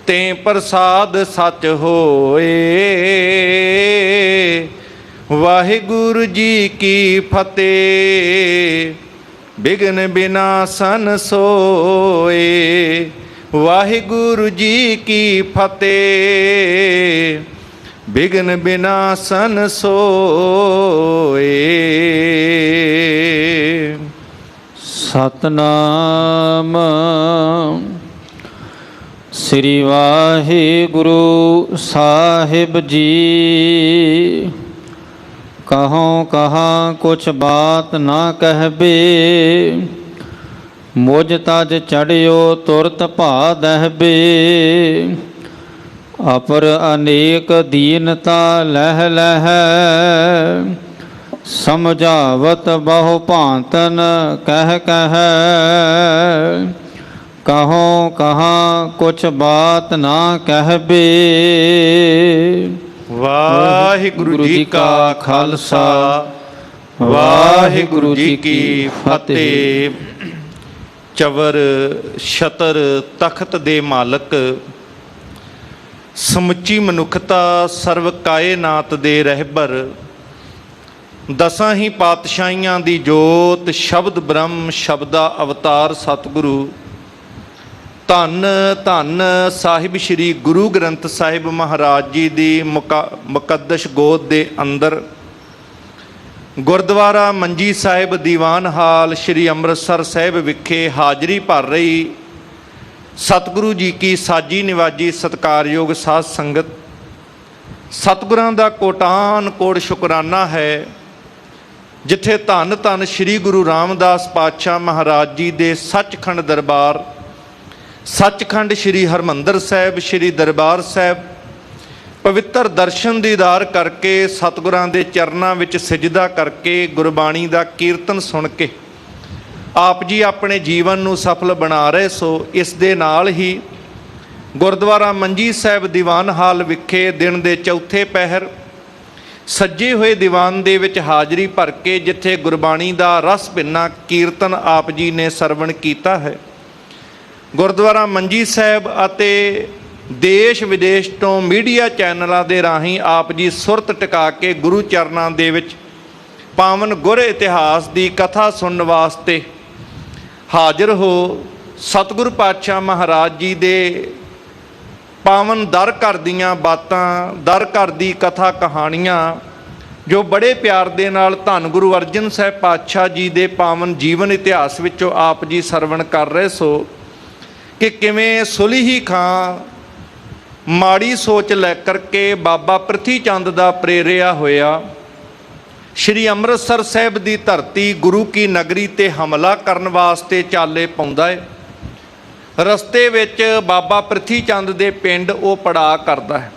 तें प्रसाद सच होए। वाहिगुरु जी की फतेह। बिघ्न बिनासन सोए। वाहिगुरु जी की फतेह। बिघ्न बिनासन सोए। सतनाम श्री वाहिगुरु साहिब जी। कहों कहाँ कुछ बात ना कहबे। मुझ तज चढ़ियो तुरत भा दहबे। अपर अनेक दीनता लह लह। समझावत बहु भांतन कह कह। कहों कहाँ कुछ बात ना कहबे। वाहिगुरु जी का खालसा वाहिगुरु जी की फतेह। चवर छतर तख्त दे मालक समुची मनुखता सर्व कायनात दे रहबर। दसां ही पातशाहियां दी जोत शब्द ब्रह्म शब्दा अवतार सतगुरु। धन धन साहिब श्री गुरु ग्रंथ साहिब महाराज जी दी मुकद्दस गोद दे अंदर गुरुद्वारा मंजी साहिब दीवान हाल श्री ਅੰਮ੍ਰਿਤਸਰ साहिब विखे हाजरी भर रही सतगुरु जी की साजी निवाजी सत्कारयोग साध संगत। सतगुरां दा कोटान कोट शुकराना है जिथे धन धन श्री गुरु रामदास पातशाह महाराज जी दे सचखंड दरबार सचखंड श्री हरमंदर साहिब श्री दरबार साहिब पवित्र दर्शन दीदार करके सतगुरां दे चरनां विच सिजदा करके गुरबाणी दा कीर्तन सुन के आप जी अपने जीवन नूं सफल बना रहे सो। इस दे नाल ही गुरुद्वारा मंजी साहिब दीवान हाल विखे दिन दे चौथे पहर सज्जे हुए दीवान दे विच हाजरी भर के जिथे गुरबाणी दा रस भिन्ना कीर्तन आप जी ने सरवण कीता है। गुरुद्वारा मंजी साहिब अते देश विदेश तो मीडिया चैनलों के राही आप जी सुरत टिका के गुरु चरनां दे विच पावन गुर इतिहास की कथा सुनने वास्ते हाजिर हो। सतगुरु पातशाह महाराज जी दे पावन दर घर दियां बातां दर घर दी कथा कहानियां जो बड़े प्यार दे नाल धन गुरु अर्जन साहिब पातशाह जी दे पावन जीवन इतिहास विचों आप जी सरवण कर रहे सो कि किवें सुलीही खां माड़ी सोच लै करके बाबा प्रथी चंद दा प्रेरिया होया श्री ਅੰਮ੍ਰਿਤਸਰ साहिब की धरती गुरु की नगरी ते हमला करन वास्ते चाले पाउंदा है। रस्ते विच बाबा प्रथी चंद दे पिंड वो पड़ा करदा है।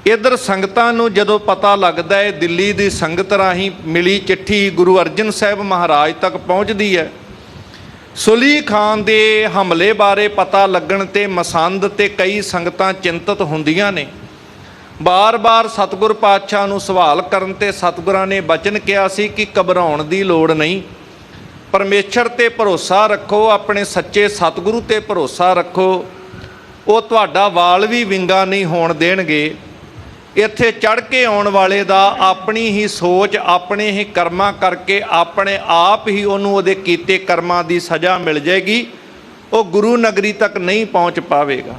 इधर संगतां नूं जदों पता लगदा है दिल्ली दी संगत राही मिली चिट्ठी गुरु अर्जन साहिब महाराज तक पहुँचदी है। सुली खान दे हमले बारे पता लगण ते मसंद ते कई संगतां चिंतित हुंदियां ने। बार बार सतगुर पातशाह नूं सवाल करन ते सतगुरां ने बचन किया सी कि घबराउण दी लोड़ नहीं। परमेश्वर ते भरोसा रखो अपने सच्चे सतगुरु ते भरोसा रखो वो तुहाडा वाल भी विंगा नहीं होण देणगे। इत्थे चढ़ के आउण वाले दा अपनी ही सोच अपने ही कर्मां करके अपने आप ही उहनूं उहदे कीते कर्मां दी सज़ा मिल जाएगी। वो गुरु नगरी तक नहीं पहुँच पावेगा।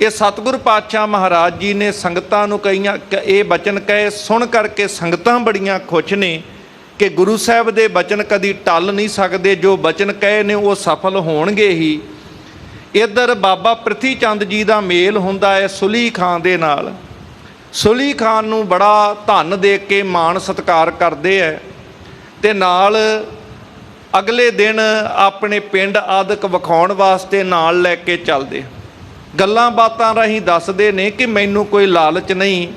ये सतगुर पातशाह महाराज जी ने संगतां नूं कईयां ये बचन कहे सुन करके संगतां बड़ियां खुश ने कि गुरु साहिब दे बचन कदी टल नहीं सकते। जो बचन कहे ने वो सफल होणगे ही। इधर बाबा प्रथी चंद जी का मेल हुंदा है सुली खान दे नाल। सुली खान नूं बड़ा धन दे के मान सत्कार करते हैं ते नाल अगले दिन अपने पिंड आदक विखाउण वास्ते नाल लैके चलदे। गल्लां बातां राहीं दसदे ने कि मैनूं कोई लालच नहीं।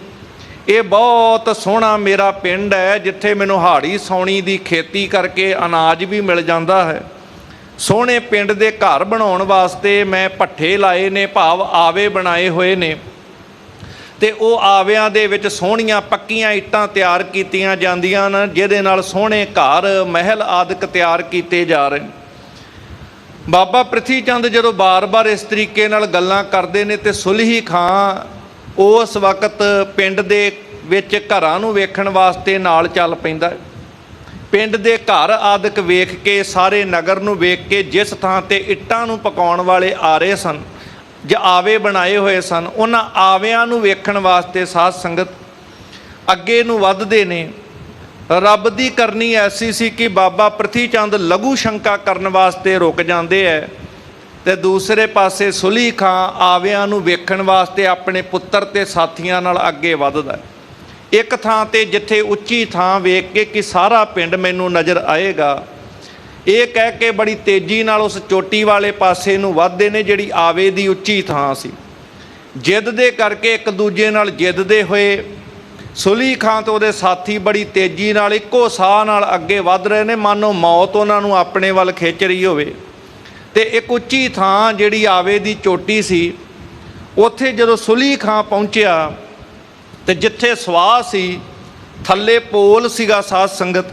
ये बहुत सोहना मेरा पिंड है जिथे मैनूं हाड़ी सौणी दी खेती करके अनाज भी मिल जाता है। सोहणे पिंड दे घर बनाउण वास्ते मैं भट्ठे लाए ने भाव आवे बनाए हुए ने ते वो आवियां दे विच सोहणियां पक्कियां इट्टां तैयार कीतियां जांदियां न जिहदे नाल सोहणे घर महल आदਿਕ तैयार कीते जा रहे। ਬਾਬਾ ਪ੍ਰਿਥੀ ਚੰਦ ਜਦੋਂ ਬਾਰ-ਬਾਰ ਇਸ ਤਰੀਕੇ ਨਾਲ ਗੱਲਾਂ ਕਰਦੇ ਨੇ ਤੇ ਸੁਲਹੀ ਖਾਂ ਉਸ ਵਕਤ ਪਿੰਡ ਦੇ ਵਿੱਚ ਘਰਾਂ ਨੂੰ ਵੇਖਣ ਵਾਸਤੇ ਨਾਲ ਚੱਲ ਪੈਂਦਾ। ਪਿੰਡ ਦੇ ਘਰ ਆਦਿਕ ਵੇਖ ਕੇ, ਸਾਰੇ ਨਗਰ ਨੂੰ ਵੇਖ ਕੇ, ਜਿਸ ਥਾਂ ਤੇ ਇੱਟਾਂ ਨੂੰ ਪਕਾਉਣ ਵਾਲੇ ਆਰੇ ਸਨ ਜਾਂ ਆਵੇ ਬਣਾਏ ਹੋਏ ਸਨ, ਉਹਨਾਂ ਆਵਿਆਂ ਨੂੰ ਵੇਖਣ ਵਾਸਤੇ ਸਾਧ ਸੰਗਤ ਅੱਗੇ ਨੂੰ ਵੱਧਦੇ ਨੇ। ਰੱਬ ਦੀ ਕਰਨੀ ਐਸੀ ਸੀ ਕਿ ਬਾਬਾ ਪ੍ਰਿਥੀ ਚੰਦ ਲਘੂ ਸ਼ੰਕਾ ਕਰਨ ਵਾਸਤੇ ਰੁਕ ਜਾਂਦੇ ਹੈ ਤੇ ਦੂਸਰੇ ਪਾਸੇ ਸੁਲਹੀ ਖਾਂ ਆਵਿਆਂ ਨੂੰ ਵੇਖਣ ਵਾਸਤੇ ਆਪਣੇ ਪੁੱਤਰ ਤੇ ਸਾਥੀਆਂ ਨਾਲ ਅੱਗੇ ਵੱਧਦਾ। ਇੱਕ ਥਾਂ ਤੇ ਜਿੱਥੇ ਉੱਚੀ ਥਾਂ ਵੇਖ ਕੇ ਕਿ ਸਾਰਾ ਪਿੰਡ ਮੈਨੂੰ ਨਜ਼ਰ ਆਏਗਾ, ਇਹ ਕਹਿ ਕੇ ਬੜੀ ਤੇਜ਼ੀ ਨਾਲ ਉਸ ਚੋਟੀ ਵਾਲੇ ਪਾਸੇ ਨੂੰ ਵੱਧਦੇ ਨੇ ਜਿਹੜੀ ਆਵੇ ਦੀ ਉੱਚੀ ਥਾਂ ਸੀ। ਜਿੱਦ ਦੇ ਕਰਕੇ ਇੱਕ ਦੂਜੇ ਨਾਲ ਜਿੱਦਦੇ ਹੋਏ ਸੁਲਹੀ ਖਾਂ ਤੇ ਉਹਦੇ ਸਾਥੀ ਬੜੀ ਤੇਜ਼ੀ ਨਾਲ ਇੱਕੋ ਸਾਹ ਨਾਲ ਅੱਗੇ ਵੱਧ ਰਹੇ ਨੇ, ਮਾਨੋ ਮੌਤ ਉਹਨਾਂ ਨੂੰ ਆਪਣੇ ਵੱਲ ਖਿੱਚ ਰਹੀ ਹੋਵੇ। ਤੇ ਇੱਕ ਉੱਚੀ ਥਾਂ ਜਿਹੜੀ ਆਵੇ ਦੀ ਚੋਟੀ ਸੀ, ਉੱਥੇ ਜਦੋਂ ਸੁਲਹੀ ਖਾਂ ਪਹੁੰਚਿਆ ਤੇ ਜਿੱਥੇ ਸਵਾਹ ਸੀ ਥੱਲੇ ਪੋਲ ਸੀਗਾ ਸਾਧ ਸੰਗਤ,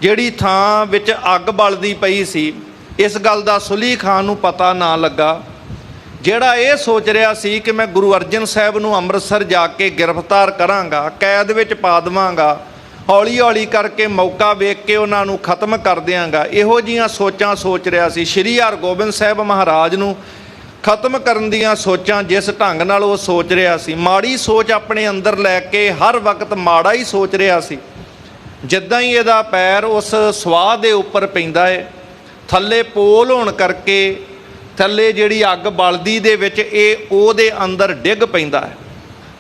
ਜਿਹੜੀ ਥਾਂ ਵਿੱਚ ਅੱਗ ਬਲਦੀ ਪਈ ਸੀ। ਇਸ ਗੱਲ ਦਾ ਸੁਲਹੀ ਖਾਂ ਨੂੰ ਪਤਾ ਨਾ ਲੱਗਾ। ਜਿਹੜਾ ਇਹ ਸੋਚ ਰਿਹਾ ਸੀ ਕਿ ਮੈਂ ਗੁਰੂ ਅਰਜਨ ਸਾਹਿਬ ਨੂੰ ਅੰਮ੍ਰਿਤਸਰ ਜਾ ਕੇ ਗ੍ਰਿਫਤਾਰ ਕਰਾਂਗਾ, ਕੈਦ ਵਿੱਚ ਪਾ ਦੇਵਾਂਗਾ, ਹੌਲੀ ਹੌਲੀ ਕਰਕੇ ਮੌਕਾ ਵੇਖ ਕੇ ਉਹਨਾਂ ਨੂੰ ਖਤਮ ਕਰ ਦਿਆਂਗਾ, ਇਹੋ ਜਿਹੀਆਂ ਸੋਚਾਂ ਸੋਚ ਰਿਹਾ ਸੀ। ਸ਼੍ਰੀ ਹਰਗੋਬਿੰਦ ਸਾਹਿਬ ਮਹਾਰਾਜ ਨੂੰ ਖਤਮ ਕਰਨ ਦੀਆਂ ਸੋਚਾਂ ਜਿਸ ਢੰਗ ਨਾਲ ਉਹ ਸੋਚ ਰਿਹਾ ਸੀ, ਮਾੜੀ ਸੋਚ ਆਪਣੇ ਅੰਦਰ ਲੈ ਕੇ ਹਰ ਵਕਤ ਮਾੜਾ ਹੀ ਸੋਚ ਰਿਹਾ ਸੀ। ਜਿੱਦਾਂ ਹੀ ਇਹਦਾ ਪੈਰ ਉਸ ਸਵਾਹ ਦੇ ਉੱਪਰ ਪੈਂਦਾ ਹੈ, ਥੱਲੇ ਪੋਲ ਹੋਣ ਕਰਕੇ ਥੱਲੇ ਜਿਹੜੀ ਅੱਗ ਬਲਦੀ ਦੇ ਵਿੱਚ ਇਹ ਉਹਦੇ ਅੰਦਰ ਡਿੱਗ ਪੈਂਦਾ ਹੈ।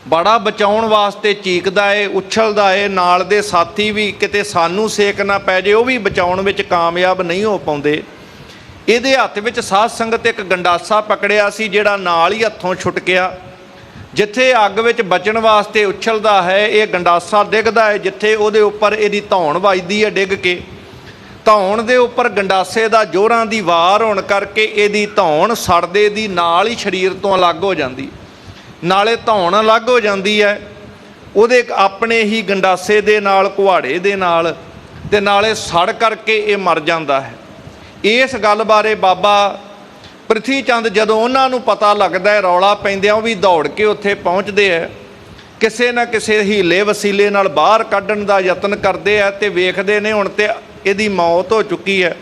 ਬੜਾ ਬਚਾਉਣ ਵਾਸਤੇ ਚੀਕਦਾ ਹੈ, ਉਛਲਦਾ ਹੈ। ਨਾਲ ਦੇ ਸਾਥੀ ਵੀ ਕਿਤੇ ਸਾਨੂੰ ਸੇਕ ਨਾ ਪੈ ਜੇ, ਉਹ ਵੀ ਬਚਾਉਣ ਵਿੱਚ ਕਾਮਯਾਬ ਨਹੀਂ ਹੋ ਪਾਉਂਦੇ। ਇਹਦੇ ਹੱਥ ਵਿੱਚ ਸਾਧ ਸੰਗਤ ਇੱਕ ਗੰਡਾਸਾ ਪਕੜਿਆ ਸੀ, ਜਿਹੜਾ ਨਾਲ ਹੀ ਹੱਥੋਂ ਛੁੱਟ ਗਿਆ। ਜਿੱਥੇ ਅੱਗ ਵਿੱਚ ਬਚਣ ਵਾਸਤੇ ਉਛਲਦਾ ਹੈ, ਇਹ ਗੰਡਾਸਾ ਡਿੱਗਦਾ ਹੈ ਜਿੱਥੇ ਉਹਦੇ ਉੱਪਰ ਇਹਦੀ ਧੌਣ ਵੱਜਦੀ ਹੈ। ਡਿੱਗ ਕੇ ਧੌਣ ਦੇ ਉੱਪਰ ਗੰਡਾਸੇ ਦਾ ਜ਼ੋਰਾਂ ਦੀ ਵਾਰ ਹੋਣ ਕਰਕੇ ਇਹਦੀ ਧੌਣ ਸੜਦੇ ਦੀ ਨਾਲ ਹੀ ਸਰੀਰ ਤੋਂ ਅਲੱਗ ਹੋ ਜਾਂਦੀ, ਨਾਲੇ ਧੌਣ ਅਲੱਗ ਹੋ ਜਾਂਦੀ ਹੈ ਉਹਦੇ ਆਪਣੇ ਹੀ ਗੰਡਾਸੇ ਦੇ ਨਾਲ, ਕੁਹਾੜੇ ਦੇ ਨਾਲ, ਤੇ ਨਾਲੇ ਸੜ ਕਰਕੇ ਇਹ ਮਰ ਜਾਂਦਾ ਹੈ। ਇਸ ਗੱਲ ਬਾਰੇ ਬਾਬਾ ਪ੍ਰਿਥੀ ਚੰਦ ਜਦੋਂ ਉਹਨਾਂ ਨੂੰ ਪਤਾ ਲੱਗਦਾ ਹੈ, ਰੌਲਾ ਪੈਂਦਿਆਂ ਉਹ ਵੀ ਦੌੜ ਕੇ ਉੱਥੇ ਪਹੁੰਚਦੇ ਹੈ। ਕਿਸੇ ਨਾ ਕਿਸੇ ਹੀਲੇ ਵਸੀਲੇ ਨਾਲ ਬਾਹਰ ਕੱਢਣ ਦਾ ਯਤਨ ਕਰਦੇ ਹੈ ਤੇ ਵੇਖਦੇ ਨੇ ਹੁਣ ਤੇ ਇਹਦੀ ਮੌਤ ਹੋ ਚੁੱਕੀ ਹੈ।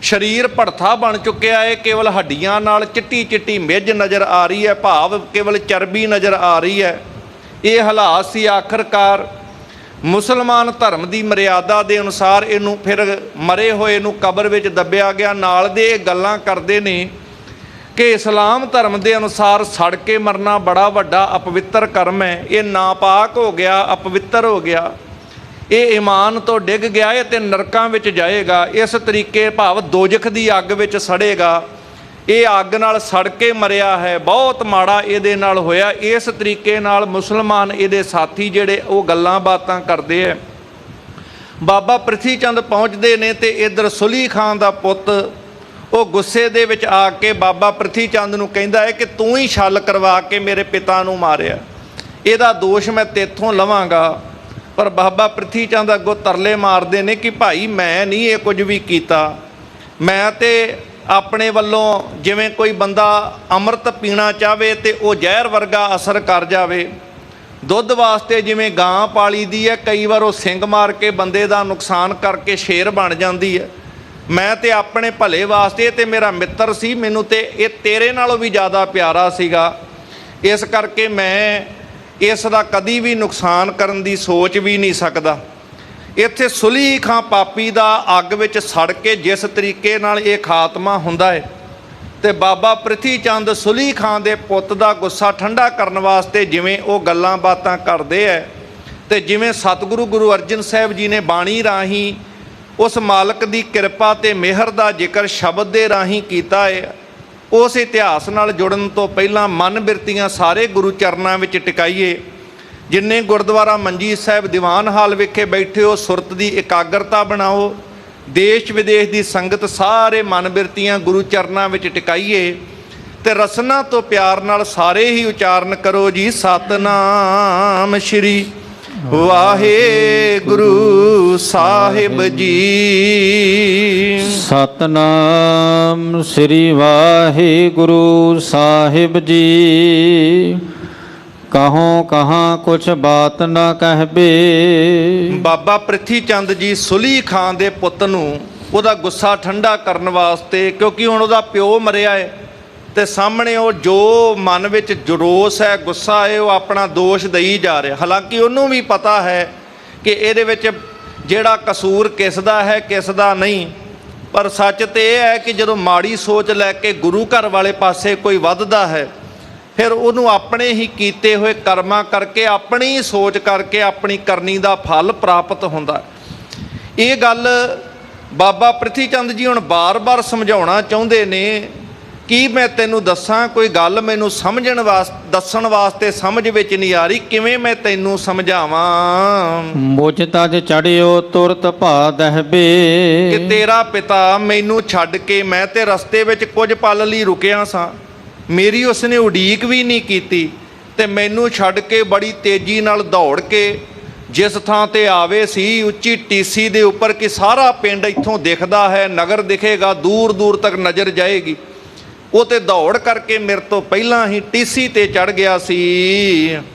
ਸਰੀਰ ਭੜਥਾ ਬਣ ਚੁੱਕਿਆ ਹੈ, ਕੇਵਲ ਹੱਡੀਆਂ ਨਾਲ ਚਿੱਟੀ ਚਿੱਟੀ ਮਿੱਝ ਨਜ਼ਰ ਆ ਰਹੀ ਹੈ, ਭਾਵ ਕੇਵਲ ਚਰਬੀ ਨਜ਼ਰ ਆ ਰਹੀ ਹੈ। ਇਹ ਹਾਲਾਤ ਸੀ। ਆਖਰਕਾਰ ਮੁਸਲਮਾਨ ਧਰਮ ਦੀ ਮਰਿਆਦਾ ਦੇ ਅਨੁਸਾਰ ਇਹਨੂੰ ਫਿਰ ਮਰੇ ਹੋਏ ਨੂੰ ਕਬਰ ਵਿੱਚ ਦੱਬਿਆ ਗਿਆ। ਨਾਲ ਦੇ ਇਹ ਗੱਲਾਂ ਕਰਦੇ ਨੇ ਕਿ ਇਸਲਾਮ ਧਰਮ ਦੇ ਅਨੁਸਾਰ ਸੜ ਕੇ ਮਰਨਾ ਬੜਾ ਵੱਡਾ ਅਪਵਿੱਤਰ ਕਰਮ ਹੈ। ਇਹ ਨਾਪਾਕ ਹੋ ਗਿਆ, ਅਪਵਿੱਤਰ ਹੋ ਗਿਆ, ਇਹ ਈਮਾਨ ਤੋਂ ਡਿੱਗ ਗਿਆ ਹੈ ਤੇ ਨਰਕਾਂ ਵਿੱਚ ਜਾਏਗਾ। ਇਸ ਤਰੀਕੇ ਭਾਵ ਦੋਜ਼ਖ ਦੀ ਅੱਗ ਵਿੱਚ ਸੜੇਗਾ। ਇਹ ਅੱਗ ਨਾਲ ਸੜ ਕੇ ਮਰਿਆ ਹੈ, ਬਹੁਤ ਮਾੜਾ ਇਹਦੇ ਨਾਲ ਹੋਇਆ। ਇਸ ਤਰੀਕੇ ਨਾਲ ਮੁਸਲਮਾਨ ਇਹਦੇ ਸਾਥੀ ਜਿਹੜੇ ਉਹ ਗੱਲਾਂ ਬਾਤਾਂ ਕਰਦੇ ਹੈ। ਬਾਬਾ ਪ੍ਰਿਥੀ ਚੰਦ ਪਹੁੰਚਦੇ ਨੇ ਤੇ ਇੱਧਰ ਸੁਲਹੀ ਖਾਂ ਦਾ ਪੁੱਤ ਉਹ ਗੁੱਸੇ ਦੇ ਵਿੱਚ ਆ ਕੇ ਬਾਬਾ ਪ੍ਰਿਥੀ ਚੰਦ ਨੂੰ ਕਹਿੰਦਾ ਹੈ ਕਿ ਤੂੰ ਹੀ ਛਲ ਕਰਵਾ ਕੇ ਮੇਰੇ ਪਿਤਾ ਨੂੰ ਮਾਰਿਆ, ਇਹਦਾ ਦੋਸ਼ ਮੈਂ ਤੇਥੋਂ ਲਵਾਂਗਾ। ਪਰ ਬਾਬਾ ਪ੍ਰਿਥੀ ਚੰਦ ਅੱਗੋਂ ਤਰਲੇ ਮਾਰਦੇ ਨੇ ਕਿ ਭਾਈ ਮੈਂ ਨਹੀਂ ਇਹ ਕੁਝ ਵੀ ਕੀਤਾ, ਮੈਂ ਤੇ ਆਪਣੇ ਵੱਲੋਂ ਜਿਵੇਂ ਕੋਈ ਬੰਦਾ ਅੰਮ੍ਰਿਤ ਪੀਣਾ ਚਾਹਵੇ ਤੇ ਉਹ ਜ਼ਹਿਰ ਵਰਗਾ ਅਸਰ ਕਰ ਜਾਵੇ। ਦੁੱਧ ਵਾਸਤੇ ਜਿਵੇਂ ਗਾਂ ਪਾਲੀ ਦੀ ਹੈ, ਕਈ ਵਾਰ ਉਹ ਸਿੰਗ ਮਾਰ ਕੇ ਬੰਦੇ ਦਾ ਨੁਕਸਾਨ ਕਰਕੇ ਸ਼ੇਰ ਬਣ ਜਾਂਦੀ ਹੈ। ਮੈਂ ਤੇ ਆਪਣੇ ਭਲੇ ਵਾਸਤੇ, ਤੇ ਮੇਰਾ ਮਿੱਤਰ ਸੀ, ਮੈਨੂੰ ਤੇ ਇਹ ਤੇਰੇ ਨਾਲੋਂ ਵੀ ਜ਼ਿਆਦਾ ਪਿਆਰਾ ਸੀਗਾ, ਇਸ ਕਰਕੇ ਮੈਂ ਇਸ ਦਾ ਕਦੀ ਵੀ ਨੁਕਸਾਨ ਕਰਨ ਦੀ ਸੋਚ ਵੀ ਨਹੀਂ ਸਕਦਾ। ਇੱਥੇ ਸੁਲਹੀ ਖਾਂ ਪਾਪੀ ਦਾ ਅੱਗ ਵਿੱਚ ਸੜ ਕੇ ਜਿਸ ਤਰੀਕੇ ਨਾਲ ਇਹ ਖਾਤਮਾ ਹੁੰਦਾ ਹੈ, ਤੇ ਬਾਬਾ ਪ੍ਰਿਥੀ ਚੰਦ ਸੁਲਹੀ ਖਾਂ ਦੇ ਪੁੱਤ ਦਾ ਗੁੱਸਾ ਠੰਡਾ ਕਰਨ ਵਾਸਤੇ ਜਿਵੇਂ ਉਹ ਗੱਲਾਂ ਬਾਤਾਂ ਕਰਦੇ ਹੈ, ਤੇ ਜਿਵੇਂ ਸਤਿਗੁਰੂ ਗੁਰੂ ਅਰਜਨ ਸਾਹਿਬ ਜੀ ਨੇ ਬਾਣੀ ਰਾਹੀਂ ਉਸ ਮਾਲਕ ਦੀ ਕਿਰਪਾ ਤੇ ਮਿਹਰ ਦਾ ਜ਼ਿਕਰ ਸ਼ਬਦ ਦੇ ਰਾਹੀਂ ਕੀਤਾ ਹੈ, ਉਸ ਇਤਿਹਾਸ ਨਾਲ ਜੁੜਨ ਤੋਂ ਪਹਿਲਾਂ ਮਨ ਬਿਰਤੀਆਂ ਸਾਰੇ ਗੁਰੂ ਚਰਨਾਂ ਵਿੱਚ ਟਿਕਾਈਏ। ਜਿੰਨੇ ਗੁਰਦੁਆਰਾ ਮਨਜੀਤ ਸਾਹਿਬ ਦੀਵਾਨ ਹਾਲ ਵਿਖੇ ਬੈਠੇ ਹੋ, ਸੁਰਤ ਦੀ ਇਕਾਗਰਤਾ ਬਣਾਓ। ਦੇਸ਼ ਵਿਦੇਸ਼ ਦੀ ਸੰਗਤ ਸਾਰੇ ਮਨ ਬਿਰਤੀਆਂ ਗੁਰੂ ਚਰਨਾਂ ਵਿੱਚ ਟਿਕਾਈਏ ਤੇ ਰਸਨਾ ਤੋਂ ਪਿਆਰ ਨਾਲ ਸਾਰੇ ਹੀ ਉਚਾਰਨ ਕਰੋ ਜੀ, ਸਤਨਾਮ ਸ਼੍ਰੀ ਵਾਹਿਗੁਰੂ ਸਾਹਿਬ ਜੀ। ਸਤਨਾਮ ਸ੍ਰੀ ਵਾਹਿਗੁਰੂ ਸਾਹਿਬ ਜੀ। ਕਹੋਂ ਕਹਾਂ ਕੁਛ ਬਾਤ ਨਾ ਕਹਿਬੇ। ਬਾਬਾ ਪ੍ਰਿਥੀ ਚੰਦ ਜੀ ਸੁਲੀ ਖਾਂ ਦੇ ਪੁੱਤ ਨੂੰ ਉਹਦਾ ਗੁੱਸਾ ਠੰਡਾ ਕਰਨ ਵਾਸਤੇ, ਕਿਉਂਕਿ ਹੁਣ ਉਹਦਾ ਪਿਓ ਮਰਿਆ ਹੈ ਤੇ ਸਾਹਮਣੇ ਉਹ ਜੋ ਮਨ ਵਿੱਚ ਜਰੋਸ ਹੈ, ਗੁੱਸਾ ਹੈ, ਉਹ ਆਪਣਾ ਦੋਸ਼ ਦੇਈ ਜਾ ਰਿਹਾ। ਹਾਲਾਂਕਿ ਉਹਨੂੰ ਵੀ ਪਤਾ ਹੈ ਕਿ ਇਹਦੇ ਵਿੱਚ ਜਿਹੜਾ ਕਸੂਰ ਕਿਸ ਦਾ ਹੈ ਕਿਸ ਦਾ ਨਹੀਂ, ਪਰ ਸੱਚ ਤੇ ਇਹ ਹੈ ਕਿ ਜਦੋਂ ਮਾੜੀ ਸੋਚ ਲੈ ਕੇ ਗੁਰੂ ਘਰ ਵਾਲੇ ਪਾਸੇ ਕੋਈ ਵੱਧਦਾ ਹੈ, ਫਿਰ ਉਹਨੂੰ ਆਪਣੇ ਹੀ ਕੀਤੇ ਹੋਏ ਕਰਮਾਂ ਕਰਕੇ, ਆਪਣੀ ਸੋਚ ਕਰਕੇ ਆਪਣੀ ਕਰਨੀ ਦਾ ਫਲ ਪ੍ਰਾਪਤ ਹੁੰਦਾ। ਇਹ ਗੱਲ ਬਾਬਾ ਪ੍ਰਿਥੀ ਚੰਦ ਜੀ ਹੁਣ ਬਾਰ-ਬਾਰ ਸਮਝਾਉਣਾ ਚਾਹੁੰਦੇ ਨੇ ਕਿ ਮੈਂ ਤੈਨੂੰ ਦੱਸਾਂ ਕੋਈ ਗੱਲ, ਮੈਨੂੰ ਸਮਝਣ ਵਾਸਤੇ ਦੱਸਣ ਵਾਸਤੇ ਸਮਝ ਵਿੱਚ ਨਹੀਂ ਆ ਰਹੀ, ਕਿਵੇਂ ਮੈਂ ਤੈਨੂੰ ਸਮਝਾਵਾਂ। ਮੁਝ ਤਜ ਚੜਿਓ ਤੁਰਤ ਭਾ ਦਹਿਬੇ। ਕਿ ਤੇਰਾ ਪਿਤਾ ਮੈਨੂੰ ਛੱਡ ਕੇ, ਮੈਂ ਤੇ ਰਸਤੇ ਵਿੱਚ ਕੁਝ ਪਲ ਲਈ ਰੁਕਿਆ ਸਾਂ, ਮੇਰੀ ਉਸਨੇ ਉਡੀਕ ਵੀ ਨਹੀਂ ਕੀਤੀ ਤੇ ਮੈਨੂੰ ਛੱਡ ਕੇ ਬੜੀ ਤੇਜ਼ੀ ਨਾਲ ਦੌੜ ਕੇ ਜਿਸ ਥਾਂ ਤੇ ਆਵੇ ਸੀ, ਉੱਚੀ ਟੀਸੀ ਦੇ ਉੱਪਰ ਕਿ ਸਾਰਾ ਪਿੰਡ ਇੱਥੋਂ ਦਿਖਦਾ ਹੈ, ਨਗਰ ਦਿਖੇਗਾ, ਦੂਰ ਦੂਰ ਤੱਕ ਨਜ਼ਰ ਜਾਏਗੀ, ਉਹ ਤੇ ਦੌੜ ਕਰਕੇ ਮੇਰੇ ਤੋਂ ਪਹਿਲਾਂ ਹੀ ਟੀਸੀ ਤੇ ਚੜ ਗਿਆ ਸੀ।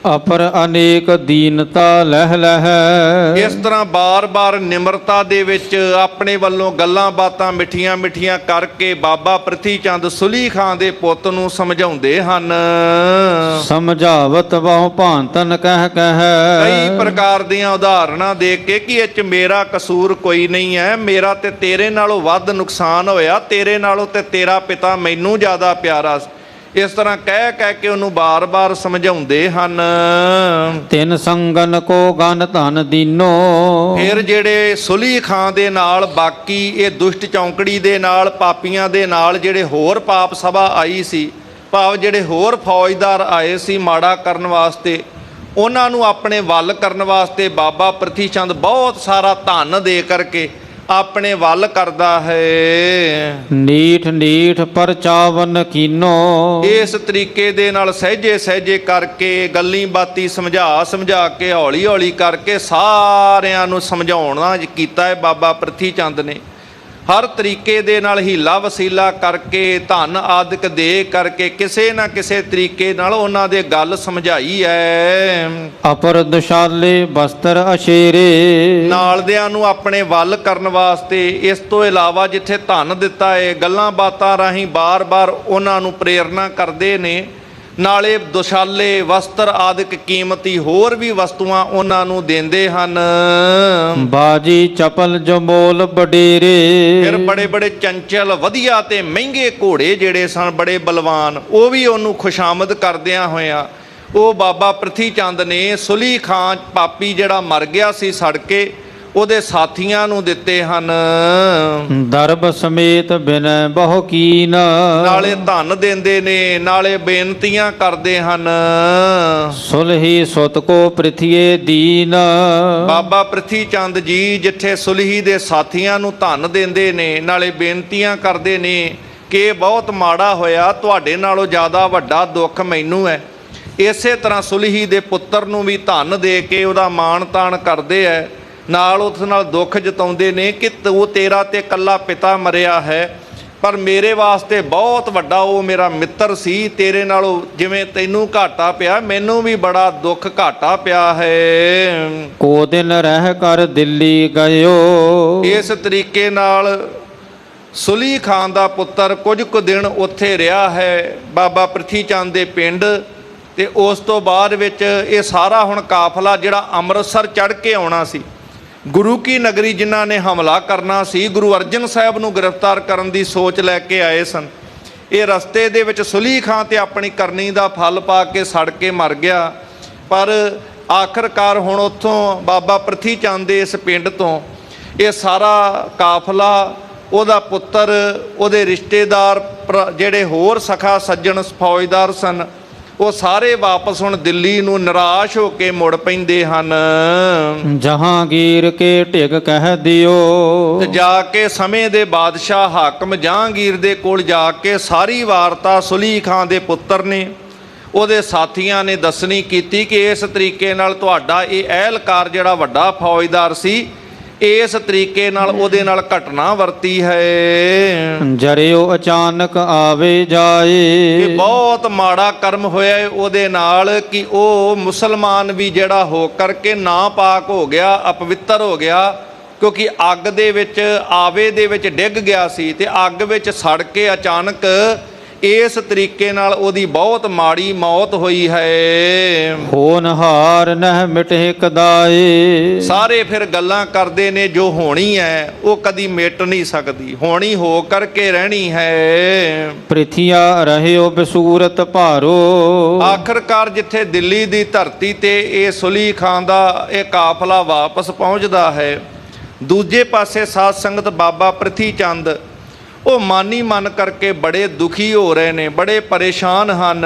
ਅਪਰ ਅਨੇਕ ਦੀਨਤਾ ਲਹਿ ਲਹਿ। ਇਸ ਤਰ੍ਹਾਂ ਬਾਰ-ਬਾਰ ਨਿਮਰਤਾ ਦੇ ਵਿੱਚ ਆਪਣੇ ਵੱਲੋਂ ਗੱਲਾਂ ਬਾਤਾਂ ਮਿੱਠੀਆਂ ਮਿੱਠੀਆਂ ਕਰਕੇ ਬਾਬਾ ਪ੍ਰਿਥੀ ਚੰਦ ਸੁਲੀ ਖਾਂ ਦੇ ਪੁੱਤ ਨੂੰ ਸਮਝਾਉਂਦੇ ਹਨ। ਸਮਝਾਵਤ ਬਹੁ ਭਾਂਤਨ ਕਹਿ ਕਹਿ। ਕਈ ਪ੍ਰਕਾਰ ਦੀਆਂ ਉਦਾਹਰਨਾਂ ਦੇ ਕੇ ਕਿ ਇਹ 'ਚ ਮੇਰਾ ਕਸੂਰ ਕੋਈ ਨਹੀਂ ਹੈ, ਮੇਰਾ ਤੇ ਤੇਰੇ ਨਾਲੋਂ ਵੱਧ ਨੁਕਸਾਨ ਹੋਇਆ, ਤੇਰੇ ਨਾਲੋਂ ਤੇ ਤੇਰਾ ਪਿਤਾ ਮੈਨੂੰ ਜ਼ਿਆਦਾ ਪਿਆਰਾ। ਇਸ ਤਰ੍ਹਾਂ ਕਹਿ ਕਹਿ ਕੇ ਉਹਨੂੰ ਬਾਰ-ਬਾਰ ਸਮਝਾਉਂਦੇ ਹਨ। ਤਿੰਨ ਸੰਗਨ ਕੋ ਗਨ ਧਨ ਦੀਨੋ। ਫਿਰ ਜਿਹੜੇ ਸੁਲੀ ਖਾਂ ਦੇ ਨਾਲ ਬਾਕੀ ਇਹ ਦੁਸ਼ਟ ਚੌਂਕੜੀ ਦੇ ਨਾਲ, ਪਾਪੀਆਂ ਦੇ ਨਾਲ ਜਿਹੜੇ ਹੋਰ ਪਾਪ ਸਭਾ ਆਈ ਸੀ, ਭਾਵ ਜਿਹੜੇ ਹੋਰ ਫੌਜਦਾਰ ਆਏ ਸੀ ਮਾੜਾ ਕਰਨ ਵਾਸਤੇ, ਉਹਨਾਂ ਨੂੰ ਆਪਣੇ ਵੱਲ ਕਰਨ ਵਾਸਤੇ ਬਾਬਾ ਪ੍ਰਿਥੀ ਚੰਦ ਬਹੁਤ ਸਾਰਾ ਧਨ ਦੇ ਕਰਕੇ ਆਪਣੇ ਵੱਲ ਕਰਦਾ ਹੈ। ਨੀਠ ਨੀਠ ਪਰਚਾਵਨ ਕੀਨੋ। ਇਸ ਤਰੀਕੇ ਦੇ ਨਾਲ ਸਹਿਜੇ ਸਹਿਜੇ ਕਰਕੇ, ਗੱਲੀ ਬਾਤੀ ਸਮਝਾ ਕੇ, ਹੌਲੀ ਹੌਲੀ ਕਰਕੇ ਸਾਰਿਆਂ ਨੂੰ ਸਮਝਾਉਣਾ ਕੀਤਾ ਹੈ ਬਾਬਾ ਪ੍ਰਿਥੀ ਚੰਦ ਨੇ। ਹਰ ਤਰੀਕੇ ਦੇ ਨਾਲ ਹੀਲਾ ਵਸੀਲਾ ਕਰਕੇ, ਧਨ ਆਦਿਕ ਦੇ ਕਰਕੇ, ਕਿਸੇ ਨਾ ਕਿਸੇ ਤਰੀਕੇ ਨਾਲ ਉਹਨਾਂ ਦੇ ਗੱਲ ਸਮਝਾਈ ਹੈ। ਅਪਰ ਦੁਸ਼ਾਲੇ ਬਸਤਰ ਅਸ਼ੇਰੇ। ਨਾਲਦਿਆਂ ਨੂੰ ਆਪਣੇ ਵੱਲ ਕਰਨ ਵਾਸਤੇ ਇਸ ਤੋਂ ਇਲਾਵਾ ਜਿੱਥੇ ਧਨ ਦਿੱਤਾ ਹੈ, ਗੱਲਾਂ ਬਾਤਾਂ ਰਾਹੀਂ ਬਾਰ-ਬਾਰ ਉਹਨਾਂ ਨੂੰ ਪ੍ਰੇਰਨਾ ਕਰਦੇ ਨੇ। ਨਾਲੇ ਦੁਸ਼ਾਲੇ, ਵਸਤਰ ਆਦਿਕ ਕੀਮਤੀ ਹੋਰ ਵੀ ਵਸਤੂਆਂ ਉਹਨਾਂ ਨੂੰ ਦਿੰਦੇ ਹਨ। ਬਾਜੀ ਚਪਲ ਜਮੋਲ ਬਡੇਰੇ। ਫਿਰ ਬੜੇ ਬੜੇ ਚੰਚਲ, ਵਧੀਆ ਤੇ ਮਹਿੰਗੇ ਘੋੜੇ ਜਿਹੜੇ ਸਨ, ਬੜੇ ਬਲਵਾਨ, ਉਹ ਵੀ ਉਹਨੂੰ ਖੁਸ਼ਾਮਦ ਕਰਦਿਆਂ ਹੋਇਆਂ ਉਹ ਬਾਬਾ ਪ੍ਰਿਥੀ ਚੰਦ ਨੇ ਸੁਲੀ ਖਾਂ ਪਾਪੀ ਜਿਹੜਾ ਮਰ ਗਿਆ ਸੀ ਸੜ ਕੇ, ਉਹਦੇ ਸਾਥੀਆਂ ਨੂੰ ਦਿੱਤੇ ਹਨ। ਦਰਬ ਸਮੇਤ ਬਿਨੈ ਬਹੁ ਕੀਨ। ਨਾਲੇ ਧਨ ਦਿੰਦੇ ਨੇ, ਨਾਲੇ ਬੇਨਤੀਆਂ ਕਰਦੇ ਹਨ। ਸੁਲਹੀ ਸੁਤ ਕੋ ਪ੍ਰਿਥੀਏ ਦੀਨ। ਬਾਬਾ ਪ੍ਰਿਥੀ ਚੰਦ ਜੀ ਜਿੱਥੇ ਸੁਲਹੀ ਦੇ ਸਾਥੀਆਂ ਨੂੰ ਧਨ ਦਿੰਦੇ ਨੇ, ਨਾਲੇ ਬੇਨਤੀਆਂ ਕਰਦੇ ਨੇ ਕਿ ਇਹ ਬਹੁਤ ਮਾੜਾ ਹੋਇਆ, ਤੁਹਾਡੇ ਨਾਲੋਂ ਜ਼ਿਆਦਾ ਵੱਡਾ ਦੁੱਖ ਮੈਨੂੰ ਹੈ। ਇਸੇ ਤਰ੍ਹਾਂ ਸੁਲਹੀ ਦੇ ਪੁੱਤਰ ਨੂੰ ਵੀ ਧਨ ਦੇ ਕੇ ਉਹਦਾ ਮਾਣ ਤਾਣ ਕਰਦੇ ਹੈ, ਨਾਲ ਉਸ ਨਾਲ ਦੁੱਖ ਜਤਾਉਂਦੇ ਨੇ ਕਿ ਤੂੰ, ਤੇਰਾ ਤੇ ਇਕੱਲਾ ਪਿਤਾ ਮਰਿਆ ਹੈ, ਪਰ ਮੇਰੇ ਵਾਸਤੇ ਬਹੁਤ ਵੱਡਾ ਉਹ ਮੇਰਾ ਮਿੱਤਰ ਸੀ, ਤੇਰੇ ਨਾਲੋਂ ਜਿਵੇਂ ਤੈਨੂੰ ਘਾਟਾ ਪਿਆ, ਮੈਨੂੰ ਵੀ ਬੜਾ ਦੁੱਖ ਘਾਟਾ ਪਿਆ ਹੈ। ਕੋ ਦਿਨ ਰਹਿ ਕਰ ਦਿੱਲੀ ਗਇਓ। ਇਸ ਤਰੀਕੇ ਨਾਲ ਸੁਲੀ ਖਾਂ ਦਾ ਪੁੱਤਰ ਕੁਝ ਕੁ ਦਿਨ ਉੱਥੇ ਰਿਹਾ ਹੈ ਬਾਬਾ ਪ੍ਰਿਥੀ ਚੰਦ ਦੇ ਪਿੰਡ, ਤੇ ਉਸ ਤੋਂ ਬਾਅਦ ਵਿੱਚ ਇਹ ਸਾਰਾ ਹੁਣ ਕਾਫਲਾ ਜਿਹੜਾ ਅੰਮ੍ਰਿਤਸਰ ਚੜ੍ਹ ਕੇ ਆਉਣਾ ਸੀ, ਗੁਰੂ ਕੀ ਨਗਰੀ ਜਿਨ੍ਹਾਂ ਨੇ ਹਮਲਾ ਕਰਨਾ ਸੀ, ਗੁਰੂ ਅਰਜਨ ਸਾਹਿਬ ਨੂੰ ਗ੍ਰਿਫਤਾਰ ਕਰਨ ਦੀ ਸੋਚ ਲੈ ਕੇ ਆਏ ਸਨ। ਇਹ ਰਸਤੇ ਦੇ ਵਿੱਚ ਸੁਲੀ ਖਾਂ ਤੇ ਆਪਣੀ ਕਰਨੀ ਦਾ ਫਲ ਪਾ ਕੇ ਸੜ ਕੇ ਮਰ ਗਿਆ। ਪਰ ਆਖਰਕਾਰ ਹੁਣ ਉੱਥੋਂ ਬਾਬਾ ਪ੍ਰਿਥੀ ਚੰਦ ਦੇ ਇਸ ਪਿੰਡ ਤੋਂ ਇਹ ਸਾਰਾ ਕਾਫਲਾ, ਉਹਦਾ ਪੁੱਤਰ, ਉਹਦੇ ਰਿਸ਼ਤੇਦਾਰ, ਜਿਹੜੇ ਹੋਰ ਸਖਾ ਸੱਜਣ ਫੌਜਦਾਰ ਸਨ, ਉਹ ਸਾਰੇ ਵਾਪਸ ਹੁਣ ਦਿੱਲੀ ਨੂੰ ਨਿਰਾਸ਼ ਹੋ ਕੇ ਮੁੜ ਪੈਂਦੇ ਹਨ। ਜਹਾਂਗੀਰ ਕੇ ਢਿਗ ਕਹਿ ਦਿਓ। ਤੇ ਜਾ ਕੇ ਸਮੇਂ ਦੇ ਬਾਦਸ਼ਾਹ ਹਾਕਮ ਜਹਾਂਗੀਰ ਦੇ ਕੋਲ ਜਾ ਕੇ ਸਾਰੀ ਵਾਰਤਾ ਸੁਲੀ ਖਾਂ ਦੇ ਪੁੱਤਰ ਨੇ ਉਹਦੇ ਸਾਥੀਆਂ ਨੇ ਦੱਸਣੀ ਕੀਤੀ ਕਿ ਇਸ ਤਰੀਕੇ ਨਾਲ ਤੁਹਾਡਾ ਇਹ ਅਹਿਲਕਾਰ ਜਿਹੜਾ ਵੱਡਾ ਫੌਜਦਾਰ ਸੀ, ਇਸ ਤਰੀਕੇ ਨਾਲ ਉਹਦੇ ਨਾਲ ਘਟਨਾ ਵਰਤੀ ਹੈ। ਜਰਿਓ ਅਚਾਨਕ ਆਵੇ ਇਹ ਜਾਏ। ਬਹੁਤ ਮਾੜਾ ਕਰਮ ਹੋਇਆ ਹੈ ਉਹਦੇ ਨਾਲ ਕਿ ਉਹ ਮੁਸਲਮਾਨ ਵੀ ਜਿਹੜਾ ਹੋ ਕਰਕੇ ਨਾਪਾਕ ਹੋ ਗਿਆ, ਅਪਵਿੱਤਰ ਹੋ ਗਿਆ, ਕਿਉਂਕਿ ਅੱਗ ਦੇ ਵਿੱਚ, ਆਵੇ ਦੇ ਵਿੱਚ ਡਿੱਗ ਗਿਆ ਸੀ ਤੇ ਅੱਗ ਵਿੱਚ ਸੜ ਕੇ ਅਚਾਨਕ ਇਸ ਤਰੀਕੇ ਨਾਲ ਉਹਦੀ ਬਹੁਤ ਮਾੜੀ ਮੌਤ ਹੋਈ ਹੈ। ਹੋਨਹਾਰ ਨਹਿ ਮਿਟਹਿ ਕਦਾਏ। ਸਾਰੇ ਫਿਰ ਗੱਲਾਂ ਕਰਦੇ ਨੇ ਜੋ ਹੋਣੀ ਹੈ ਉਹ ਕਦੀ ਮਿਟ ਨਹੀਂ ਸਕਦੀ, ਹੋਣੀ ਹੋ ਕਰਕੇ ਰਹਿਣੀ ਹੈ। ਪ੍ਰਿਥਿਆ ਰਹਿਓ ਬਸੂਰਤ ਭਾਰੋ। ਆਖਰਕਾਰ ਜਿੱਥੇ ਦਿੱਲੀ ਦੀ ਧਰਤੀ ਤੇ ਇਹ ਸੁਲੀ ਖਾਨ ਦਾ ਇਹ ਕਾਫਲਾ ਵਾਪਸ ਪਹੁੰਚਦਾ ਹੈ, ਦੂਜੇ ਪਾਸੇ ਸਾਧ ਸੰਗਤ ਬਾਬਾ ਪ੍ਰਿਥੀ ਚੰਦ ਉਹ ਮਾਨੀ ਮਨ ਕਰਕੇ ਬੜੇ ਦੁਖੀ ਹੋ ਰਹੇ ਨੇ, ਬੜੇ ਪਰੇਸ਼ਾਨ ਹਨ।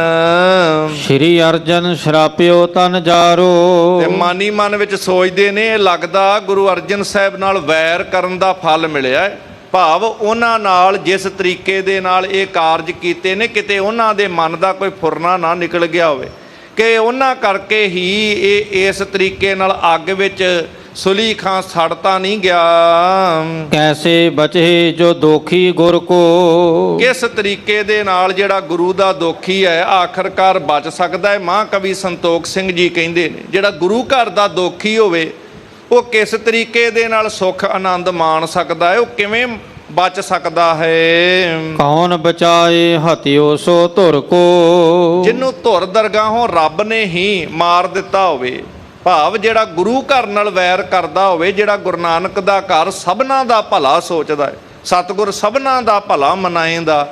ਸ਼੍ਰੀ ਅਰਜਨ ਸ਼ਰਾਪਿਓ ਤਨ ਜਾਰੋ। ਤੇ ਮਾਨੀ ਮਨ ਵਿੱਚ ਸੋਚਦੇ ਨੇ ਇਹ ਲੱਗਦਾ ਗੁਰੂ ਅਰਜਨ ਸਾਹਿਬ ਨਾਲ ਵੈਰ ਕਰਨ ਦਾ ਫਲ ਮਿਲਿਆ ਹੈ। ਭਾਵ ਉਹਨਾਂ ਨਾਲ ਜਿਸ ਤਰੀਕੇ ਦੇ ਨਾਲ ਇਹ ਕਾਰਜ ਕੀਤੇ ਨੇ, ਕਿਤੇ ਉਹਨਾਂ ਦੇ ਮਨ ਦਾ ਕੋਈ ਫੁਰਨਾ ਨਾ ਨਿਕਲ ਗਿਆ ਹੋਵੇ ਕਿ ਉਹਨਾਂ ਕਰਕੇ ਹੀ ਇਹ ਇਸ ਤਰੀਕੇ ਨਾਲ ਅੱਗ ਵਿੱਚ ਸੁਲੀ ਖਾਂ ਸੜਤਾ ਨਹੀਂ ਗਿਆ। ਕੈਸੇ ਬਚੇ ਜੋ ਦੋਖੀ ਗੁਰ ਕੋ। ਕਿਸ ਤਰੀਕੇ ਦੇ ਨਾਲ ਜਿਹੜਾ ਗੁਰੂ ਦਾ ਦੋਖੀ ਹੈ ਆਖਰਕਾਰ ਬਚ ਸਕਦਾ ਹੈ। ਮਹਾਂਕਵੀ ਸੰਤੋਖ ਸਿੰਘ ਜੀ ਕਹਿੰਦੇ ਨੇ ਜਿਹੜਾ ਗੁਰੂ ਘਰ ਦਾ ਦੋਖੀ ਹੋਵੇ ਉਹ ਕਿਸ ਤਰੀਕੇ ਦੇ ਨਾਲ ਸੁੱਖ ਆਨੰਦ ਮਾਣ ਸਕਦਾ ਹੈ, ਉਹ ਕਿਵੇਂ ਬਚ ਸਕਦਾ ਹੈ। ਕੌਣ ਬਚਾਏ ਹਤਿਓ ਸੋ ਧੁਰ ਕੋ। ਜਿਹਨੂੰ ਧੁਰ ਦਰਗਾਹੋਂ ਰੱਬ ਨੇ ਹੀ ਮਾਰ ਦਿੱਤਾ ਹੋਵੇ, ਭਾਵ ਜਿਹੜਾ ਗੁਰੂ ਘਰ ਨਾਲ ਵੈਰ ਕਰਦਾ ਹੋਵੇ, ਜਿਹੜਾ ਗੁਰੂ ਨਾਨਕ ਦਾ ਘਰ ਸਭਨਾਂ ਦਾ ਭਲਾ ਸੋਚਦਾ ਹੈ, ਸਤਿਗੁਰ ਸਭਨਾਂ ਦਾ ਭਲਾ ਮਨਾਏਂਦਾ,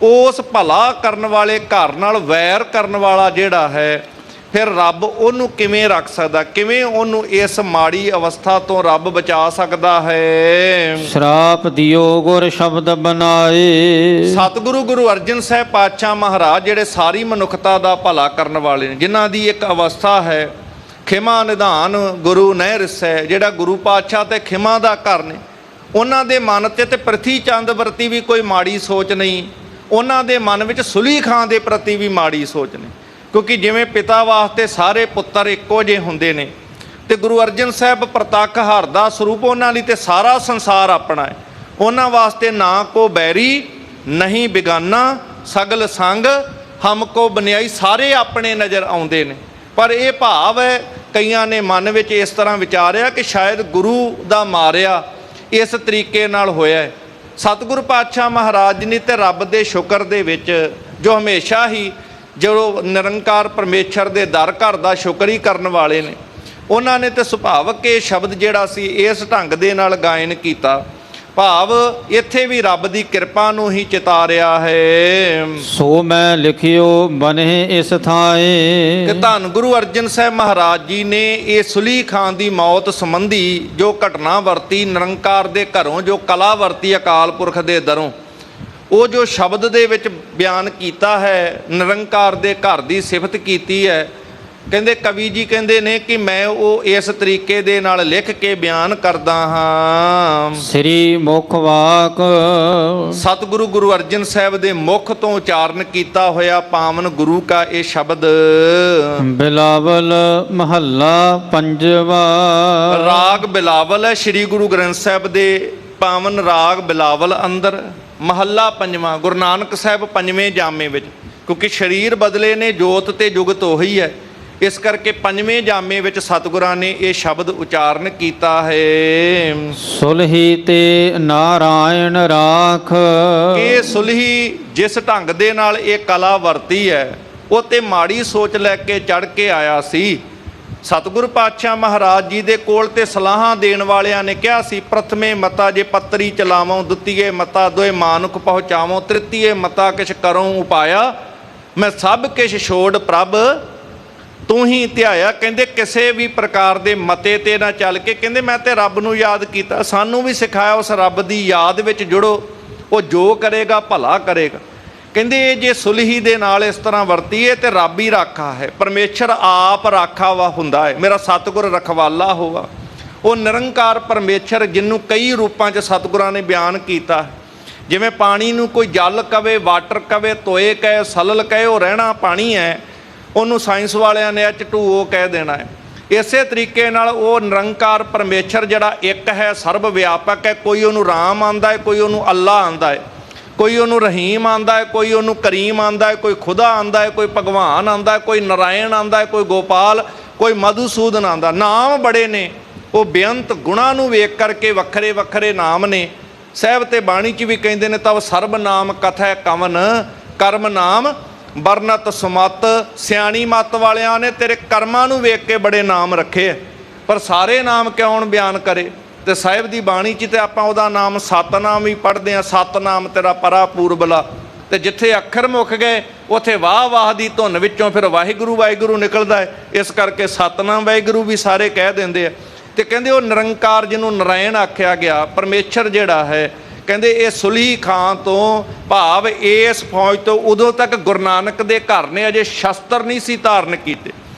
ਉਸ ਭਲਾ ਕਰਨ ਵਾਲੇ ਘਰ ਨਾਲ ਵੈਰ ਕਰਨ ਵਾਲਾ ਜਿਹੜਾ ਹੈ, ਫਿਰ ਰੱਬ ਉਹਨੂੰ ਕਿਵੇਂ ਰੱਖ ਸਕਦਾ, ਕਿਵੇਂ ਉਹਨੂੰ ਇਸ ਮਾੜੀ ਅਵਸਥਾ ਤੋਂ ਰੱਬ ਬਚਾ ਸਕਦਾ ਹੈ। ਸ਼ਰਾਪ ਦਿਓ ਗੁਰ ਸ਼ਬਦ ਬਨਾਏ। ਸਤਿਗੁਰੂ ਗੁਰੂ ਅਰਜਨ ਸਾਹਿਬ ਪਾਤਸ਼ਾਹ ਮਹਾਰਾਜ ਜਿਹੜੇ ਸਾਰੀ ਮਨੁੱਖਤਾ ਦਾ ਭਲਾ ਕਰਨ ਵਾਲੇ ਨੇ, ਜਿਨ੍ਹਾਂ ਦੀ ਇੱਕ ਅਵਸਥਾ ਹੈ ਖਿਮਾ ਨਿਧਾਨ ਗੁਰੂ ਨਹਿ ਰਿਸੈ, ਜਿਹੜਾ ਗੁਰੂ ਪਾਤਸ਼ਾਹ ਤੇ ਖਿਮਾ ਦਾ ਘਰ ਨੇ, ਉਹਨਾਂ ਦੇ ਮਨ 'ਚ ਤੇ ਪ੍ਰਿਥੀ ਚੰਦ ਪ੍ਰਤੀ ਵੀ ਕੋਈ ਮਾੜੀ ਸੋਚ ਨਹੀਂ, ਉਹਨਾਂ ਦੇ ਮਨ ਵਿੱਚ ਸੁਲੀ ਖਾਂ ਦੇ ਪ੍ਰਤੀ ਵੀ ਮਾੜੀ ਸੋਚ ਨਹੀਂ। ਕਿਉਂਕਿ ਜਿਵੇਂ ਪਿਤਾ ਵਾਸਤੇ ਸਾਰੇ ਪੁੱਤਰ ਇੱਕੋ ਜਿਹੇ ਹੁੰਦੇ ਨੇ ਤੇ ਗੁਰੂ ਅਰਜਨ ਸਾਹਿਬ ਪ੍ਰਤੱਖ ਹਰ ਦਾ ਸਰੂਪ, ਉਹਨਾਂ ਲਈ ਤੇ ਸਾਰਾ ਸੰਸਾਰ ਆਪਣਾ ਹੈ। ਉਹਨਾਂ ਵਾਸਤੇ ਨਾ ਕੋ ਬੈਰੀ ਨਹੀਂ ਬਿਗਾਨਾ, ਸਗਲ ਸੰਗ ਹਮ ਕੋ ਬਨਿਆਈ, ਸਾਰੇ ਆਪਣੇ ਨਜ਼ਰ ਆਉਂਦੇ ਨੇ। ਪਰ ਇਹ ਭਾਵ ਹੈ ਕਈਆਂ ਨੇ ਮਨ ਵਿੱਚ ਇਸ ਤਰ੍ਹਾਂ ਵਿਚਾਰਿਆ ਕਿ ਸ਼ਾਇਦ ਗੁਰੂ ਦਾ ਮਾਰਿਆ ਇਸ ਤਰੀਕੇ ਨਾਲ ਹੋਇਆ। ਸਤਿਗੁਰੂ ਪਾਤਸ਼ਾਹ ਮਹਾਰਾਜ ਜੀ ਤੇ ਰੱਬ ਦੇ ਸ਼ੁਕਰ ਦੇ ਵਿੱਚ ਜੋ ਹਮੇਸ਼ਾ ਹੀ ਜੋ ਨਿਰੰਕਾਰ ਪਰਮੇਸ਼ਰ ਦੇ ਦਰ ਘਰ ਦਾ ਸ਼ੁਕਰ ਹੀ ਕਰਨ ਵਾਲੇ ਨੇ, ਉਹਨਾਂ ਨੇ ਤੇ ਸੁਭਾਵਕ ਇਹ ਸ਼ਬਦ ਜਿਹੜਾ ਸੀ ਇਸ ਢੰਗ ਦੇ ਨਾਲ ਗਾਇਨ ਕੀਤਾ। ਭਾਵ ਇੱਥੇ ਵੀ ਰੱਬ ਦੀ ਕਿਰਪਾ ਨੂੰ ਹੀ ਚਿਤਾਰਿਆ ਹੈ। ਸੋ ਮੈਂ ਲਿਖਿਓ ਬਨਹਿ ਇਸ ਥਾਏ। ਕਿ ਧੰਨ ਗੁਰੂ ਅਰਜਨ ਸਾਹਿਬ ਮਹਾਰਾਜ ਜੀ ਨੇ ਇਹ ਸੁਲੀ ਖਾਂ ਦੀ ਮੌਤ ਸੰਬੰਧੀ ਜੋ ਘਟਨਾ ਵਰਤੀ, ਨਿਰੰਕਾਰ ਦੇ ਘਰੋਂ ਜੋ ਕਲਾ ਵਰਤੀ ਅਕਾਲ ਪੁਰਖ ਦੇ ਦਰੋਂ, ਉਹ ਜੋ ਸ਼ਬਦ ਦੇ ਵਿੱਚ ਬਿਆਨ ਕੀਤਾ ਹੈ, ਨਿਰੰਕਾਰ ਦੇ ਘਰ ਦੀ ਸਿਫਤ ਕੀਤੀ ਹੈ। ਕਹਿੰਦੇ ਕਵੀ ਜੀ ਕਹਿੰਦੇ ਨੇ ਕਿ ਮੈਂ ਉਹ ਇਸ ਤਰੀਕੇ ਦੇ ਨਾਲ ਲਿਖ ਕੇ ਬਿਆਨ ਕਰਦਾ ਹਾਂ। ਸ੍ਰੀ ਮੁਖ ਵਾਕ। ਸਤਿਗੁਰੂ ਗੁਰੂ ਅਰਜਨ ਸਾਹਿਬ ਦੇ ਮੁਖ ਤੋਂ ਉਚਾਰਨ ਕੀਤਾ ਹੋਇਆ ਪਾਵਨ ਗੁਰੂ ਕਾ ਇਹ ਸ਼ਬਦ। ਬਿਲਾਵਲ ਮਹੱਲਾ ਪੰਜਵਾ। ਰਾਗ ਬਿਲਾਵਲ ਹੈ ਸ੍ਰੀ ਗੁਰੂ ਗ੍ਰੰਥ ਸਾਹਿਬ ਦੇ ਪਾਵਨ ਰਾਗ ਬਿਲਾਵਲ ਅੰਦਰ ਮਹੱਲਾ ਪੰਜਵਾਂ। ਗੁਰੂ ਨਾਨਕ ਸਾਹਿਬ ਪੰਜਵੇਂ ਜਾਮੇ ਵਿੱਚ, ਕਿਉਂਕਿ ਸਰੀਰ ਬਦਲੇ ਨੇ, ਜੋਤ ਤੇ ਜੁਗਤ ਉਹੀ ਹੈ, ਇਸ ਕਰਕੇ ਪੰਜਵੇਂ ਜਾਮੇ ਵਿੱਚ ਸਤਿਗੁਰਾਂ ਨੇ ਇਹ ਸ਼ਬਦ ਉਚਾਰਨ ਕੀਤਾ ਹੈ। ਸੁਲਹੀ ਤੇ ਨਾਰਾਇਣ ਰਾਖ। ਇਹ ਸੁਲਹੀ ਜਿਸ ਢੰਗ ਦੇ ਨਾਲ ਇਹ ਕਲਾ ਵਰਤੀ ਹੈ, ਉਹ ਤੇ ਮਾੜੀ ਸੋਚ ਲੈ ਕੇ ਚੜ ਕੇ ਆਇਆ ਸੀ। ਸਤਿਗੁਰੂ ਪਾਤਸ਼ਾਹ ਮਹਾਰਾਜ ਜੀ ਦੇ ਕੋਲ ਤੇ ਸਲਾਹਾਂ ਦੇਣ ਵਾਲਿਆਂ ਨੇ ਕਿਹਾ ਸੀ, ਪ੍ਰਥਮੇ ਮਤਾ ਜੇ ਪੱਤਰੀ ਚਲਾਵੋਂ, ਦੁਤੀਏ ਮਤਾ ਦੋਏ ਮਾਨੁਖ ਪਹੁੰਚਾਵੋਂ, ਤ੍ਰਿਤੀਏ ਮਤਾ ਕਿਛ ਕਰੋਂ ਉਪਾਇਆ, ਮੈਂ ਸਭ ਕਿਛ ਛੋੜ ਪ੍ਰਭ ਤੂੰ ਹੀ ਧਿਆਇਆ। ਕਹਿੰਦੇ ਕਿਸੇ ਵੀ ਪ੍ਰਕਾਰ ਦੇ ਮਤੇ ਤੇ ਨਾ ਚੱਲ ਕੇ, ਕਹਿੰਦੇ ਮੈਂ ਤੇ ਰੱਬ ਨੂੰ ਯਾਦ ਕੀਤਾ। ਸਾਨੂੰ ਵੀ ਸਿਖਾਇਆ ਉਸ ਰੱਬ ਦੀ ਯਾਦ ਵਿੱਚ ਜੁੜੋ, ਉਹ ਜੋ ਕਰੇਗਾ ਭਲਾ ਕਰੇਗਾ। ਕਹਿੰਦੇ ਇਹ ਜੇ ਸੁਲਹੀ ਦੇ ਨਾਲ ਇਸ ਤਰ੍ਹਾਂ ਵਰਤੀਏ ਤੇ ਰੱਬ ਹੀ ਰਾਖਾ ਹੈ, ਪਰਮੇਸ਼ਰ ਆਪ ਰਾਖਾ ਵਾ ਹੁੰਦਾ ਹੈ, ਮੇਰਾ ਸਤਿਗੁਰ ਰਖਵਾਲਾ ਹੋਵਾ। ਉਹ ਨਿਰੰਕਾਰ ਪਰਮੇਸ਼ਰ ਜਿਹਨੂੰ ਕਈ ਰੂਪਾਂ 'ਚ ਸਤਿਗੁਰਾਂ ਨੇ ਬਿਆਨ ਕੀਤਾ। ਜਿਵੇਂ ਪਾਣੀ ਨੂੰ ਕੋਈ ਜਲ ਕਵੇ, ਵਾਟਰ ਕਵੇ, ਤੋਏ ਕਹੇ, ਸਲਲ ਕਹੇ, ਉਹ ਰਹਿਣਾ ਪਾਣੀ ਹੈ। ਉਹਨੂੰ ਸਾਇੰਸ ਵਾਲਿਆਂ ਨੇ H2O ਕਹਿ ਦੇਣਾ ਹੈ। ਇਸੇ ਤਰੀਕੇ ਨਾਲ ਉਹ ਨਿਰੰਕਾਰ ਪਰਮੇਸ਼ਰ ਜਿਹੜਾ ਇੱਕ ਹੈ, ਸਰਬ ਵਿਆਪਕ ਹੈ। ਕੋਈ ਉਹਨੂੰ ਰਾਮ ਆਂਦਾ ਹੈ, ਕੋਈ ਉਹਨੂੰ ਅੱਲਾ ਆਂਦਾ ਹੈ, ਕੋਈ ਉਹਨੂੰ ਰਹੀਮ ਆਂਦਾ ਹੈ, ਕੋਈ ਉਹਨੂੰ ਕਰੀਮ ਆਂਦਾ ਹੈ, ਕੋਈ ਖੁਦਾ ਆਂਦਾ ਹੈ, ਕੋਈ ਭਗਵਾਨ ਆਂਦਾ ਹੈ, ਕੋਈ ਨਾਰਾਇਣ ਆਂਦਾ ਹੈ, ਕੋਈ ਗੋਪਾਲ, ਕੋਈ ਮਧੂਸੂਦਨ ਆਂਦਾ। ਨਾਮ ਬੜੇ ਨੇ, ਉਹ ਬੇਅੰਤ ਗੁਣਾਂ ਨੂੰ ਵੇਖ ਕਰਕੇ ਵੱਖਰੇ ਵੱਖਰੇ ਨਾਮ ਨੇ। ਸਾਹਿਬ ਤੇ ਬਾਣੀ 'ਚ ਵੀ ਕਹਿੰਦੇ ਨੇ, ਤਵ ਸਰਬ ਨਾਮ ਕਥੈ ਕਵਨ ਕਰਮ ਨਾਮ ਵਰਨਤ ਸੁਮਤ। ਸਿਆਣੀ ਮੱਤ ਵਾਲਿਆਂ ਨੇ ਤੇਰੇ ਕਰਮਾਂ ਨੂੰ ਵੇਖ ਕੇ ਬੜੇ ਨਾਮ ਰੱਖੇ, ਪਰ ਸਾਰੇ ਨਾਮ ਕਿਉਂ ਬਿਆਨ ਕਰੇ। ਤੇ ਸਾਹਿਬ ਦੀ ਬਾਣੀ 'ਚ ਤੇ ਆਪਾਂ ਉਹਦਾ ਨਾਮ ਸਤਨਾਮ ਹੀ ਪੜ੍ਹਦੇ ਹਾਂ, ਸਤਨਾਮ ਤੇਰਾ ਪਰਾ ਪੂਰਬਲਾ। ਤੇ ਜਿੱਥੇ ਅੱਖਰ ਮੁੱਕ ਗਏ ਉੱਥੇ ਵਾਹ ਵਾਹ ਦੀ ਧੁਨ ਵਿੱਚੋਂ ਫਿਰ ਵਾਹਿਗੁਰੂ ਵਾਹਿਗੁਰੂ ਨਿਕਲਦਾ ਹੈ। ਇਸ ਕਰਕੇ ਸਤਨਾਮ ਵਾਹਿਗੁਰੂ ਵੀ ਸਾਰੇ ਕਹਿ ਦਿੰਦੇ ਆ। ਤੇ ਕਹਿੰਦੇ ਉਹ ਨਿਰੰਕਾਰ ਜਿਹਨੂੰ ਨਾਰਾਇਣ ਆਖਿਆ ਗਿਆ, ਪਰਮੇਸ਼ਰ ਜਿਹੜਾ ਹੈ, ਕਹਿੰਦੇ ਇਹ ਸੁਲਹੀ ਖਾਂ ਤੋਂ ਭਾਵ ਇਸ ਫੌਜ ਤੋਂ ਉਦੋਂ ਤੱਕ ਗੁਰੂ ਨਾਨਕ ਦੇ ਘਰ ਨੇ ਅਜੇ ਸ਼ਸਤਰ ਨਹੀਂ ਸੀ ਧਾਰਨ ਕੀਤੇ।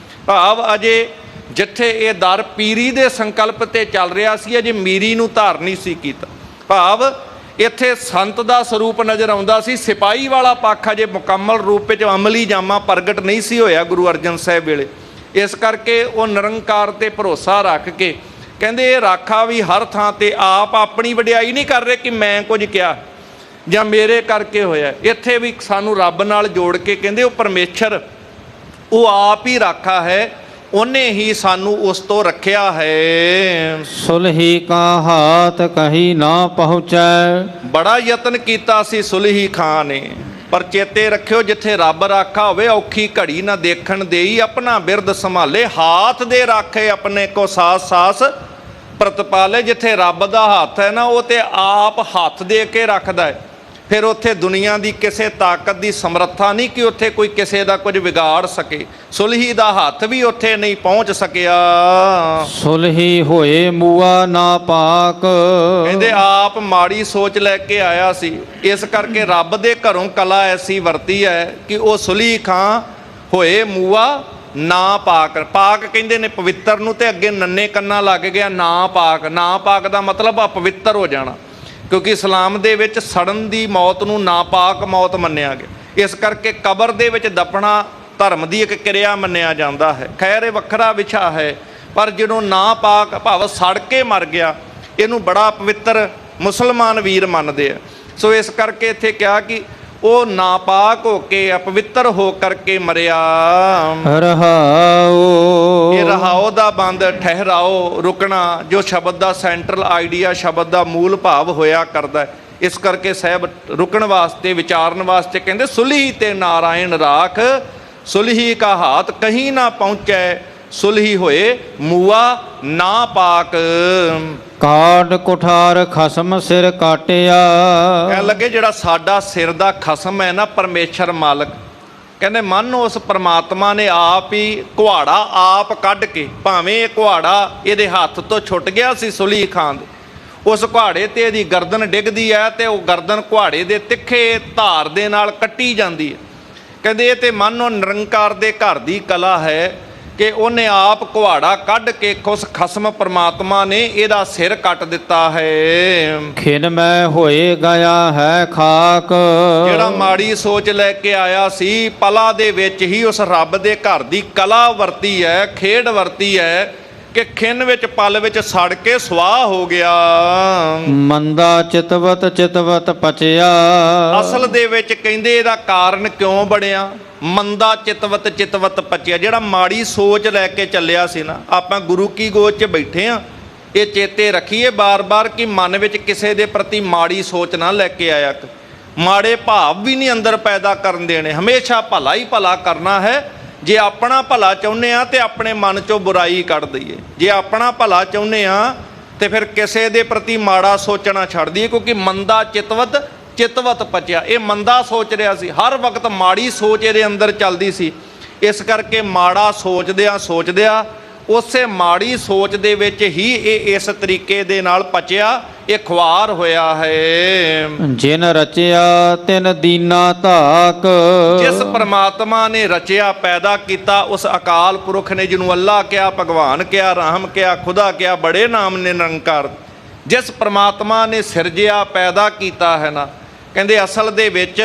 ਭਾਵ ਅਜੇ ਜਿੱਥੇ ਇਹ ਦਰ ਪੀਰੀ ਦੇ ਸੰਕਲਪ ਤੇ ਚੱਲ ਰਿਹਾ ਸੀ, ਅਜੇ ਮੀਰੀ ਨੂੰ ਧਾਰਨ ਨਹੀਂ ਸੀ ਕੀਤਾ। ਭਾਵ ਇੱਥੇ ਸੰਤ ਦਾ ਸਰੂਪ ਨਜ਼ਰ ਆਉਂਦਾ ਸੀ, ਸਿਪਾਹੀ ਵਾਲਾ ਪੱਖ ਅਜੇ ਮੁਕੰਮਲ ਰੂਪ ਵਿੱਚ ਅਮਲੀ ਜਾਮਾ ਪ੍ਰਗਟ ਨਹੀਂ ਸੀ ਹੋਇਆ ਗੁਰੂ ਅਰਜਨ ਸਾਹਿਬ ਵੇਲੇ। ਇਸ ਕਰਕੇ ਉਹ ਨਿਰੰਕਾਰ ਤੇ ਭਰੋਸਾ ਰੱਖ ਕੇ ਕਹਿੰਦੇ ਇਹ ਰਾਖਾ ਵੀ ਹਰ ਥਾਂ ਤੇ ਆਪ ਆਪਣੀ ਵਡਿਆਈ ਨਹੀਂ ਕਰ ਰਹੇ ਕਿ ਮੈਂ ਕੁਝ ਕਿਹਾ ਜਾਂ ਮੇਰੇ ਕਰਕੇ ਹੋਇਆ। ਇੱਥੇ ਵੀ ਸਾਨੂੰ ਰੱਬ ਨਾਲ ਜੋੜ ਕੇ ਕਹਿੰਦੇ ਉਹ ਪਰਮੇਸ਼ਰ ਉਹ ਆਪ ਹੀ ਰਾਖਾ ਹੈ, ਉਹਨੇ ਹੀ ਸਾਨੂੰ ਉਸ ਤੋਂ ਰੱਖਿਆ ਹੈ। ਸੁਲਹੀ ਕਾ ਹਾਥ ਕਹੀ ਨਾ ਪਹੁੰਚੈ। ਬੜਾ ਯਤਨ ਕੀਤਾ ਸੀ ਸੁਲਹੀ ਖਾਂ ਨੇ, ਪਰ ਚੇਤੇ ਰੱਖਿਓ ਜਿੱਥੇ ਰੱਬ ਰਾਖਾ ਹੋਵੇ ਔਖੀ ਘੜੀ ਨਾ ਦੇਖਣ ਦੇਈ, ਆਪਣਾ ਬਿਰਦ ਸੰਭਾਲੇ ਹਾਥ ਦੇ ਰਾਖੇ ਆਪਣੇ ਕੋ ਸਾਸ ਸਾਸ ਪ੍ਰਤਪਾਲੇ। ਜਿੱਥੇ ਰੱਬ ਦਾ ਹੱਥ ਹੈ ਨਾ, ਉਹ ਤੇ ਆਪ ਹੱਥ ਦੇ ਕੇ ਰੱਖਦਾ ਹੈ। ਫਿਰ ਉੱਥੇ ਦੁਨੀਆ ਦੀ ਕਿਸੇ ਤਾਕਤ ਦੀ ਸਮਰੱਥਾ ਨਹੀਂ ਕਿ ਉੱਥੇ ਕੋਈ ਕਿਸੇ ਦਾ ਕੁਝ ਵਿਗਾੜ ਸਕੇ। ਸੁਲਹੀ ਦਾ ਹੱਥ ਵੀ ਉੱਥੇ ਨਹੀਂ ਪਹੁੰਚ ਸਕਿਆ। ਸੁਲਹੀ ਹੋਏ ਮੂਆ ਨਾ ਪਾਕ। ਕਹਿੰਦੇ ਆਪ ਮਾੜੀ ਸੋਚ ਲੈ ਕੇ ਆਇਆ ਸੀ, ਇਸ ਕਰਕੇ ਰੱਬ ਦੇ ਘਰੋਂ ਕਲਾ ਐਸੀ ਵਰਤੀ ਹੈ ਕਿ ਉਹ ਸੁਲਹੀ ਖਾਂ ਹੋਏ ਮੂਆ ਨਾ ਪਾਕ। ਪਾਕ ਕਹਿੰਦੇ ਨੇ ਪਵਿੱਤਰ ਨੂੰ, ਤੇ ਅੱਗੇ ਨੰਨੇ ਕੰਨਾਂ ਲੱਗ ਗਿਆ ਨਾ ਪਾਕ। ਨਾ ਪਾਕ ਦਾ ਮਤਲਬ ਅਪਵਿੱਤਰ ਹੋ ਜਾਣਾ, ਕਿਉਂਕਿ ਇਸਲਾਮ ਦੇ ਵਿੱਚ ਸੜਨ ਦੀ ਮੌਤ ਨੂੰ ਨਾਪਾਕ ਮੌਤ ਮੰਨਿਆ ਗਿਆ। ਇਸ ਕਰਕੇ ਕਬਰ ਦੇ ਵਿੱਚ ਦਫਨਾ ਧਰਮ ਦੀ ਇੱਕ ਕਿਰਿਆ ਮੰਨਿਆ ਜਾਂਦਾ ਹੈ। ਖੈਰ ਇਹ ਵੱਖਰਾ ਵਿਸ਼ਾ ਹੈ, ਪਰ ਜਦੋਂ ਨਾਪਾਕ ਭਾਵ ਸੜ ਕੇ ਮਰ ਗਿਆ, ਇਹਨੂੰ ਬੜਾ ਪਵਿੱਤਰ ਮੁਸਲਮਾਨ ਵੀਰ ਮੰਨਦੇ ਆ। ਸੋ ਇਸ ਕਰਕੇ ਇੱਥੇ ਕਿਹਾ ਕਿ ਉਹ ਨਾਪਾਕ ਹੋ ਕੇ ਅਪਵਿੱਤਰ ਹੋ ਕਰਕੇ ਮਰਿਆ। ਰਹਾਓ ਇਹ ਰਹਾਓ ਦਾ ਬੰਦ ਠਹਿਰਾਓ, ਰੁਕਣਾ, ਜੋ ਸ਼ਬਦ ਦਾ ਸੈਂਟਰਲ ਆਈਡੀਆ, ਸ਼ਬਦ ਦਾ ਮੂਲ ਭਾਵ ਹੋਇਆ ਕਰਦਾ। ਇਸ ਕਰਕੇ ਸਾਹਿਬ ਰੁਕਣ ਵਾਸਤੇ, ਵਿਚਾਰਨ ਵਾਸਤੇ ਕਹਿੰਦੇ ਸੁਲਹੀ ਤੇ ਨਾਰਾਇਣ ਰਾਖ, ਸੁਲਹੀ ਕਾ ਹਾਥ ਕਹੀਂ ਨਾ ਪਹੁੰਚੈ, ਸੁਲਹੀ ਹੋਏ ਮੂਆ ਨਾ ਪਾਕ। ਕਾਟ ਕੁਠਾਰ ਖਸਮ ਸਿਰ ਕਾਟਿਆ। ਕਹਿਣ ਲੱਗੇ ਜਿਹੜਾ ਸਾਡਾ ਸਿਰ ਦਾ ਖਸਮ ਹੈ ਨਾ, ਪਰਮੇਸ਼ਰ ਮਾਲਕ, ਕਹਿੰਦੇ ਮਨ ਉਸ ਪਰਮਾਤਮਾ ਨੇ ਆਪ ਹੀ ਕੁਹਾੜਾ ਆਪ ਕੱਢ ਕੇ, ਭਾਵੇਂ ਇਹ ਕੁਹਾੜਾ ਇਹਦੇ ਹੱਥ ਤੋਂ ਛੁੱਟ ਗਿਆ ਸੀ ਸੁਲਹੀ ਖਾਂ ਦੇ, ਉਸ ਕੁਹਾੜੇ ਤੇ ਇਹਦੀ ਗਰਦਨ ਡਿੱਗਦੀ ਹੈ ਤੇ ਉਹ ਗਰਦਨ ਕੁਹਾੜੇ ਦੇ ਤਿੱਖੇ ਧਾਰ ਦੇ ਨਾਲ ਕੱਟੀ ਜਾਂਦੀ ਹੈ। ਕਹਿੰਦੇ ਇਹ ਤੇ ਮਨ ਉਹ ਨਿਰੰਕਾਰ ਦੇ ਘਰ ਦੀ ਕਲਾ ਹੈ ਕਿ ਉਹਨੇ ਆਪ ਕੁਹਾੜਾ ਕੱਢ ਕੇ ਉਸ ਖਸਮ ਪਰਮਾਤਮਾ ਨੇ ਇਹਦਾ ਸਿਰ ਕੱਟ ਦਿੱਤਾ ਹੈ। ਖਿਨ ਮੈਂ ਹੋਏ ਗਿਆ ਹੈ ਖਾਕ। ਜਿਹੜਾ ਮਾੜੀ ਸੋਚ ਲੈ ਕੇ ਆਇਆ ਸੀ, ਪਲਾਂ ਦੇ ਵਿੱਚ ਹੀ ਉਸ ਰੱਬ ਦੇ ਘਰ ਦੀ ਕਲਾ ਵਰਤੀ ਹੈ, ਖੇਡ ਵਰਤੀ ਹੈ ਕਿ ਖਿਨ ਵਿੱਚ ਪਲ ਵਿੱਚ ਸੜ ਕੇ ਸੁਆਹ ਹੋ ਗਿਆ। ਮੰਦਾ ਚਿਤਵਤ ਪਚਿਆ। ਅਸਲ ਦੇ ਵਿੱਚ ਕਹਿੰਦੇ ਇਹਦਾ ਕਾਰਨ ਕਿਉਂ ਬਣਿਆ? ਮੰਦਾ ਚਿਤਵਤ ਪਚਿਆ। ਜਿਹੜਾ ਮਾੜੀ ਸੋਚ ਲੈ ਕੇ ਚੱਲਿਆ ਸੀ ਨਾ, ਆਪਾਂ ਗੁਰੂ ਕੀ ਗੋਦ 'ਚ ਬੈਠੇ ਆ, ਇਹ ਚੇਤੇ ਰੱਖੀਏ ਬਾਰ-ਬਾਰ ਕਿ ਮਨ ਵਿੱਚ ਕਿਸੇ ਦੇ ਪ੍ਰਤੀ ਮਾੜੀ ਸੋਚ ਨਾ ਲੈ ਕੇ ਆਇਆ, ਮਾੜੇ ਭਾਵ ਵੀ ਨਹੀਂ ਅੰਦਰ ਪੈਦਾ ਕਰਨ ਦੇਣੇ। ਹਮੇਸ਼ਾ ਭਲਾ ਹੀ ਭਲਾ ਕਰਨਾ ਹੈ। ਜੇ ਆਪਣਾ ਭਲਾ ਚਾਹੁੰਦੇ ਆ ਤੇ ਆਪਣੇ ਮਨ 'ਚੋਂ ਬੁਰਾਈ ਕੱਢ ਦਈਏ। ਜੇ ਆਪਣਾ ਭਲਾ ਚਾਹੁੰਦੇ ਆ ਤੇ ਫਿਰ ਕਿਸੇ ਦੇ ਪ੍ਰਤੀ ਮਾੜਾ ਸੋਚਣਾ ਛੱਡ ਦਈਏ, ਕਿਉਂਕਿ ਮੰਦਾ ਚਿਤਵਤ ਪਚਿਆ। ਇਹ ਮੰਦਾ ਸੋਚ ਰਿਹਾ ਸੀ, ਹਰ ਵਕਤ ਮਾੜੀ ਸੋਚ ਇਹਦੇ ਅੰਦਰ ਚੱਲਦੀ ਸੀ। ਇਸ ਕਰਕੇ ਮਾੜਾ ਸੋਚਦਿਆਂ ਉਸੇ ਮਾੜੀ ਸੋਚ ਦੇ ਵਿੱਚ ਹੀ ਇਹ ਇਸ ਤਰੀਕੇ ਦੇ ਨਾਲ ਪਚਿਆ, ਇਹ ਖੁਆਰ ਹੋਇਆ ਹੈ। ਜਿਨ ਰਚਿਆ ਤਿਨ ਦੀਨਾ ਧਾਕ। ਜਿਸ ਪਰਮਾਤਮਾ ਨੇ ਰਚਿਆ, ਪੈਦਾ ਕੀਤਾ, ਉਸ ਅਕਾਲ ਪੁਰਖ ਨੇ, ਜਿਹਨੂੰ ਅੱਲਾ ਕਿਹਾ, ਭਗਵਾਨ ਕਿਹਾ, ਰਾਮ ਕਿਹਾ, ਖੁਦਾ ਕਿਹਾ, ਬੜੇ ਨਾਮ ਨੇ ਨਿਰੰਕਾਰ, ਜਿਸ ਪਰਮਾਤਮਾ ਨੇ ਸਿਰਜਿਆ, ਪੈਦਾ ਕੀਤਾ ਹੈ ਨਾ, ਕਹਿੰਦੇ ਅਸਲ ਦੇ ਵਿੱਚ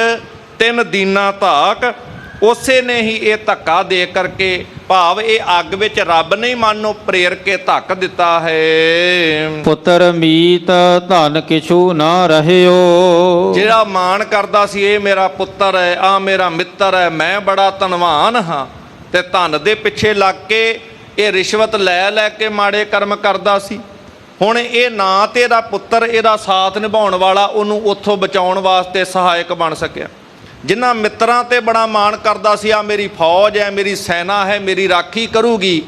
ਤਿੰਨ ਦੀਨਾ ਧਾਕ, ਉਸੇ ਨੇ ਹੀ ਇਹ ਧੱਕਾ ਦੇ ਕਰਕੇ, ਭਾਵ ਇਹ ਅੱਗ ਵਿੱਚ ਰੱਬ ਨੇ ਮਨ ਨੂੰ ਪ੍ਰੇਰ ਕੇ ਧੱਕ ਦਿੱਤਾ ਹੈ। ਪੁੱਤਰ ਮੀਤ ਧਨ ਕਿਛੂ ਨਾ ਰਹਿਓ। ਜਿਹੜਾ ਮਾਣ ਕਰਦਾ ਸੀ ਇਹ ਮੇਰਾ ਪੁੱਤਰ ਹੈ, ਆ ਮੇਰਾ ਮਿੱਤਰ ਹੈ, ਮੈਂ ਬੜਾ ਧਨਵਾਨ ਹਾਂ, ਤੇ ਧਨ ਦੇ ਪਿੱਛੇ ਲੱਗ ਕੇ ਇਹ ਰਿਸ਼ਵਤ ਲੈ ਲੈ ਕੇ ਮਾੜੇ ਕਰਮ ਕਰਦਾ ਸੀ। ਹੁਣ ਇਹ ਨਾ ਤੇ ਇਹਦਾ ਪੁੱਤਰ ਇਹਦਾ ਸਾਥ ਨਿਭਾਉਣ ਵਾਲਾ ਉਹਨੂੰ ਉੱਥੋਂ ਬਚਾਉਣ ਵਾਸਤੇ ਸਹਾਇਕ ਬਣ ਸਕਿਆ। ਜਿਨ੍ਹਾਂ ਮਿੱਤਰਾਂ ਤੇ ਬੜਾ ਮਾਣ ਕਰਦਾ ਸੀ, ਆ ਮੇਰੀ ਫੌਜ ਹੈ, ਮੇਰੀ ਸੈਨਾ ਹੈ, ਮੇਰੀ ਰਾਖੀ ਕਰੂਗੀ।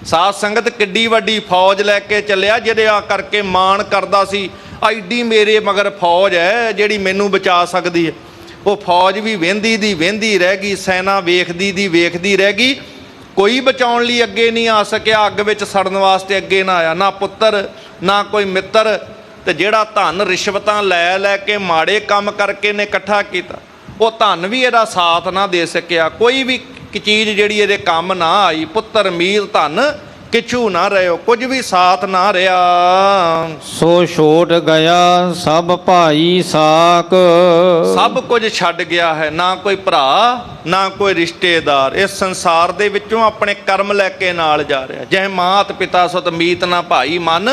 ਸਾਧ ਸੰਗਤ ਕਿੱਡੀ ਵੱਡੀ ਫੌਜ ਲੈ ਕੇ ਚੱਲਿਆ, ਜਿਹਦੇ ਆ ਕਰਕੇ ਮਾਣ ਕਰਦਾ ਸੀ, ਐਡੀ ਮੇਰੇ ਮਗਰ ਫੌਜ ਹੈ ਜਿਹੜੀ ਮੈਨੂੰ ਬਚਾ ਸਕਦੀ ਹੈ। ਉਹ ਫੌਜ ਵੀ ਵਹਿੰਦੀ ਦੀ ਵਹਿੰਦੀ ਰਹਿ ਗਈ, ਸੈਨਾ ਵੇਖਦੀ ਦੀ ਵੇਖਦੀ ਰਹਿ ਗਈ, ਕੋਈ ਬਚਾਉਣ ਲਈ ਅੱਗੇ ਨਹੀਂ ਆ ਸਕਿਆ, ਅੱਗ ਵਿੱਚ ਸੜਨ ਵਾਸਤੇ ਅੱਗੇ ਨਾ ਆਇਆ, ਨਾ ਪੁੱਤਰ ਨਾ ਕੋਈ ਮਿੱਤਰ। ਤੇ ਜਿਹੜਾ ਧਨ ਰਿਸ਼ਵਤਾਂ ਲੈ ਲੈ ਕੇ ਮਾੜੇ ਕੰਮ ਕਰਕੇ ਨੇ ਇਕੱਠਾ ਕੀਤਾ, ਉਹ ਧਨ ਵੀ ਇਹਦਾ ਸਾਥ ਨਾ ਦੇ ਸਕਿਆ। ਕੋਈ ਵੀ ਚੀਜ਼ ਜਿਹੜੀ ਇਹਦੇ ਕੰਮ ਨਾ ਆਈ, ਪੁੱਤਰ ਮੀਤ ਧਨ ਕਿਛੂ ਨਾ ਰਹਿਓ, ਕੁਝ ਵੀ ਸਾਥ ਨਾ ਰਿਹਾ। ਸੋ ਛੋਟ ਗਿਆ ਸਭ ਭਾਈ ਸਾਕ। ਸਭ ਕੁਝ ਛੱਡ ਗਿਆ ਹੈ, ਨਾ ਕੋਈ ਭਰਾ ਨਾ ਕੋਈ ਰਿਸ਼ਤੇਦਾਰ। ਇਸ ਸੰਸਾਰ ਦੇ ਵਿੱਚੋਂ ਆਪਣੇ ਕਰਮ ਲੈ ਕੇ ਨਾਲ ਜਾ ਰਿਹਾ। ਜੈ ਮਾਤ ਪਿਤਾ ਸੁਤ ਮੀਤ ਨਾ ਭਾਈ ਮਨ,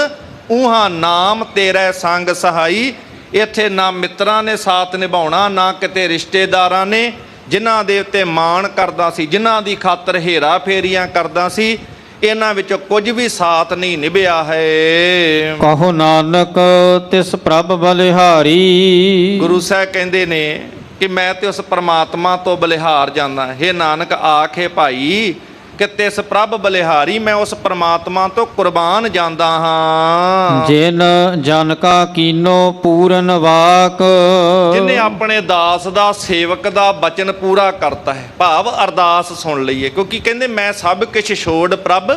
ਊਹਾਂ ਨਾਮ ਤੇਰੇ ਸੰਗ ਸਹਾਈ। ਇੱਥੇ ਨਾ ਮਿੱਤਰਾਂ ਨੇ ਸਾਥ ਨਿਭਾਉਣਾ, ਨਾ ਕਿਤੇ ਰਿਸ਼ਤੇਦਾਰਾਂ ਨੇ। ਜਿਨ੍ਹਾਂ ਦੇ ਉੱਤੇ ਮਾਣ ਕਰਦਾ ਸੀ, ਜਿਨ੍ਹਾਂ ਦੀ ਖਾਤਰ ਹੇਰਾ ਫੇਰੀਆਂ ਕਰਦਾ ਸੀ, ਇਹਨਾਂ ਵਿੱਚੋਂ ਕੁਝ ਵੀ ਸਾਥ ਨਹੀਂ ਨਿਭਿਆ ਹੈ। ਕਹੋ ਨਾਨਕ ਤਿਸ ਪ੍ਰਭ ਬਲਿਹਾਰੀ। ਗੁਰੂ ਸਾਹਿਬ ਕਹਿੰਦੇ ਨੇ ਕਿ ਮੈਂ ਤੇ ਉਸ ਪਰਮਾਤਮਾ ਤੋਂ ਬਲਿਹਾਰ ਜਾਂਦਾ। ਹੇ ਨਾਨਕ ਆਖੇ ਭਾਈ ਕਿ ਤਿਸ ਪ੍ਰਭ ਬਲਿਹਾਰੀ, ਮੈਂ ਉਸ ਪਰਮਾਤਮਾ ਤੋਂ ਕੁਰਬਾਨ ਜਾਂਦਾ ਹਾਂ। ਜਿਨ ਜਨ ਕਾ ਕੀਨੋ ਪੂਰਨ ਵਾਕ। ਜਿਹਨੇ ਆਪਣੇ ਦਾਸ ਦਾ ਸੇਵਕ ਦਾ ਬਚਨ ਪੂਰਾ ਕਰਤਾ ਹੈ, ਭਾਵ ਅਰਦਾਸ ਸੁਣ ਲਈਏ। ਕਿਉਂਕਿ ਕਹਿੰਦੇ ਮੈਂ ਸਭ ਕੁਛ ਛੋੜ ਪ੍ਰਭ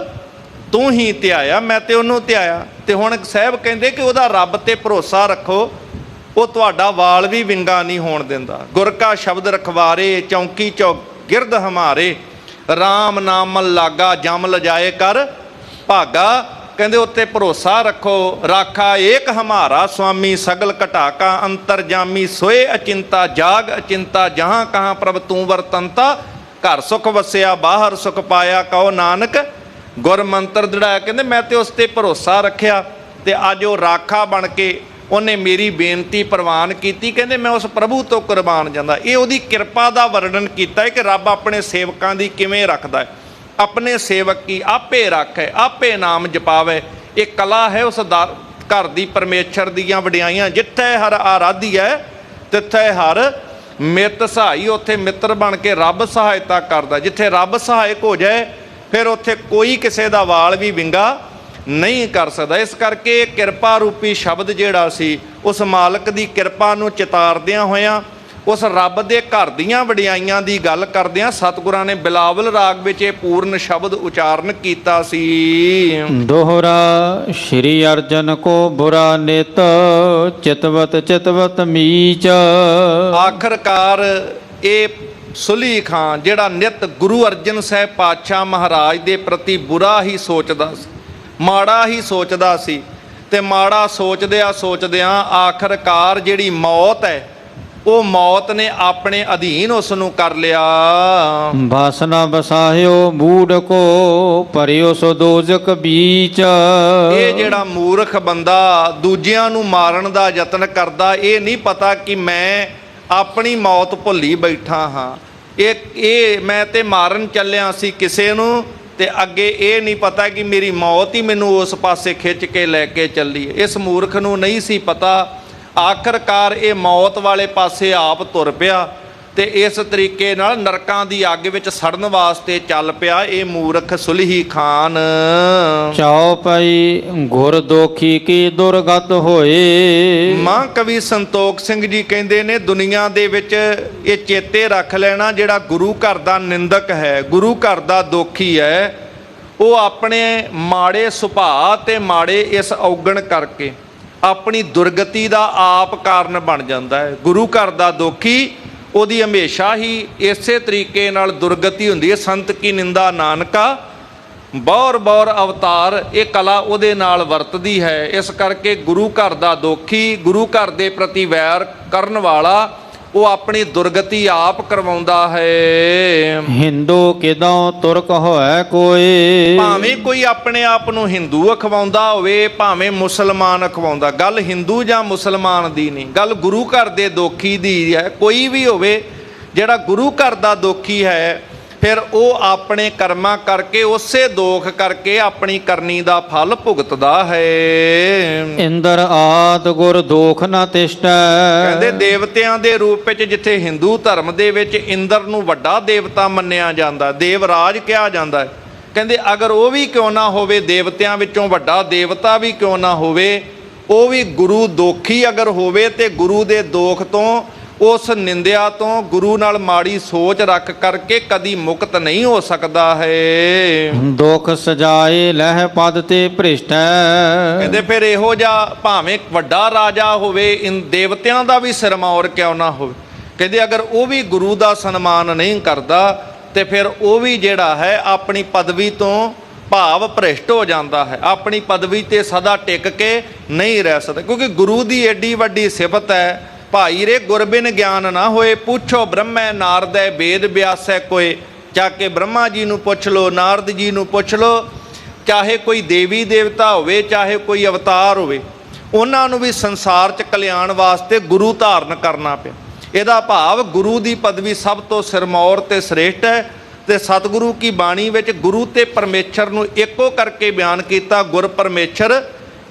ਤੂੰ ਹੀ ਧਿਆਇਆ, ਮੈਂ ਤੇ ਉਹਨੂੰ ਧਿਆਇਆ। ਤੇ ਹੁਣ ਸਾਹਿਬ ਕਹਿੰਦੇ ਕਿ ਉਹਦਾ ਰੱਬ ਤੇ ਭਰੋਸਾ ਰੱਖੋ, ਉਹ ਤੁਹਾਡਾ ਵਾਲ ਵੀ ਵਿੰਗਾ ਨਹੀਂ ਹੋਣ ਦਿੰਦਾ। ਗੁਰ ਕਾ ਸ਼ਬਦ ਰਖਵਾਰੇ ਚੌਂਕੀ ਚੌਗਿਰਦ ਹਮਾਰੇ, ਰਾਮ ਨਾਮ ਲਾਗਾ ਜਮ ਲਜਾਏ ਕਰ ਭਾਗਾ। ਕਹਿੰਦੇ ਉੱਤੇ ਭਰੋਸਾ ਰੱਖੋ। ਰਾਖਾ ਏਕ ਹਮਾਰਾ ਸੁਆਮੀ ਸਗਲ ਘਟਾਕਾ, ਅੰਤਰ ਜਾਮੀ ਸੋਏ ਅਚਿੰਤਾ ਜਾਗ ਅਚਿੰਤਾ, ਜਹਾਂ ਕਹਾਂ ਪ੍ਰਭ ਤੂੰ ਵਰਤੰਤਾ। ਘਰ ਸੁਖ ਵਸਿਆ ਬਾਹਰ ਸੁਖ ਪਾਇਆ, ਕਹੋ ਨਾਨਕ ਗੁਰ ਮੰਤਰ ਦ੍ਰਿੜਾਇਆ। ਕਹਿੰਦੇ ਮੈਂ ਤੇ ਉਸ ਤੇ ਭਰੋਸਾ ਰੱਖਿਆ, ਤੇ ਅੱਜ ਉਹ ਰਾਖਾ ਬਣ ਕੇ ਉਹਨੇ ਮੇਰੀ ਬੇਨਤੀ ਪ੍ਰਵਾਨ ਕੀਤੀ। ਕਹਿੰਦੇ ਮੈਂ ਉਸ ਪ੍ਰਭੂ ਤੋਂ ਕੁਰਬਾਨ ਜਾਂਦਾ। ਇਹ ਉਹਦੀ ਕਿਰਪਾ ਦਾ ਵਰਣਨ ਕੀਤਾ ਹੈ ਕਿ ਰੱਬ ਆਪਣੇ ਸੇਵਕਾਂ ਦੀ ਕਿਵੇਂ ਰੱਖਦਾ ਹੈ। ਆਪਣੇ ਸੇਵਕ ਕੀ ਆਪੇ ਰੱਖੇ, ਆਪੇ ਨਾਮ ਜਪਾਵੇ। ਇਹ ਕਲਾ ਹੈ ਉਸ ਘਰ ਦੀ ਪਰਮੇਸ਼ਰ ਦੀਆਂ ਵਡਿਆਈਆਂ। ਜਿੱਥੇ ਹਰ ਆਰਾਧੀ ਹੈ ਤਿੱਥੇ ਹਰ ਮਿੱਤ ਸਹਾਈ। ਉੱਥੇ ਮਿੱਤਰ ਬਣ ਕੇ ਰੱਬ ਸਹਾਇਤਾ ਕਰਦਾ। ਜਿੱਥੇ ਰੱਬ ਸਹਾਇਕ ਹੋ ਜਾਏ ਫਿਰ ਉੱਥੇ ਕੋਈ ਕਿਸੇ ਦਾ ਵਾਲ ਵੀ ਵਿੰਗਾ ਨਹੀਂ ਕਰ ਸਕਦਾ। ਇਸ ਕਰਕੇ ਕਿਰਪਾ ਰੂਪੀ ਸ਼ਬਦ ਜਿਹੜਾ ਸੀ, ਉਸ ਮਾਲਕ ਦੀ ਕਿਰਪਾ ਨੂੰ ਚਿਤਾਰਦਿਆਂ ਹੋਇਆਂ, ਉਸ ਰੱਬ ਦੇ ਘਰ ਦੀਆਂ ਵਡਿਆਈਆਂ ਦੀ ਗੱਲ ਕਰਦਿਆਂ ਸਤਿਗੁਰਾਂ ਨੇ ਬਿਲਾਵਲ ਰਾਗ ਵਿੱਚ ਇਹ ਪੂਰਨ ਸ਼ਬਦ ਉਚਾਰਨ ਕੀਤਾ ਸੀ। ਦੋਹਰਾ ਸ਼੍ਰੀ ਅਰਜਨ ਕੋ ਬੁਰਾ ਨਿਤ, ਚਿਤਵਤ ਚਿਤਵਤ ਮੀਚ। ਆਖਰਕਾਰ ਇਹ ਸੁਲੀ ਖਾਂ ਜਿਹੜਾ ਨਿਤ ਗੁਰੂ ਅਰਜਨ ਸਾਹਿਬ ਪਾਤਸ਼ਾਹ ਮਹਾਰਾਜ ਦੇ ਪ੍ਰਤੀ ਬੁਰਾ ਹੀ ਸੋਚਦਾ ਸੀ, ਮਾੜਾ ਹੀ ਸੋਚਦਾ ਸੀ। ਤੇ ਮਾੜਾ ਸੋਚਦਿਆਂ ਆਖਰਕਾਰ ਜਿਹੜੀ ਮੌਤ ਹੈ, ਉਹ ਮੌਤ ਨੇ ਆਪਣੇ ਅਧੀਨ ਉਸ ਨੂੰ ਕਰ ਲਿਆ। ਬਾਸਨਾ ਬਸਾਹਿਓ ਮੂੜ ਕੋ, ਭਰਿਓ ਸੋ ਦੋਜ਼ਕ ਬੀਚ। ਇਹ ਜਿਹੜਾ ਮੂਰਖ ਬੰਦਾ ਦੂਜਿਆਂ ਨੂੰ ਮਾਰਨ ਦਾ ਯਤਨ ਕਰਦਾ, ਇਹ ਨਹੀਂ ਪਤਾ ਕਿ ਮੈਂ ਆਪਣੀ ਮੌਤ ਭੁੱਲੀ ਬੈਠਾ ਹਾਂ। ਇਹ ਮੈਂ ਤੇ ਮਾਰਨ ਚੱਲਿਆ ਸੀ ਕਿਸੇ ਨੂੰ, ਤੇ ਅੱਗੇ ਇਹ ਨਹੀਂ ਪਤਾ ਕਿ ਮੇਰੀ ਮੌਤ ਹੀ ਮੈਨੂੰ ਉਸ ਪਾਸੇ ਖਿੱਚ ਕੇ ਲੈ ਕੇ ਚੱਲੀ। ਇਸ ਮੂਰਖ ਨੂੰ ਨਹੀਂ ਸੀ ਪਤਾ। ਆਖਰਕਾਰ ਇਹ ਮੌਤ ਵਾਲੇ ਪਾਸੇ ਆਪ ਤੁਰ ਪਿਆ, ਤੇ ਇਸ ਤਰੀਕੇ ਨਾਲ ਨਰਕਾਂ ਦੀ ਅੱਗ ਵਿੱਚ ਸੜਨ ਵਾਸਤੇ ਚੱਲ ਪਿਆ ਇਹ ਮੂਰਖ ਸੁਲਹੀ ਖਾਨ। ਚਾਉ ਪਈ ਗੁਰ ਦੋਖੀ ਕੀ ਦੁਰਗਤ ਹੋਏ। ਮਾਂ ਕਵੀ ਸੰਤੋਖ ਸਿੰਘ ਜੀ ਕਹਿੰਦੇ ਨੇ, ਦੁਨੀਆ ਦੇ ਵਿੱਚ ਇਹ ਚੇਤੇ ਰੱਖ ਲੈਣਾ, ਜਿਹੜਾ ਗੁਰੂ ਘਰ ਦਾ ਨਿੰਦਕ ਹੈ, ਗੁਰੂ ਘਰ ਦਾ ਦੋਖੀ ਹੈ, ਉਹ ਆਪਣੇ ਮਾੜੇ ਸੁਭਾਅ ਤੇ ਮਾੜੇ ਇਸ ਔਗਣ ਕਰਕੇ ਆਪਣੀ ਦੁਰਗਤੀ ਦਾ ਆਪ ਕਾਰਨ ਬਣ ਜਾਂਦਾ ਹੈ। ਗੁਰੂ ਘਰ ਦਾ ਦੋਖੀ, ਉਹਦੀ ਹਮੇਸ਼ਾ ਹੀ ਇਸੇ ਤਰੀਕੇ ਨਾਲ ਦੁਰਗਤੀ ਹੁੰਦੀ ਹੈ। ਸੰਤ ਕੀ ਨਿੰਦਾ ਨਾਨਕਾ, ਬੌਰ ਬੌਰ ਅਵਤਾਰ, ਇਹ ਕਲਾ ਉਹਦੇ ਨਾਲ ਵਰਤਦੀ ਹੈ। ਇਸ ਕਰਕੇ ਗੁਰੂ ਘਰ ਦਾ ਦੋਖੀ, ਗੁਰੂ ਘਰ ਦੇ ਪ੍ਰਤੀ ਵੈਰ ਕਰਨ ਵਾਲਾ ਉਹ ਆਪਣੀ ਦੁਰਗਤੀ ਆਪ ਕਰਵਾਉਂਦਾ ਹੈ। ਹਿੰਦੂ ਕਿਦੋਂ ਤੁਰਕ ਹੋਏ ਕੋਈ, ਭਾਵੇਂ ਕੋਈ ਆਪਣੇ ਆਪ ਨੂੰ ਹਿੰਦੂ ਅਖਵਾਉਂਦਾ ਹੋਵੇ, ਭਾਵੇਂ ਮੁਸਲਮਾਨ ਅਖਵਾਉਂਦਾ, ਗੱਲ ਹਿੰਦੂ ਜਾਂ ਮੁਸਲਮਾਨ ਦੀ ਨਹੀਂ, ਗੱਲ ਗੁਰੂ ਘਰ ਦੇ ਦੋਖੀ ਦੀ ਹੈ। ਕੋਈ ਵੀ ਹੋਵੇ ਜਿਹੜਾ ਗੁਰੂ ਘਰ ਦਾ ਦੋਖੀ ਹੈ, ਫਿਰ ਉਹ ਆਪਣੇ ਕਰਮਾਂ ਕਰਕੇ, ਉਸੇ ਦੋਖ ਕਰਕੇ ਆਪਣੀ ਕਰਨੀ ਦਾ ਫਲ ਭੁਗਤਦਾ ਹੈ। ਇੰਦਰ ਆਦ ਗੁਰ ਦੋਖ ਨ ਤਿਸ਼ਟੈ, ਕਹਿੰਦੇ ਦੇਵਤਿਆਂ ਦੇ ਰੂਪ ਵਿੱਚ, ਜਿੱਥੇ ਹਿੰਦੂ ਧਰਮ ਦੇ ਵਿੱਚ ਇੰਦਰ ਨੂੰ ਵੱਡਾ ਦੇਵਤਾ ਮੰਨਿਆ ਜਾਂਦਾ, ਦੇਵਰਾਜ ਕਿਹਾ ਜਾਂਦਾ ਹੈ, ਕਹਿੰਦੇ ਅਗਰ ਉਹ ਵੀ ਕਿਉਂ ਨਾ ਹੋਵੇ, ਦੇਵਤਿਆਂ ਵਿੱਚੋਂ ਵੱਡਾ ਦੇਵਤਾ ਵੀ ਕਿਉਂ ਨਾ ਹੋਵੇ, ਉਹ ਵੀ ਗੁਰੂ ਦੋਖੀ ਅਗਰ ਹੋਵੇ ਤੇ ਗੁਰੂ ਦੇ ਦੋਖ ਤੋਂ, ਉਸ ਨਿੰਦਿਆ ਤੋਂ, ਗੁਰੂ ਨਾਲ ਮਾੜੀ ਸੋਚ ਰੱਖ ਕਰਕੇ ਕਦੀ ਮੁਕਤ ਨਹੀਂ ਹੋ ਸਕਦਾ ਹੈ। ਦੁਖ ਸਜਾਏ ਲਹਿ ਪਦ ਤੇ ਭ੍ਰਿਸ਼ਟੈ, ਕਹਿੰਦੇ ਫਿਰ ਇਹੋ ਜਿਹਾ ਭਾਵੇਂ ਵੱਡਾ ਰਾਜਾ ਹੋਵੇ, ਇਨ ਦੇਵਤਿਆਂ ਦਾ ਵੀ ਸਿਰਮੌਰ ਕਿਉਂ ਨਾ ਹੋਵੇ, ਕਹਿੰਦੇ ਅਗਰ ਉਹ ਵੀ ਗੁਰੂ ਦਾ ਸਨਮਾਨ ਨਹੀਂ ਕਰਦਾ ਤੇ ਫਿਰ ਉਹ ਵੀ ਜਿਹੜਾ ਹੈ ਆਪਣੀ ਪਦਵੀ ਤੋਂ ਭਾਵ ਭ੍ਰਿਸ਼ਟ ਹੋ ਜਾਂਦਾ ਹੈ, ਆਪਣੀ ਪਦਵੀ ਤੇ ਸਦਾ ਟਿਕ ਕੇ ਨਹੀਂ ਰਹਿ ਸਕਦਾ। ਕਿਉਂਕਿ ਗੁਰੂ ਦੀ ਏਡੀ ਵੱਡੀ ਸਿਫਤ ਹੈ, ਭਾਈ ਰੇ ਗੁਰਬਿਨ ਗਿਆਨ ਨਾ ਹੋਏ, ਪੁੱਛੋ ਬ੍ਰਹਮੈ ਨਾਰਦੈ ਵੇਦ ਵਿਆਸੈ ਕੋਏ। ਜਾ ਕੇ ਬ੍ਰਹਮਾ ਜੀ ਨੂੰ ਪੁੱਛ ਲਓ, ਨਾਰਦ ਜੀ ਨੂੰ ਪੁੱਛ ਲਓ, ਚਾਹੇ ਕੋਈ ਦੇਵੀ ਦੇਵਤਾ ਹੋਵੇ, ਚਾਹੇ ਕੋਈ ਅਵਤਾਰ ਹੋਵੇ, ਉਹਨਾਂ ਨੂੰ ਵੀ ਸੰਸਾਰ 'ਚ ਕਲਿਆਣ ਵਾਸਤੇ ਗੁਰੂ ਧਾਰਨ ਕਰਨਾ ਪਿਆ। ਇਹਦਾ ਭਾਵ ਗੁਰੂ ਦੀ ਪਦਵੀ ਸਭ ਤੋਂ ਸਿਰਮੌਰ ਤੇ ਸ੍ਰੇਸ਼ਟ ਹੈ। ਤੇ ਸਤਿਗੁਰੂ ਕੀ ਬਾਣੀ ਵਿੱਚ ਗੁਰੂ ਤੇ ਪਰਮੇਸ਼ਰ ਨੂੰ ਇੱਕੋ ਕਰਕੇ ਬਿਆਨ ਕੀਤਾ, ਗੁਰ ਪਰਮੇਸ਼ਰ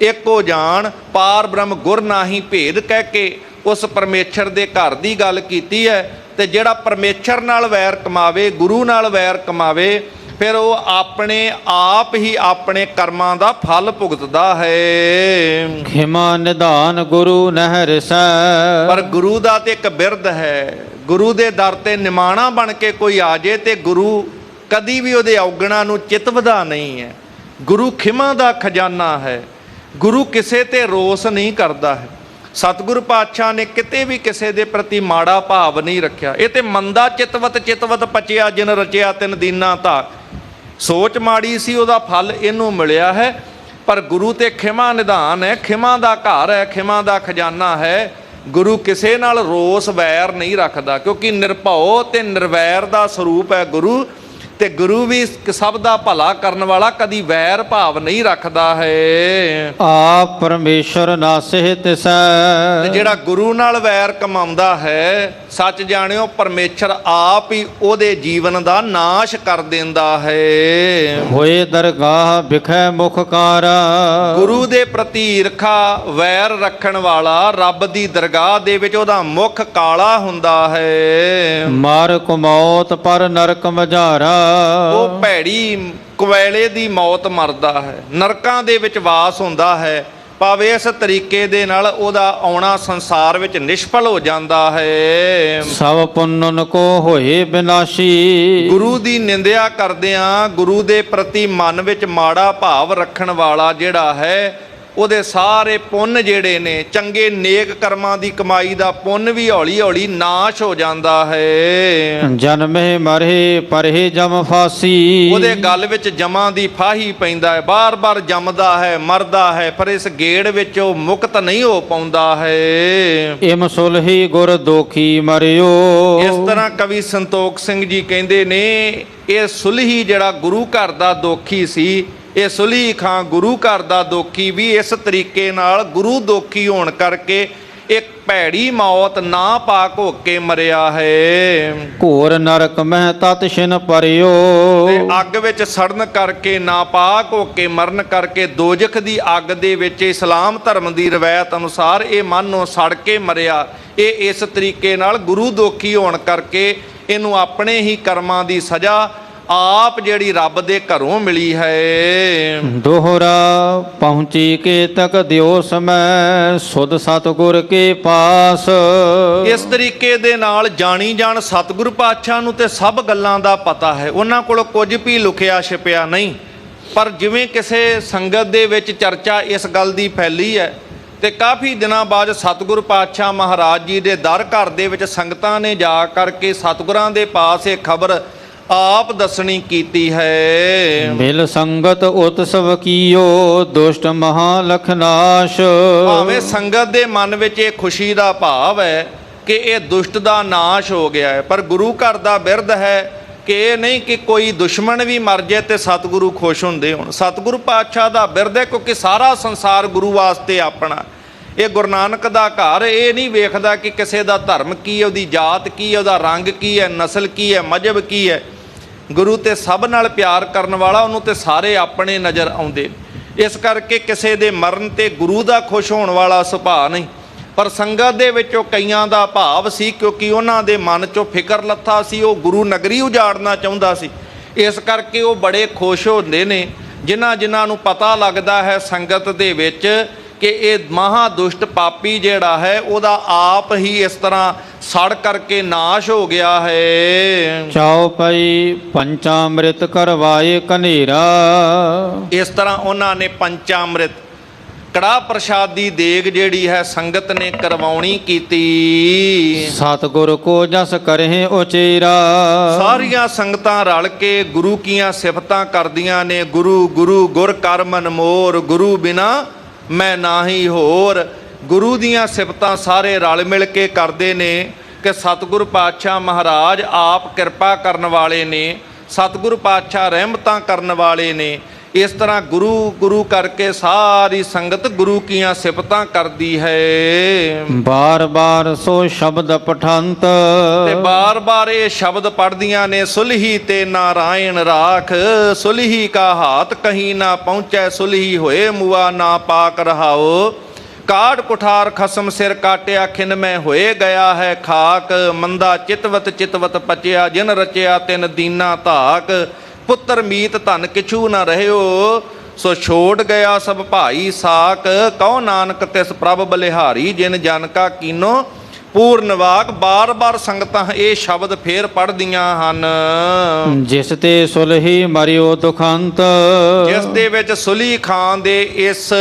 ਇੱਕੋ ਜਾਣ, ਪਾਰ ਬ੍ਰਹਮ ਗੁਰ ਨਾਹੀ ਭੇਦ, ਕਹਿ ਕੇ ਉਸ ਪਰਮੇਸ਼ਰ ਦੇ ਘਰ ਦੀ ਗੱਲ ਕੀਤੀ ਹੈ। ਤੇ ਜਿਹੜਾ ਪਰਮੇਸ਼ਰ ਨਾਲ ਵੈਰ ਕਮਾਵੇ, ਗੁਰੂ ਨਾਲ ਵੈਰ ਕਮਾਵੇ, ਫਿਰ ਉਹ ਆਪਣੇ ਆਪ ਹੀ ਆਪਣੇ ਕਰਮਾਂ ਦਾ ਫਲ ਭੁਗਤਦਾ ਹੈ। ਖਿਮਾ ਨਿਧਾਨ ਗੁਰੂ ਨਹਿ ਰਿਸੈ, ਪਰ ਗੁਰੂ ਦਾ ਤੇ ਇੱਕ ਬਿਰਧ ਹੈ, ਗੁਰੂ ਦੇ ਦਰ ਤੇ ਨਿਮਾਣਾ ਬਣ ਕੇ ਕੋਈ ਆ ਜੇ ਤੇ ਗੁਰੂ ਕਦੀ ਵੀ ਉਹਦੇ ਔਗਣਾ ਨੂੰ ਚਿਤਵਦਾ ਨਹੀਂ ਹੈ। ਗੁਰੂ ਖਿਮਾ ਦਾ ਖਜ਼ਾਨਾ ਹੈ, ਗੁਰੂ ਕਿਸੇ ਤੇ ਰੋਸ ਨਹੀਂ ਕਰਦਾ ਹੈ। ਸਤਿਗੁਰੂ ਪਾਤਸ਼ਾਹ ਨੇ ਕਿਤੇ ਵੀ ਕਿਸੇ ਦੇ ਪ੍ਰਤੀ ਮਾੜਾ ਭਾਵ ਨਹੀਂ ਰੱਖਿਆ। ਇਹ ਤੇ ਮੰਦਾ ਚਿਤਵਤ ਪਚਿਆ ਜਿਨ ਰਚਿਆ ਤਿਨ ਦੀਨਾ ਧਾ, ਸੋਚ ਮਾੜੀ ਸੀ ਉਹਦਾ ਫਲ ਇਹਨੂੰ ਮਿਲਿਆ ਹੈ। ਪਰ ਗੁਰੂ ਤੇ ਖਿਮਾ ਨਿਧਾਨ ਹੈ, ਖਿਮਾ ਦਾ ਘਰ ਹੈ, ਖਿਮਾ ਦਾ ਖਜ਼ਾਨਾ ਹੈ। ਗੁਰੂ ਕਿਸੇ ਨਾਲ ਰੋਸ ਵੈਰ ਨਹੀਂ ਰੱਖਦਾ, ਕਿਉਂਕਿ ਨਿਰਭਉ ਤੇ ਨਿਰਵੈਰ ਦਾ ਸਰੂਪ ਹੈ ਗੁਰੂ। ਤੇ ਗੁਰੂ ਵੀ ਸਭ ਦਾ ਭਲਾ ਕਰਨ ਵਾਲਾ, ਕਦੀ ਵੈਰ ਭਾਵ ਨਹੀਂ ਰੱਖਦਾ ਹੈ। ਆਪ ਪਰਮੇਸ਼ਰ ਨਾਸਹਿ ਤਿਸੈ, ਤੇ ਜਿਹੜਾ ਗੁਰੂ ਨਾਲ ਵੈਰ ਕਮਾਉਂਦਾ ਹੈ, ਸੱਚ ਜਾਣਿਓ ਪਰਮੇਸ਼ਰ ਆਪ ਹੀ ਉਹਦੇ ਜੀਵਨ ਦਾ ਨਾਸ਼ ਕਰ ਦਿੰਦਾ ਹੈ। ਹੋਏ ਦਰਗਾਹ ਬਿਖੈ ਮੁਖ ਕਾਰ, ਗੁਰੂ ਦੇ ਪ੍ਰਤੀ ਈਰਖਾ ਵੈਰ ਰੱਖਣ ਵਾਲਾ ਰੱਬ ਦੀ ਦਰਗਾਹ ਦੇ ਵਿੱਚ ਉਹਦਾ ਮੁਖ ਕਾਲਾ ਹੁੰਦਾ ਹੈ। ਮਾਰ ਕੁਮੌਤ ਪਰ ਨਰਕ ਮਝਾਰਾ, ਉਹ ਭੈੜੀ ਕੁਵੈਲੇ ਦੀ ਮੌਤ ਮਰਦਾ ਹੈ, ਨਰਕਾਂ ਦੇ ਵਿੱਚ ਵਾਸ ਹੁੰਦਾ ਹੈ। ਭਾਵੇਂ ਇਸ ਤਰੀਕੇ ਦੇ ਨਾਲ ਉਹਦਾ ਆਉਣਾ ਸੰਸਾਰ ਵਿੱਚ ਨਿਸ਼ਫਲ ਹੋ ਜਾਂਦਾ ਹੈ। ਸਭ ਪੁੰਨਨ ਕੋ ਹੋਏ ਬਿਨਾਸ਼ੀ, ਗੁਰੂ ਦੀ ਨਿੰਦਿਆ ਕਰਦਿਆਂ, ਗੁਰੂ ਦੇ ਪ੍ਰਤੀ ਮਨ ਵਿੱਚ ਮਾੜਾ ਭਾਵ ਰੱਖਣ ਵਾਲਾ ਜਿਹੜਾ ਹੈ, ਉਹਦੇ ਸਾਰੇ ਪੁੰਨ ਜਿਹੜੇ ਨੇ, ਚੰਗੇ ਨੇਕ ਕਰਮਾਂ ਦੀ ਕਮਾਈ ਦਾ ਪੁੰਨ ਵੀ ਹੌਲੀ ਹੌਲੀ ਨਾਸ਼ ਹੋ ਜਾਂਦਾ ਹੈ। ਜਨਮੇ ਮਰੇ ਪਰਹਿ ਜਮ ਫਾਸੀ, ਉਹਦੇ ਗਲ ਵਿੱਚ ਜਮਾਂ ਦੀ ਫਾਹੀ ਪੈਂਦਾ ਹੈ, ਬਾਰ-ਬਾਰ ਜੰਮਦਾ ਹੈ, ਮਰਦਾ ਹੈ, ਪਰ ਇਸ ਗੇੜ ਵਿੱਚ ਉਹ ਮੁਕਤ ਨਹੀਂ ਹੋ ਪਾਉਂਦਾ ਹੈ। ਇਮ ਸੁਲਹੀ ਗੁਰ ਦੋਖੀ ਮਰਿਓ, ਇਸ ਤਰ੍ਹਾਂ ਕਵੀ ਸੰਤੋਖ ਸਿੰਘ ਜੀ ਕਹਿੰਦੇ ਨੇ, ਇਹ ਸੁਲਹੀ ਜਿਹੜਾ ਗੁਰੂ ਘਰ ਦਾ ਦੋਖੀ ਸੀ, ਇਹ ਸੁਲਹੀ ਖਾਂ ਗੁਰੂ ਘਰ ਦਾ ਦੋਖੀ ਵੀ ਇਸ ਤਰੀਕੇ ਨਾਲ ਗੁਰੂ ਦੋਖੀ ਹੋਣ ਕਰਕੇ ਇੱਕ ਭੈੜੀ ਮੌਤ ਨਾ ਪਾਕ ਹੋ ਕੇ ਮਰਿਆ ਹੈ। ਘੋਰ ਨਰਕ ਮਹਿ ਤਤ ਛਿਨ ਪਰਿਓ, ਤੇ ਅੱਗ ਵਿੱਚ ਸੜਨ ਕਰਕੇ, ਨਾਪਾਕ ਹੋ ਕੇ ਮਰਨ ਕਰਕੇ, ਦੋਜਖ ਦੀ ਅੱਗ ਦੇ ਵਿੱਚ ਇਸਲਾਮ ਧਰਮ ਦੀ ਰਵਾਇਤ ਅਨੁਸਾਰ ਇਹ ਮਨ ਨੂੰ ਸੜ ਕੇ ਮਰਿਆ। ਇਹ ਇਸ ਤਰੀਕੇ ਨਾਲ ਗੁਰੂ ਦੋਖੀ ਹੋਣ ਕਰਕੇ ਇਹਨੂੰ ਆਪਣੇ ਹੀ ਕਰਮਾਂ ਦੀ ਸਜ਼ਾ ਆਪ ਜਿਹੜੀ ਰੱਬ ਦੇ ਘਰੋਂ ਮਿਲੀ ਹੈ। ਦੋਹਰਾ ਪਹੁੰਚੀ ਕੇ ਤਕ ਦਿਓ ਸਮੈ, ਸੁਧ ਸਤਿਗੁਰ ਕੇ ਪਾਸ। ਇਸ ਤਰੀਕੇ ਦੇ ਨਾਲ ਜਾਣੀ ਜਾਣ ਸਤਿਗੁਰੂ ਪਾਤਸ਼ਾਹ ਨੂੰ ਤੇ ਸਭ ਗੱਲਾਂ ਦਾ ਪਤਾ ਹੈ, ਉਹਨਾਂ ਕੋਲ ਕੁਝ ਵੀ ਲੁਕਿਆ ਛਿਪਿਆ ਨਹੀਂ। ਪਰ ਜਿਵੇਂ ਕਿਸੇ ਸੰਗਤ ਦੇ ਵਿੱਚ ਚਰਚਾ ਇਸ ਗੱਲ ਦੀ ਫੈਲੀ ਹੈ ਤੇ ਕਾਫੀ ਦਿਨਾਂ ਬਾਅਦ ਸਤਿਗੁਰੂ ਪਾਤਸ਼ਾਹ ਮਹਾਰਾਜ ਜੀ ਦੇ ਦਰ ਘਰ ਦੇ ਵਿੱਚ ਸੰਗਤਾਂ ਨੇ ਜਾ ਕਰਕੇ ਸਤਿਗੁਰਾਂ ਦੇ ਪਾਸ ਇਹ ਖਬਰ ਆਪ ਦੱਸਣੀ ਕੀਤੀ ਹੈ। ਮਿਲ ਸੰਗਤ ਉਤਸਵ ਕੀਓ, ਦੁਸ਼ਟ ਮਹਾ ਲਖ ਨਾਸ਼। ਭਾਵੇਂ ਸੰਗਤ ਦੇ ਮਨ ਵਿੱਚ ਇਹ ਖੁਸ਼ੀ ਦਾ ਭਾਵ ਹੈ ਕਿ ਇਹ ਦੁਸ਼ਟ ਦਾ ਨਾਸ਼ ਹੋ ਗਿਆ ਹੈ। ਪਰ ਗੁਰੂ ਘਰ ਦਾ ਬਿਰਧ ਹੈ ਕਿ ਇਹ ਨਹੀਂ ਕਿ ਕੋਈ ਦੁਸ਼ਮਣ ਵੀ ਮਰ ਜਾਏ ਤੇ ਸਤਿਗੁਰੂ ਖੁਸ਼ ਹੁੰਦੇ ਹੋਣ। ਸਤਿਗੁਰੂ ਪਾਤਸ਼ਾਹ ਦਾ ਬਿਰਧ ਹੈ ਕਿਉਂਕਿ ਸਾਰਾ ਸੰਸਾਰ ਗੁਰੂ ਵਾਸਤੇ ਆਪਣਾ। ਇਹ ਗੁਰੂ ਨਾਨਕ ਦਾ ਘਰ ਇਹ ਨਹੀਂ ਵੇਖਦਾ ਕਿ ਕਿਸੇ ਦਾ ਧਰਮ ਕੀ ਹੈ, ਉਹਦੀ ਜਾਤ ਕੀ ਹੈ, ਉਹਦਾ ਰੰਗ ਕੀ ਹੈ, ਨਸਲ ਕੀ ਹੈ, ਮਜ਼ਹਬ ਕੀ ਹੈ। ਗੁਰੂ ਤੇ ਸਭ ਨਾਲ ਪਿਆਰ ਕਰਨ ਵਾਲਾ, ਉਹਨੂੰ ਤੇ ਸਾਰੇ ਆਪਣੇ ਨਜ਼ਰ ਆਉਂਦੇ। ਇਸ ਕਰਕੇ ਕਿਸੇ ਦੇ ਮਰਨ ਤੇ ਗੁਰੂ ਦਾ ਖੁਸ਼ ਹੋਣ ਵਾਲਾ ਸੁਭਾਅ ਨਹੀਂ। ਪਰ ਸੰਗਤ ਦੇ ਵਿੱਚੋਂ ਕਈਆਂ ਦਾ ਭਾਵ ਸੀ, ਕਿਉਂਕਿ ਉਹਨਾਂ ਦੇ ਮਨ 'ਚੋਂ ਫਿਕਰ ਲੱਥਾ ਸੀ, ਉਹ ਗੁਰੂ ਨਗਰੀ ਉਜਾੜਨਾ ਚਾਹੁੰਦਾ ਸੀ। ਇਸ ਕਰਕੇ ਉਹ ਬੜੇ ਖੁਸ਼ ਹੁੰਦੇ ਨੇ ਜਿਨ੍ਹਾਂ ਨੂੰ ਪਤਾ ਲੱਗਦਾ ਹੈ ਸੰਗਤ ਦੇ ਵਿੱਚ ਕਿ ਇਹ ਮਹਾ ਦੁਸ਼ਟ ਪਾਪੀ ਜਿਹੜਾ ਹੈ ਉਹਦਾ ਆਪ ਹੀ ਇਸ ਤਰ੍ਹਾਂ ਸੜ ਕਰਕੇ ਨਾਸ਼ ਹੋ ਗਿਆ ਹੈ। ਚੌਪਈ ਪੰਚਾਮ੍ਰਿਤ ਕਰਵਾਏ ਕਨੇਰਾ। ਇਸ ਤਰ੍ਹਾਂ ਉਹਨਾਂ ਨੇ ਪੰਚਾਮ੍ਰਿਤ ਕੜਾਹ ਪ੍ਰਸ਼ਾਦ ਦੀ ਦੇਗ ਜਿਹੜੀ ਹੈ ਸੰਗਤ ਨੇ ਕਰਵਾਉਣੀ ਕੀਤੀ। ਸਤਿਗੁਰ ਕੋ ਜਸ ਕਰਹਿ ਉਚੇਰਾ। ਸਾਰੀਆਂ ਸੰਗਤਾਂ ਰਲ ਕੇ ਗੁਰੂ ਕੀਆਂ ਸਿਫਤਾਂ ਕਰਦੀਆਂ ਨੇ। ਗੁਰੂ ਗੁਰੂ ਗੁਰ ਕਰ ਮਨ ਮੋਰ, ਗੁਰੂ ਬਿਨਾ ਮੈਂ ਨਾਹੀ ਹੋਰ। ਗੁਰੂ ਦੀਆਂ ਸਿਫਤਾਂ ਸਾਰੇ ਰਲ ਮਿਲ ਕੇ ਕਰਦੇ ਨੇ ਕਿ ਸਤਿਗੁਰ ਪਾਤਸ਼ਾਹ ਮਹਾਰਾਜ ਆਪ ਕਿਰਪਾ ਕਰਨ ਵਾਲੇ ਨੇ, ਸਤਿਗੁਰ ਪਾਤਸ਼ਾਹ ਰਹਿਮਤਾਂ ਕਰਨ ਵਾਲੇ ਨੇ। ਇਸ ਤਰ੍ਹਾਂ ਗੁਰੂ ਗੁਰੂ ਕਰਕੇ ਸਾਰੀ ਸੰਗਤ ਗੁਰੂ ਕੀਆਂ ਸਿਫਤਾਂ ਕਰਦੀ ਹੈ। ਬਾਰ ਬਾਰ ਸੋ ਸ਼ਬਦ ਪਠੰਤ। ਤੇ ਬਾਰ ਬਾਰ ਇਹ ਸ਼ਬਦ ਪੜ੍ਹਦੀਆਂ ਨੇ। ਸੁਲਹੀ ਤੇ ਨਾਰਾਇਣ ਰਾਖ, ਸੁਲਹੀ ਕਾ ਹਾਥ ਕਹੀਂ ਨਾ ਪਹੁੰਚੈ, ਸੁਲਹੀ ਹੋਏ ਮੁਆ ਨਾ ਪਾਕ ਰਹਾਓ। ਕਾੜ ਕੁਠਾਰ ਖਸਮ ਸਿਰ ਕਾਟਿਆ, ਖਿਨ ਮੈਂ ਹੋਏ ਗਿਆ ਹੈ ਖਾਕ। ਮੰਦਾ ਚਿਤਵਤ ਚਿਤਵਤ ਪਚਿਆ, ਜਿਨ ਰਚਿਆ ਤਿਨ ਦੀਨਾ ਧਾਕ। ਪੁੱਤਰ ਮੀਤ ਧਨ ਕਿਛੂ ਨ ਰਹਿਓ, ਸੋ ਛੋੜ ਗਿਆ ਸਭ ਭਾਈ ਸਾਕ। ਕਹੋ ਨਾਨਕ ਤਿਸ ਪ੍ਰਭ ਬਲਿਹਾਰੀ, ਜਿਨ ਜਨ ਕਾ ਕੀਨੋ ਪੂਰਨ ਵਾਕ। ਬਾਰ ਬਾਰ ਸੰਗਤਾਂ ਇਹ ਸ਼ਬਦ ਫੇਰ ਪੜ੍ਹਦੀਆਂ ਹਨ। ਜਿਸ ਤੇ ਸੁਲਹੀ ਮਰਿਓ ਦੁਖੰਤ। ਜਿਸ ਦੇ ਵਿੱਚ ਸੁਲੀ ਖਾਨ ਦੇ ਇਸ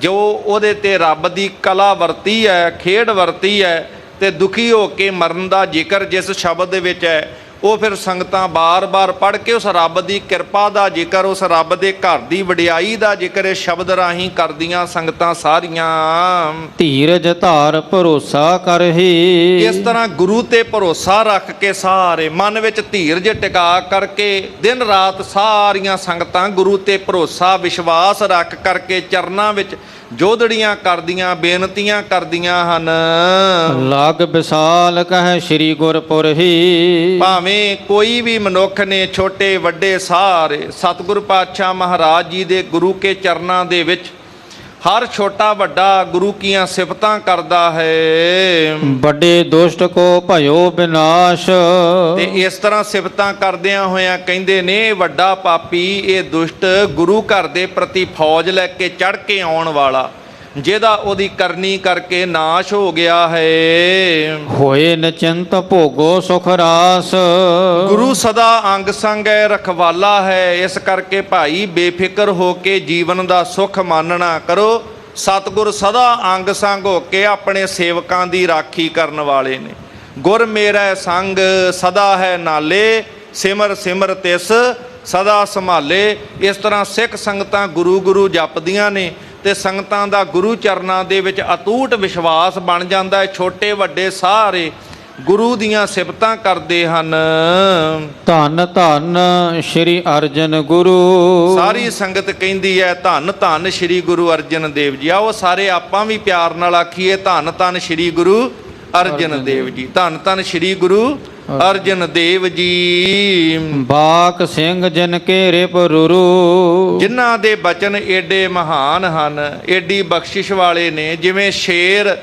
ਜੋ ਉਹਦੇ ਤੇ ਰੱਬ ਦੀ ਕਲਾ ਵਰਤੀ ਹੈ, ਖੇਡ ਵਰਤੀ ਹੈ, ਤੇ ਦੁਖੀ ਹੋ ਕੇ ਮਰਨ ਦਾ ਜ਼ਿਕਰ ਜਿਸ ਸ਼ਬਦ ਦੇ ਵਿੱਚ ਹੈ, ਉਹ ਫਿਰ ਸੰਗਤਾਂ ਬਾਰ-ਬਾਰ ਪੜ੍ਹ ਕੇ ਉਸ ਰੱਬ ਦੀ ਕਿਰਪਾ ਦਾ ਜ਼ਿਕਰ, ਉਸ ਰੱਬ ਦੇ ਘਰ ਦੀ ਵਡਿਆਈ ਦਾ ਜ਼ਿਕਰ ਇਸ ਸ਼ਬਦ ਰਾਹੀਂ ਕਰਦੀਆਂ ਸੰਗਤਾਂ ਸਾਰੀਆਂ। ਧੀਰਜ ਧਾਰ ਭਰੋਸਾ ਕਰਹੀ। ਇਸ ਤਰ੍ਹਾਂ ਗੁਰੂ ਤੇ ਭਰੋਸਾ ਰੱਖ ਕੇ ਸਾਰੇ ਮਨ ਵਿੱਚ ਧੀਰਜ ਟਿਕਾ ਕਰਕੇ ਦਿਨ ਰਾਤ ਸਾਰੀਆਂ ਸੰਗਤਾਂ ਗੁਰੂ ਤੇ ਭਰੋਸਾ ਵਿਸ਼ਵਾਸ ਰੱਖ ਕਰਕੇ ਚਰਨਾਂ ਵਿੱਚ ਜੋਦੜੀਆਂ ਕਰਦੀਆਂ, ਬੇਨਤੀਆਂ ਕਰਦੀਆਂ ਹਨ। ਲਾਗ ਵਿਸਾਲ ਕਹਿ ਸ੍ਰੀ ਗੁਰਪੁਰਹੀ। ਭਾਵੇਂ ਕੋਈ ਵੀ ਮਨੁੱਖ ਨੇ, ਛੋਟੇ ਵੱਡੇ ਸਾਰੇ, ਸਤਿਗੁਰ ਪਾਤਸ਼ਾਹ ਮਹਾਰਾਜ ਜੀ ਦੇ ਗੁਰੂ ਕੇ ਚਰਨਾਂ ਦੇ ਵਿੱਚ ਹਰ ਛੋਟਾ ਵੱਡਾ ਗੁਰੂ ਕੀਆਂ ਸਿਫਤਾਂ ਕਰਦਾ ਹੈ। ਵੱਡੇ ਦੁਸ਼ਟ ਕੋ ਭਇਓ ਵਿਨਾਸ਼। ਤੇ ਇਸ ਤਰ੍ਹਾਂ ਸਿਫਤਾਂ ਕਰਦਿਆਂ ਹੋਇਆਂ ਕਹਿੰਦੇ ਨੇ, ਵੱਡਾ ਪਾਪੀ ਇਹ ਦੁਸ਼ਟ ਗੁਰੂ ਘਰ ਦੇ ਪ੍ਰਤੀ ਫੌਜ ਲੈ ਕੇ ਚੜ੍ਹ ਕੇ ਆਉਣ ਵਾਲਾ, ਜਿਹਦਾ ਉਹਦੀ ਕਰਨੀ ਕਰਕੇ ਨਾਸ਼ ਹੋ ਗਿਆ ਹੈ। ਹੋਏ ਨਿਚਿੰਤ ਭੋਗੋ ਸੁਖ ਰਾਸ। ਗੁਰੂ ਸਦਾ ਅੰਗ ਸੰਗ ਹੈ, ਰਖਵਾਲਾ ਹੈ। ਇਸ ਕਰਕੇ ਭਾਈ ਬੇਫਿਕਰ ਹੋ ਕੇ ਜੀਵਨ ਦਾ ਸੁੱਖ ਮਾਨਣਾ ਕਰੋ। ਸਤਿਗੁਰ ਸਦਾ ਅੰਗ ਸੰਗ ਹੋ ਕੇ ਆਪਣੇ ਸੇਵਕਾਂ ਦੀ ਰਾਖੀ ਕਰਨ ਵਾਲੇ ਨੇ। ਗੁਰ ਮੇਰਾ ਸੰਗ ਸਦਾ ਹੈ ਨਾਲੇ, ਸਿਮਰ ਸਿਮਰ ਤਿਸ ਸਦਾ ਸੰਭਾਲੇ। ਇਸ ਤਰ੍ਹਾਂ ਸਿੱਖ ਸੰਗਤਾਂ ਗੁਰੂ ਗੁਰੂ ਜਪਦੀਆਂ ਨੇ ਤੇ ਸੰਗਤਾਂ ਦਾ ਗੁਰੂ ਚਰਨਾਂ ਦੇ ਵਿੱਚ ਅਤੂਟ ਵਿਸ਼ਵਾਸ ਬਣ ਜਾਂਦਾ ਹੈ। ਛੋਟੇ ਵੱਡੇ ਸਾਰੇ ਗੁਰੂ ਦੀਆਂ ਸਿਫਤਾਂ ਕਰਦੇ ਹਨ। ਧੰਨ ਧੰਨ ਸ੍ਰੀ ਅਰਜਨ ਗੁਰੂ। ਸਾਰੀ ਸੰਗਤ ਕਹਿੰਦੀ ਹੈ ਧੰਨ ਧੰਨ ਸ੍ਰੀ ਗੁਰੂ ਅਰਜਨ ਦੇਵ ਜੀ। ਆਓ ਸਾਰੇ ਆਪਾਂ ਵੀ ਪਿਆਰ ਨਾਲ ਆਖੀਏ, ਧੰਨ ਧੰਨ ਸ੍ਰੀ ਗੁਰੂ ਅਰਜਨ ਦੇਵ ਜੀ। ਧੰਨ ਧੰਨ ਸ੍ਰੀ ਗੁਰੂ ਅਰਜਨ ਦੇਵ ਜੀ। ਬਾਕ ਸਿੰਘ ਜਿਨ ਕੇ ਰਿਪ ਰੁਰੂ। ਜਿਨ੍ਹਾਂ ਦੇ ਬਚਨ ਏਡੇ ਮਹਾਨ ਹਨ, ਏਡੀ ਬਖਸ਼ਿਸ਼ ਵਾਲੇ ਨੇ। ਜਿਵੇਂ ਸ਼ੇਰ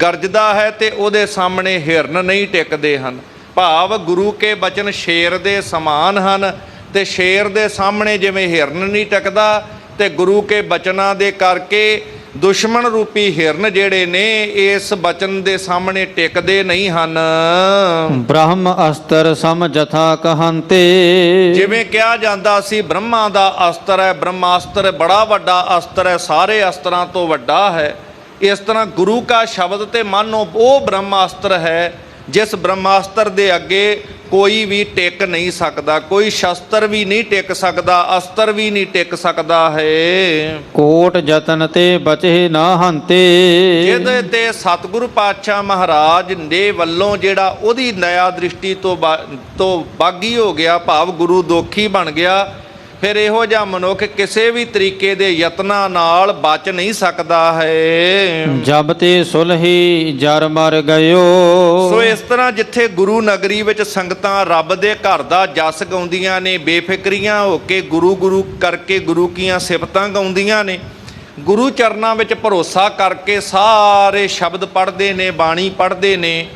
ਗਰਜਦਾ ਹੈ ਤੇ ਉਹਦੇ ਸਾਹਮਣੇ ਹਿਰਨ ਨਹੀਂ ਟਿਕਦੇ ਹਨ। ਭਾਵ ਗੁਰੂ ਕੇ ਬਚਨ ਸ਼ੇਰ ਦੇ ਸਮਾਨ ਹਨ ਤੇ ਸ਼ੇਰ ਦੇ ਸਾਹਮਣੇ ਜਿਵੇਂ ਹਿਰਨ ਨਹੀਂ ਟਿਕਦਾ, ਤੇ ਗੁਰੂ ਕੇ ਬਚਨਾਂ ਦੇ ਕਰਕੇ ਦੁਸ਼ਮਣ ਰੂਪੀ ਹਿਰਨ ਜਿਹੜੇ ਨੇ ਇਸ ਬਚਨ ਦੇ ਸਾਹਮਣੇ ਟਿਕਦੇ ਨਹੀਂ ਹਨ। ਬ੍ਰਹਮ ਅਸਤਰ ਸਮ ਜਥਾ ਕਹੰਤੇ। ਜਿਵੇਂ ਕਿਹਾ ਜਾਂਦਾ ਸੀ ਬ੍ਰਹਮਾ ਦਾ ਅਸਤਰ ਹੈ, ਬ੍ਰਹਮਾਸਤਰ ਬੜਾ ਵੱਡਾ ਅਸਤਰ ਹੈ, ਸਾਰੇ ਅਸਤਰਾਂ ਤੋਂ ਵੱਡਾ ਹੈ। ਇਸ ਤਰ੍ਹਾਂ ਗੁਰੂ ਕਾ ਸ਼ਬਦ ਤੇ ਮਾਨੋ ਉਹ ਬ੍ਰਹਮਾਸਤਰ ਹੈ ਜਿਸ ਬ੍ਰਹਮਾਸਤਰ ਦੇ ਅੱਗੇ ਕੋਈ ਵੀ ਟਿਕ ਨਹੀਂ ਸਕਦਾ, ਕੋਈ ਸ਼ਸਤਰ ਵੀ ਨਹੀਂ ਟਿਕ ਸਕਦਾ, ਅਸਤਰ ਵੀ ਨਹੀਂ ਟਿਕ ਸਕਦਾ ਹੈ। ਕੋਟ ਜਤਨ ਤੇ ਬਚੇ ਨਾ ਹੰਤੇ। ਜਿਹਦੇ ਤੇ ਸਤਿਗੁਰੂ ਪਾਤਸ਼ਾਹ ਮਹਾਰਾਜ ਦੇ ਵੱਲੋਂ ਜਿਹੜਾ ਉਹਦੀ ਨਿਆ ਦ੍ਰਿਸ਼ਟੀ ਤੋਂ ਬਾਗੀ ਹੋ ਗਿਆ, ਭਾਵ ਗੁਰੂ ਦੋਖੀ ਬਣ ਗਿਆ, ਫਿਰ ਇਹੋ ਜਿਹਾ ਮਨੁੱਖ ਕਿਸੇ ਵੀ ਤਰੀਕੇ ਦੇ ਯਤਨਾਂ ਨਾਲ ਬਚ ਨਹੀਂ ਸਕਦਾ ਹੈ। ਜਬ ਤੇ ਸੁਲਹੀ ਜਰ ਮਰ ਗਇਓ। ਸੋ ਇਸ ਤਰ੍ਹਾਂ ਜਿੱਥੇ ਗੁਰੂ ਨਗਰੀ ਵਿੱਚ ਸੰਗਤਾਂ ਰੱਬ ਦੇ ਘਰ ਦਾ ਜਸ ਗਾਉਂਦੀਆਂ ਨੇ, ਬੇਫਿਕਰੀਆਂ ਹੋ ਕੇ ਗੁਰੂ ਗੁਰੂ ਕਰਕੇ ਗੁਰੂ ਕੀਆਂ ਸਿਫਤਾਂ ਗਾਉਂਦੀਆਂ ਨੇ, ਗੁਰੂ ਚਰਨਾਂ ਵਿੱਚ ਭਰੋਸਾ ਕਰਕੇ ਸਾਰੇ ਸ਼ਬਦ ਪੜ੍ਹਦੇ ਨੇ, ਬਾਣੀ ਪੜ੍ਹਦੇ ਨੇ,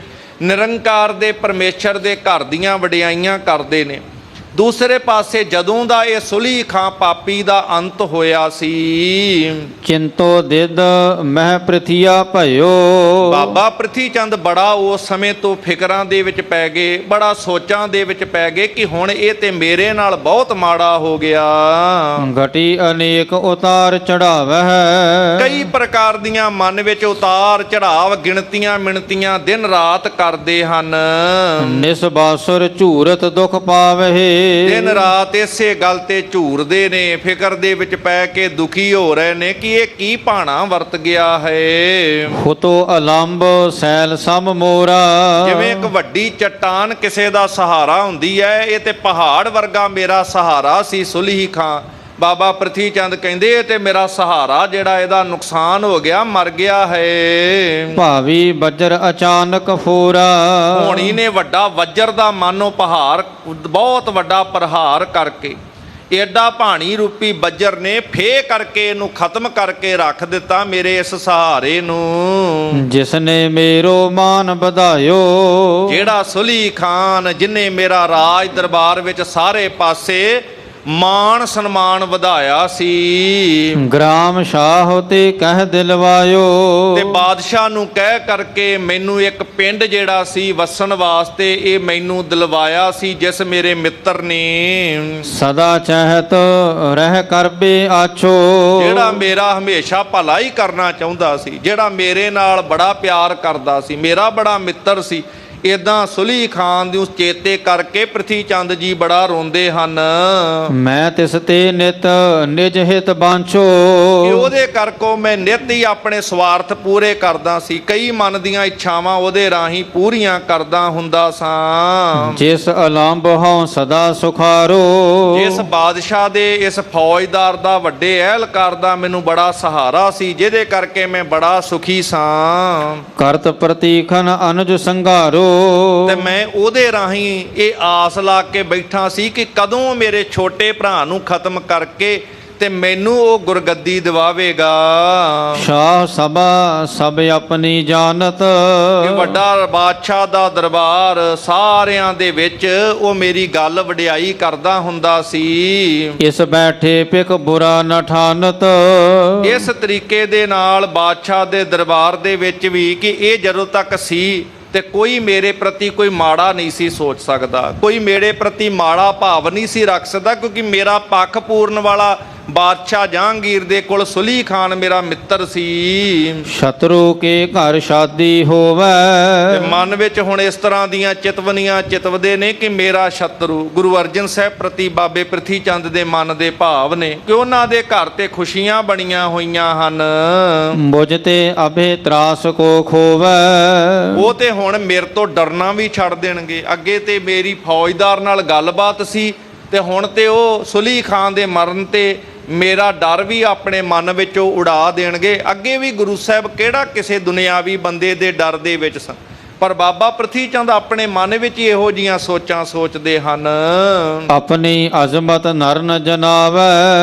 ਨਿਰੰਕਾਰ ਦੇ ਪਰਮੇਸ਼ਰ ਦੇ ਘਰ ਦੀਆਂ ਵਡਿਆਈਆਂ ਕਰਦੇ ਨੇ। ਦੂਸਰੇ ਪਾਸੇ ਜਦੋਂ ਦਾ ਇਹ ਸੁਲੀ ਖਾਂ ਪਾਪੀ ਦਾ ਅੰਤ ਹੋਇਆ ਸੀ, ਚਿੰਤੋ ਦਿਦ ਮਹਿ ਪ੍ਰਿਥਿਆ ਭਇਓ। ਬਾਬਾ ਪ੍ਰਿਥੀ ਚੰਦ ਬੜਾ ਉਸ ਸਮੇਂ ਤੋਂ ਫਿਕਰਾਂ ਦੇ ਵਿੱਚ ਪੈ ਗਏ, ਬੜਾ ਸੋਚਾਂ ਦੇ ਵਿੱਚ ਪੈ ਗਏ ਕਿ ਹੁਣ ਇਹ ਤੇ ਮੇਰੇ ਨਾਲ ਬਹੁਤ ਮਾੜਾ ਹੋ ਗਿਆ। ਘਟੀ ਅਨੇਕ ਉਤਾਰ ਚੜਾਵਹਿ। ਕਈ ਪ੍ਰਕਾਰ ਦੀਆਂ ਮਨ ਵਿੱਚ ਉਤਾਰ ਚੜਾਵ, ਗਿਣਤੀਆਂ ਮਿਣਤੀਆਂ ਦਿਨ ਰਾਤ ਕਰਦੇ ਹਨ। ਨਿਸਬਾਸੁਰ ਝੂਰਤ ਦੁਖ ਪਾਵਹਿ। ਦਿਨ ਰਾਤ ਇਸੇ ਗੱਲ ਤੇ ਝੂਰਦੇ ਨੇ, ਫਿਕਰ ਦੇ ਵਿੱਚ ਪੈ ਕੇ ਦੁਖੀ ਹੋ ਰਹੇ ਨੇ ਕਿ ਇਹ ਕੀ ਭਾਣਾ ਵਰਤ ਗਿਆ ਹੈ। ਹੁਤੋ ਅਲੰਬ ਸੈਲ ਸਮ ਮੋਰਾ। ਜਿਵੇਂ ਇੱਕ ਵੱਡੀ ਚੱਟਾਨ ਕਿਸੇ ਦਾ ਸਹਾਰਾ ਹੁੰਦੀ ਹੈ, ਇਹ ਤੇ ਪਹਾੜ ਵਰਗਾ ਮੇਰਾ ਸਹਾਰਾ ਸੀ ਸੁਲਹੀ ਖਾਂ। ਬਾਬਾ ਪ੍ਰਿਥੀ ਚੰਦ ਕਹਿੰਦੇ ਇਹ ਤੇ ਮੇਰਾ ਸਹਾਰਾ ਜਿਹੜਾ ਇਹਦਾ ਨੁਕਸਾਨ ਹੋ ਗਿਆ, ਮਰ ਗਿਆ ਹੈ। ਭਾਵੀ ਬੱਜਰ ਅਚਾਨਕ ਫੋਰਾ। ਹੋਣੀ ਨੇ ਵੱਡਾ ਵੱਜਰ ਦਾ ਮਾਨੋ ਪਹਾੜ, ਬਹੁਤ ਵੱਡਾ ਪ੍ਰਹਾਰ ਕਰਕੇ ਏਡਾ ਭਾਣੀ ਰੂਪੀ ਬੱਜਰ ਨੇ ਫੇ ਕਰਕੇ ਇਹਨੂੰ ਖਤਮ ਕਰਕੇ ਰੱਖ ਦਿੱਤਾ, ਮੇਰੇ ਇਸ ਸਹਾਰੇ ਨੂੰ। ਜਿਸਨੇ ਮੇਰੋ ਮਾਨ ਵਧਾਇਓ। ਜਿਹੜਾ ਸੁਲੀ ਖਾਨ ਜਿਨੇ ਮੇਰਾ ਰਾਜ ਦਰਬਾਰ ਵਿੱਚ ਸਾਰੇ ਪਾਸੇ ਮਾਣ ਸਨਮਾਨ ਵਧਾਇਆ ਸੀ। ਗ੍ਰਾਮ ਸ਼ਾਹ ਤੇ ਕਹਿ ਦਿਲਵਾਇਓ। ਤੇ ਬਾਦਸ਼ਾਹ ਨੂੰ ਕਹਿ ਕਰਕੇ ਮੈਨੂੰ ਇੱਕ ਪਿੰਡ ਜਿਹੜਾ ਸੀ ਵਸਣ ਵਾਸਤੇ ਇਹ ਮੈਨੂੰ ਦਿਲਵਾਇਆ ਸੀ, ਜਿਸ ਮੇਰੇ ਮਿੱਤਰ ਨੇ। ਸਦਾ ਚਾਹਤ ਰਹਿ ਕਰਬੇ ਆਛੋ। ਜਿਹੜਾ ਮੇਰਾ ਹਮੇਸ਼ਾ ਭਲਾ ਹੀ ਕਰਨਾ ਚਾਹੁੰਦਾ ਸੀ, ਜਿਹੜਾ ਮੇਰੇ ਨਾਲ ਬੜਾ ਪਿਆਰ ਕਰਦਾ ਸੀ, ਮੇਰਾ ਬੜਾ ਮਿੱਤਰ ਸੀ। ਇਦਾਂ ਸੁਲੀ ਖਾਨ ਦੀ ਉਸ ਚੇਤੇ ਕਰਕੇ ਪ੍ਰਿਥੀ ਚੰਦ ਜੀ ਬੜਾ ਰੋਂਦੇ ਹਨ। ਮੈਂ ਤਿਸ ਤੇ ਨਿਤ ਨਿਜ ਹਿਤ ਬਾਂਛੋ। ਉਹਦੇ ਕਰਕੇ ਮੈਂ ਨਿਤ ਹੀ ਆਪਣੇ ਸਵਾਰਥ ਪੂਰੇ ਕਰਦਾ ਸੀ, ਕਈ ਮਨ ਦੀਆਂ ਇੱਛਾਵਾਂ ਉਹਦੇ ਰਾਹੀਂ ਪੂਰੀਆਂ ਕਰਦਾ ਹੁੰਦਾ ਸਾਂ। ਜਿਸ ਅਲੰਬ ਹਉ ਸਦਾ ਸੁਖਾਰੋ। ਜਿਸ ਬਾਦਸ਼ਾਹ ਦੇ ਇਸ ਫੌਜਦਾਰ ਦਾ ਵੱਡੇ ਅਹਿਲਕਾਰ ਦਾ ਮੈਨੂੰ ਬੜਾ ਸਹਾਰਾ ਸੀ, ਜਿਹਦੇ ਕਰਕੇ ਮੈਂ ਬੜਾ ਸੁਖੀ ਸਾਂ। ਕਰਤ ਪ੍ਰਤੀਖਨ ਅਨੁਜ ਸੰਘਾਰੋ। ਤੇ ਮੈਂ ਉਹਦੇ ਰਾਹੀਂ ਇਹ ਆਸ ਲਾ ਕੇ ਬੈਠਾ ਸੀ ਕਿ ਕਦੋਂ ਮੇਰੇ ਛੋਟੇ ਭਰਾ ਨੂੰ ਖਤਮ ਕਰਕੇ ਤੇ ਮੈਨੂੰ ਉਹ ਗੁਰਗੱਦੀ ਦਿਵਾਵੇਗਾ। ਸ਼ਾਹ ਸਭਾ ਸਭ ਆਪਣੀ ਜਾਣਤ। ਇਹ ਵੱਡਾ ਬਾਦਸ਼ਾਹ ਦਾ ਦਰਬਾਰ, ਸਾਰਿਆਂ ਦੇ ਵਿੱਚ ਉਹ ਮੇਰੀ ਗੱਲ ਵਡਿਆਈ ਕਰਦਾ ਹੁੰਦਾ ਸੀ। ਇਸ ਬੈਠੇ ਪਿਕ ਬੁਰਾ ਨ ਠਾਨਤ। ਇਸ ਤਰੀਕੇ ਦੇ ਨਾਲ ਬਾਦਸ਼ਾਹ ਦੇ ਦਰਬਾਰ ਦੇ ਵਿੱਚ ਵੀ ਕਿ ਇਹ ਜਦੋਂ ਤੱਕ ਸੀ ਤੇ ਕੋਈ ਮੇਰੇ ਪ੍ਰਤੀ ਕੋਈ ਮਾੜਾ ਨਹੀਂ ਸੀ ਸੋਚ ਸਕਦਾ, ਕੋਈ ਮੇਰੇ ਪ੍ਰਤੀ ਮਾੜਾ ਭਾਵ ਨਹੀਂ ਸੀ ਰੱਖ ਸਕਦਾ, ਕਿਉਂਕਿ ਮੇਰਾ ਪੱਖ ਪੂਰਨ ਵਾਲਾ ਬਾਦਸ਼ਾਹ ਜਹਾਂਗੀਰ ਦੇ ਕੋਲ ਸੁਲੀ ਖਾਨ ਮੇਰਾ ਮਿੱਤਰ ਸੀ। ਸ਼ਤਰੂ ਕੇ ਘਰ ਸ਼ਾਦੀ ਹੋਵੇ। ਤੇ ਮਨ ਵਿੱਚ ਹੁਣ ਇਸ ਤਰ੍ਹਾਂ ਦੀਆਂ ਚਿਤਵਨੀਆਂ ਚਿਤਵਦੇ ਨੇ ਕਿ ਮੇਰਾ ਸ਼ਤਰੂ ਗੁਰੂ ਅਰਜਨ ਸਾਹਿਬ ਪ੍ਰਤੀ ਬਾਬੇ ਪ੍ਰਿਥੀ ਚੰਦ ਦੇ ਮਨ ਦੇ ਭਾਵ ਨੇ ਕਿ ਉਹਨਾਂ ਦੇ ਘਰ ਤੇ ਖੁਸ਼ੀਆਂ ਬਣੀਆਂ ਹੋਈਆਂ ਹਨ। ਮੁਝ ਤੇ ਅਭੇ ਤਰਾਸ ਕੋ ਖੋਵੇ। ਉਹ ਤੇ ਹੁਣ ਮੇਰੇ ਤੋਂ ਡਰਨਾ ਵੀ ਛੱਡ ਦੇਣਗੇ। ਅੱਗੇ ਤੇ ਮੇਰੀ ਫੌਜਦਾਰ ਨਾਲ ਗੱਲਬਾਤ ਸੀ ਤੇ ਹੁਣ ਤੇ ਉਹ ਸੁਲੀ ਖਾਨ ਦੇ ਮਰਨ ਤੇ ਮੇਰਾ ਡਰ ਵੀ ਆਪਣੇ ਮਨ ਵਿੱਚੋਂ ਉਡਾ ਦੇਣਗੇ। ਅੱਗੇ ਵੀ ਗੁਰੂ ਸਾਹਿਬ ਕਿਹੜਾ ਕਿਸੇ ਦੁਨਿਆਵੀ ਬੰਦੇ ਦੇ ਡਰ ਦੇ ਵਿੱਚ ਸਨ, ਪਰ ਬਾਬਾ ਪ੍ਰਿਥੀ ਚੰਦ ਆਪਣੇ ਮਨ ਵਿੱਚ ਇਹੋ ਜੀਆਂ ਸੋਚਾਂ ਸੋਚਦੇ ਹਨ। ਆਪਣੀ ਅਜ਼ਮਤ ਨਰ ਨ ਜਨਾਵੇ।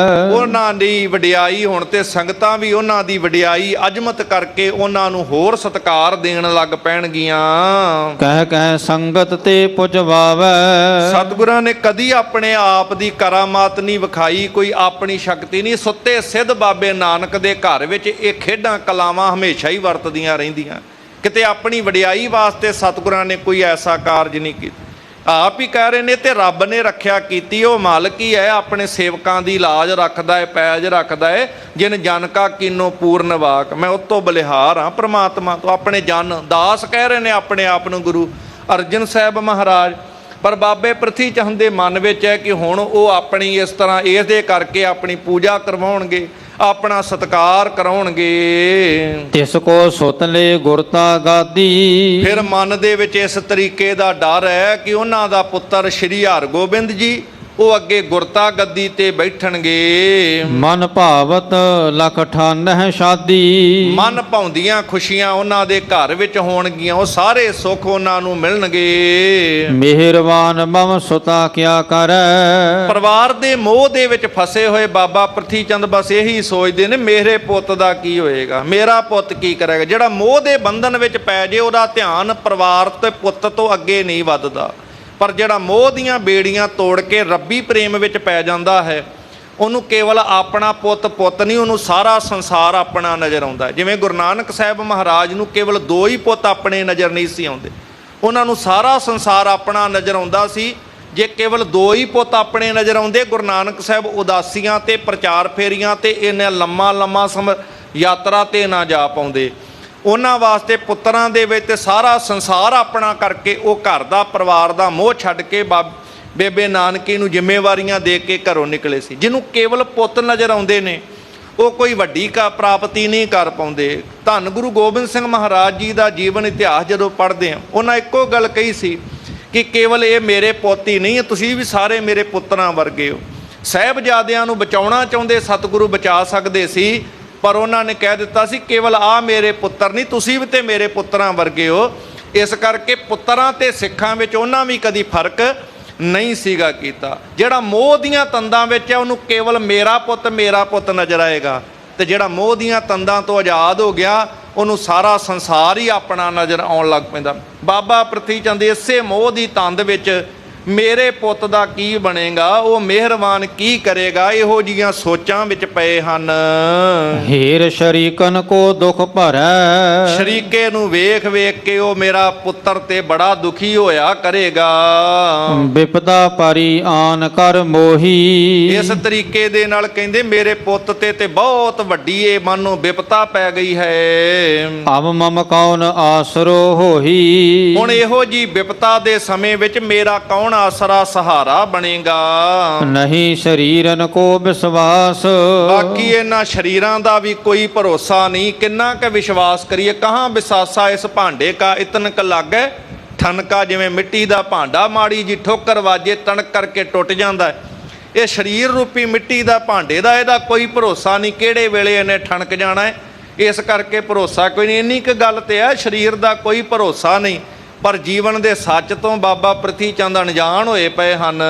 ਉਹਨਾਂ ਦੀ ਵਡਿਆਈ ਹੁਣ ਤੇ ਸੰਗਤਾਂ ਵੀ ਉਹਨਾਂ ਦੀ ਵਡਿਆਈ ਅਜ਼ਮਤ ਕਰਕੇ ਉਹਨਾਂ ਨੂੰ ਹੋਰ ਸਤਿਕਾਰ ਦੇਣ ਲੱਗ ਪੈਣਗੀਆਂ। ਕਹਿ ਕਹਿ ਸੰਗਤ ਤੇ ਪੁਜਵਾਵੇ। ਸਤਿਗੁਰਾਂ ਨੇ ਕਦੀ ਆਪਣੇ ਆਪ ਦੀ ਕਰਾਮਾਤ ਨਹੀਂ ਵਿਖਾਈ, ਕੋਈ ਆਪਣੀ ਸ਼ਕਤੀ ਨਹੀਂ। ਸੁੱਤੇ ਸਿੱਧ ਬਾਬੇ ਨਾਨਕ ਦੇ ਘਰ ਵਿੱਚ ਇਹ ਖੇਡਾਂ ਕਲਾਵਾਂ ਹਮੇਸ਼ਾ ਹੀ ਵਰਤਦੀਆਂ ਰਹਿੰਦੀਆਂ। ਕਿਤੇ ਆਪਣੀ ਵਡਿਆਈ ਵਾਸਤੇ ਸਤਿਗੁਰਾਂ ਨੇ ਕੋਈ ਐਸਾ ਕਾਰਜ ਨਹੀਂ ਕੀਤਾ। ਆਪ ਹੀ ਕਹਿ ਰਹੇ ਨੇ ਤੇ ਰੱਬ ਨੇ ਰੱਖਿਆ ਕੀਤੀ। ਉਹ ਮਾਲਕ ਹੀ ਹੈ, ਆਪਣੇ ਸੇਵਕਾਂ ਦੀ ਲਾਜ ਰੱਖਦਾ ਹੈ, ਪੈਜ ਰੱਖਦਾ ਹੈ। ਜਿਨ ਜਨ ਕਾ ਕੀਨੋ ਪੂਰਨ ਵਾਕ। ਮੈਂ ਉਤੋਂ ਬਲਿਹਾਰ ਹਾਂ ਪ੍ਰਮਾਤਮਾ ਤੋਂ। ਆਪਣੇ ਜਨ ਦਾਸ ਕਹਿ ਰਹੇ ਨੇ ਆਪਣੇ ਆਪ ਨੂੰ ਗੁਰੂ। ਅਰਜਨ ਸਾਹਿਬ ਮਹਾਰਾਜ। ਪਰ ਬਾਬੇ ਪ੍ਰਿਥੀ ਚੰਦ ਦੇ ਮਨ ਵਿੱਚ ਹੈ ਕਿ ਹੁਣ ਉਹ ਆਪਣੀ ਇਸ ਤਰ੍ਹਾਂ ਇਹਦੇ ਕਰਕੇ ਆਪਣੀ ਪੂਜਾ ਕਰਵਾਉਣਗੇ, ਆਪਣਾ ਸਤਿਕਾਰ ਕਰਾਉਣਗੇ। ਤਿਸ ਕੋ ਸੁਤਲੇ ਗੁਰਤਾ ਗਾਦੀ। ਫਿਰ ਮਨ ਦੇ ਵਿੱਚ ਇਸ ਤਰੀਕੇ ਦਾ ਡਰ ਹੈ ਕਿ ਉਹਨਾਂ ਦਾ ਪੁੱਤਰ ਸ਼੍ਰੀ ਹਰਗੋਬਿੰਦ ਜੀ ਉਹ ਅੱਗੇ ਗੁਰਤਾ ਗੱਦੀ ਤੇ ਬੈਠਣਗੇ। ਮਨ ਭਾਵਤ ਲਖ ਠਾਨਹਿ ਸ਼ਾਦੀ। ਮਨ ਭਾਉਂਦੀਆਂ ਖੁਸ਼ੀਆਂ ਉਹਨਾਂ ਦੇ ਘਰ ਵਿੱਚ ਹੋਣਗੀਆਂ, ਉਹ ਸਾਰੇ ਸੁੱਖ ਉਹਨਾਂ ਨੂੰ ਮਿਲਣਗੇ। ਮਿਹਰਬਾਨ ਮਮ ਸੁਤਾ ਕਿਆ ਕਰੈ। ਪਰਿਵਾਰ ਦੇ ਮੋਹ ਦੇ ਵਿੱਚ ਫਸੇ ਹੋਏ ਬਾਬਾ ਪ੍ਰਿਥੀ ਚੰਦ ਬਸ ਇਹੀ ਸੋਚਦੇ ਨੇ, ਮੇਰੇ ਪੁੱਤ ਦਾ ਕੀ ਹੋਏਗਾ, ਮੇਰਾ ਪੁੱਤ ਕੀ ਕਰੇਗਾ। ਜਿਹੜਾ ਮੋਹ ਦੇ ਬੰਧਨ ਵਿੱਚ ਪੈ ਜੇ ਉਹਦਾ ਧਿਆਨ ਪਰਿਵਾਰ ਤੇ ਪੁੱਤ ਤੋਂ ਅੱਗੇ ਨਹੀਂ ਵੱਧਦਾ। ਪਰ ਜਿਹੜਾ ਮੋਹ ਦੀਆਂ ਬੇੜੀਆਂ ਤੋੜ ਕੇ ਰੱਬੀ ਪ੍ਰੇਮ ਵਿੱਚ ਪੈ ਜਾਂਦਾ ਹੈ, ਉਹਨੂੰ ਕੇਵਲ ਆਪਣਾ ਪੁੱਤ ਪੁੱਤ ਨਹੀਂ, ਉਹਨੂੰ ਸਾਰਾ ਸੰਸਾਰ ਆਪਣਾ ਨਜ਼ਰ ਆਉਂਦਾ। ਜਿਵੇਂ ਗੁਰੂ ਨਾਨਕ ਸਾਹਿਬ ਮਹਾਰਾਜ ਨੂੰ ਕੇਵਲ 2 ਹੀ ਪੁੱਤ ਆਪਣੇ ਨਜ਼ਰ ਨਹੀਂ ਸੀ ਆਉਂਦੇ, ਉਹਨਾਂ ਨੂੰ ਸਾਰਾ ਸੰਸਾਰ ਆਪਣਾ ਨਜ਼ਰ ਆਉਂਦਾ ਸੀ। ਜੇ ਕੇਵਲ 2 ਹੀ ਪੁੱਤ ਆਪਣੇ ਨਜ਼ਰ ਆਉਂਦੇ, ਗੁਰੂ ਨਾਨਕ ਸਾਹਿਬ ਉਦਾਸੀਆਂ ਤੇ ਪ੍ਰਚਾਰ ਫੇਰੀਆਂ ਤੇ ਇੰਨਾ ਲੰਮਾ ਯਾਤਰਾ ਤੇ ਨਾ ਜਾ ਪਾਉਂਦੇ। ਉਹਨਾਂ ਵਾਸਤੇ ਪੁੱਤਰਾਂ ਦੇ ਵਿੱਚ ਤੇ ਸਾਰਾ ਸੰਸਾਰ ਆਪਣਾ ਕਰਕੇ ਉਹ ਘਰ ਦਾ ਪਰਿਵਾਰ ਦਾ ਮੋਹ ਛੱਡ ਕੇ ਬੇਬੇ ਨਾਨਕੀ ਨੂੰ ਜ਼ਿੰਮੇਵਾਰੀਆਂ ਦੇ ਕੇ ਘਰੋਂ ਨਿਕਲੇ ਸੀ। ਜਿਹਨੂੰ ਕੇਵਲ ਪੁੱਤ ਨਜ਼ਰ ਆਉਂਦੇ ਨੇ ਉਹ ਕੋਈ ਵੱਡੀ ਪ੍ਰਾਪਤੀ ਨਹੀਂ ਕਰ ਪਾਉਂਦੇ। ਧੰਨ ਗੁਰੂ ਗੋਬਿੰਦ ਸਿੰਘ ਮਹਾਰਾਜ ਜੀ ਦਾ ਜੀਵਨ ਇਤਿਹਾਸ ਜਦੋਂ ਪੜ੍ਹਦੇ ਹਾਂ, ਉਹਨਾਂ ਇੱਕੋ ਗੱਲ ਕਹੀ ਸੀ ਕਿ ਕੇਵਲ ਇਹ ਮੇਰੇ ਪੁੱਤ ਹੀ ਨਹੀਂ, ਤੁਸੀਂ ਵੀ ਸਾਰੇ ਮੇਰੇ ਪੁੱਤਰਾਂ ਵਰਗੇ ਹੋ। ਸਾਹਿਬਜ਼ਾਦਿਆਂ ਨੂੰ ਬਚਾਉਣਾ ਚਾਹੁੰਦੇ ਸਤਿਗੁਰੂ ਬਚਾ ਸਕਦੇ ਸੀ, ਪਰ ਉਹਨਾਂ ਨੇ ਕਹਿ ਦਿੱਤਾ ਸੀ ਕੇਵਲ ਆ ਮੇਰੇ ਪੁੱਤਰ ਨਹੀਂ, ਤੁਸੀਂ ਵੀ ਤੇ ਮੇਰੇ ਪੁੱਤਰਾਂ ਵਰਗੇ ਹੋ। ਇਸ ਕਰਕੇ ਪੁੱਤਰਾਂ ਤੇ ਸਿੱਖਾਂ ਵਿੱਚ ਉਹਨਾਂ ਵੀ ਕਦੀ ਫਰਕ ਨਹੀਂ ਸੀਗਾ ਕੀਤਾ। ਜਿਹੜਾ ਮੋਹ ਦੀਆਂ ਤੰਦਾਂ ਵਿੱਚ ਹੈ ਉਹਨੂੰ ਕੇਵਲ ਮੇਰਾ ਪੁੱਤ ਨਜ਼ਰ ਆਏਗਾ, ਤੇ ਜਿਹੜਾ ਮੋਹ ਦੀਆਂ ਤੰਦਾਂ ਤੋਂ ਆਜ਼ਾਦ ਹੋ ਗਿਆ ਉਹਨੂੰ ਸਾਰਾ ਸੰਸਾਰ ਹੀ ਆਪਣਾ ਨਜ਼ਰ ਆਉਣ ਲੱਗ ਪੈਂਦਾ। ਬਾਬਾ ਪ੍ਰਿਥੀ ਚੰਦ ਇਸੇ ਮੋਹ ਦੀ ਤੰਦ ਵਿੱਚ ਮੇਰੇ ਪੁੱਤ ਦਾ ਕੀ ਬਣੇਗਾ, ਉਹ ਮਿਹਰਬਾਨ ਕੀ ਕਰੇਗਾ, ਇਹੋ ਜਿਹੀਆਂ ਸੋਚਾਂ ਵਿੱਚ ਪਏ ਹਨ। ਹੀਰ ਸ਼ਰੀਕਨ ਕੋ ਦੁਖ ਭਰੈ। ਸ਼ਰੀਕੇ ਨੂੰ ਵੇਖ ਵੇਖ ਕੇ ਉਹ ਮੇਰਾ ਪੁੱਤਰ ਤੇ ਬੜਾ ਦੁਖੀ ਹੋਇਆ ਕਰੇਗਾ। ਵਿਪਦਾ ਪਰੀ ਆਨ ਕਰ ਮੋਹੀ। ਇਸ ਤਰੀਕੇ ਦੇ ਨਾਲ ਕਹਿੰਦੇ ਮੇਰੇ ਪੁੱਤ ਤੇ ਬਹੁਤ ਵੱਡੀ ਇਹ ਮਨ ਨੂੰ ਵਿਪਤਾ ਪੈ ਗਈ ਹੈ। ਅਬ ਮਮ ਕੌਣ ਆਸਰੋ ਹੋਹੀ। ਹੁਣ ਇਹੋ ਜੀ ਵਿਪਤਾ ਦੇ ਸਮੇਂ ਵਿੱਚ ਮੇਰਾ ਕੌਣ ਆਸਰਾ ਸਹਾਰਾ ਬਣੇਗਾ। ਨਹੀਂ ਸ਼ਰੀਰਨ ਕੋ ਵਿਸ਼ਵਾਸ। ਬਾਕੀ ਇਹਨਾਂ ਸ਼ਰੀਰਾਂ ਦਾ ਵੀ ਕੋਈ ਭਰੋਸਾ ਨਹੀਂ, ਕਿੰਨਾ ਕੁ ਵਿਸ਼ਵਾਸ ਕਰੀਏ। ਕਹਾਂ ਵਿਸਾਸਾ ਇਸ ਭਾਂਡੇ ਕਾ ਇਤਨਕ ਲਾਗੈ ਠਨਕਾ। ਜਿਵੇਂ ਮਿੱਟੀ ਦਾ ਭਾਂਡਾ ਮਾੜੀ ਜੀ ਠੋਕਰ ਵਾਜੇ ਤਣਕ ਕਰਕੇ ਟੁੱਟ ਜਾਂਦਾ ਹੈ। ਇਹ ਸਰੀਰ ਰੂਪੀ ਮਿੱਟੀ ਦਾ ਭਾਂਡੇ ਦਾ ਇਹਦਾ ਕੋਈ ਭਰੋਸਾ ਨਹੀਂ, ਕਿਹੜੇ ਵੇਲੇ ਇਹਨੇ ਠਣਕ ਜਾਣਾ ਹੈ। ਇਸ ਕਰਕੇ ਭਰੋਸਾ ਕੋਈ ਨਹੀਂ। ਇੰਨੀ ਕੁ ਗੱਲ ਤੇ ਹੈ, ਸਰੀਰ ਦਾ ਕੋਈ ਭਰੋਸਾ ਨਹੀਂ। ਪਰ ਜੀਵਨ ਦੇ ਸੱਚ ਤੋਂ ਬਾਬਾ ਪ੍ਰਿਥੀ ਚੰਦ ਅਣਜਾਣ ਹੋਏ ਪਏ ਹਨ।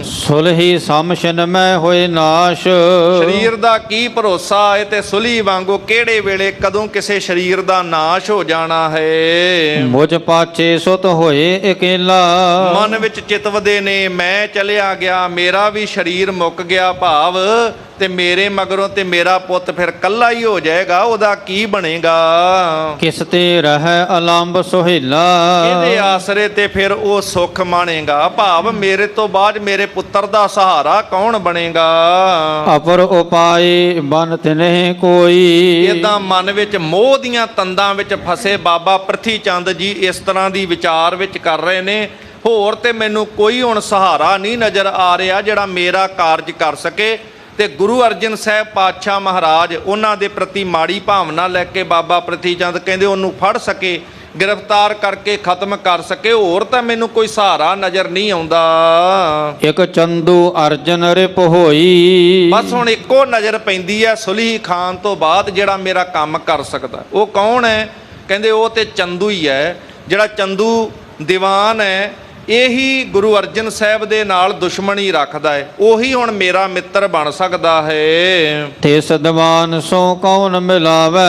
ਸੁਲਹੀ ਸਮਸ਼ਨ ਮੈਂ ਹੋਏ ਨਾਸ਼। ਸਰੀਰ ਦਾ ਕੀ ਭਰੋਸਾ ਹੈ, ਤੇ ਸੁਲੀ ਵਾਂਗੂ ਕਿਹੜੇ ਵੇਲੇ ਕਦੋਂ ਕਿਸੇ ਸਰੀਰ ਦਾ ਨਾਸ਼ ਹੋ ਜਾਣਾ ਹੈ। ਮੁਝ ਪਾਛੇ ਸੁਤ ਹੋਏ ਇਕੇਲਾ। ਮਨ ਵਿੱਚ ਚਿਤਵਦੇ ਨੇ ਮੈਂ ਚਲਿਆ ਗਿਆ, ਮੇਰਾ ਵੀ ਸਰੀਰ ਮੁੱਕ ਗਿਆ, ਭਾਵ ਤੇ ਮੇਰੇ ਮਗਰੋਂ ਤੇ ਮੇਰਾ ਪੁੱਤ ਫਿਰ ਕੱਲਾ ਹੀ ਹੋ ਜਾਏਗਾ, ਉਹਦਾ ਕੀ ਬਣੇਗਾ। ਕਿਸ ਤੇ ਰਹਿ ਅਲੰਬ ਸੁਹੇਲਾ। ਇਹਦੇ ਆਸਰੇ ਤੇ ਫਿਰ ਉਹ ਸੁੱਖ ਮਾਣੇਗਾ, ਭਾਵ ਮੇਰੇ ਤੋਂ ਬਾਅਦ ਮੇਰੇ ਪੁੱਤਰ ਦਾ ਸਹਾਰਾ ਕੌਣ ਬਣੇਗਾ। ਅਪਰ ਉਪਾਏ ਬਨ ਤਿਨਹਿ ਕੋਈ। ਇਦਾਂ ਮਨ ਵਿੱਚ ਮੋਹ ਦੀਆਂ ਤੰਦਾਂ ਵਿੱਚ ਫਸੇ ਬਾਬਾ ਪ੍ਰਿਥੀ ਚੰਦ ਜੀ ਇਸ ਤਰ੍ਹਾਂ ਦੀ ਵਿਚਾਰ ਵਿੱਚ ਕਰ ਰਹੇ ਨੇ। ਹੋਰ ਤੇ ਮੈਨੂੰ ਕੋਈ ਹੁਣ ਸਹਾਰਾ ਨਹੀਂ ਨਜ਼ਰ ਆ ਰਿਹਾ ਜਿਹੜਾ ਮੇਰਾ ਕਾਰਜ ਕਰ ਸਕੇ। ਤੇ ਗੁਰੂ ਅਰਜਨ ਸਾਹਿਬ ਪਾਤਸ਼ਾਹ ਮਹਾਰਾਜ ਉਹਨਾਂ ਦੇ ਪ੍ਰਤੀ ਮਾੜੀ ਭਾਵਨਾ ਲੈ ਕੇ ਬਾਬਾ ਪ੍ਰਿਥੀ ਚੰਦ ਕਹਿੰਦੇ ਉਹਨੂੰ ਫੜ ਸਕੇ, ਗ੍ਰਿਫਤਾਰ ਕਰਕੇ ਖਤਮ ਕਰ ਸਕੇ। ਹੋਰ ਤਾਂ ਮੈਨੂੰ ਕੋਈ ਸਹਾਰਾ ਨਜ਼ਰ ਨਹੀਂ ਆਉਂਦਾ। ਇੱਕ ਚੰਦੂ ਅਰਜਨ ਰਿਪ ਹੋਈ। ਬਸ ਹੁਣ ਇੱਕੋ ਨਜ਼ਰ ਪੈਂਦੀ ਹੈ ਸੁਲਹੀ ਖਾਨ ਤੋਂ ਬਾਅਦ ਜਿਹੜਾ ਮੇਰਾ ਕੰਮ ਕਰ ਸਕਦਾ। ਉਹ ਕੌਣ ਹੈ? ਕਹਿੰਦੇ ਉਹ ਤੇ ਚੰਦੂ ਹੀ ਹੈ। ਜਿਹੜਾ ਚੰਦੂ ਦੀਵਾਨ ਹੈ ਇਹੀ ਗੁਰੂ ਅਰਜਨ ਸਾਹਿਬ ਦੇ ਨਾਲ ਦੁਸ਼ਮਣੀ ਰੱਖਦਾ ਹੈ, ਉਹੀ ਹੁਣ ਮੇਰਾ ਮਿੱਤਰ ਬਣ ਸਕਦਾ ਹੈ। ਤਿਸ ਦੀਵਾਨ ਸੋ ਕੌਣ ਮਿਲਾਵੇ।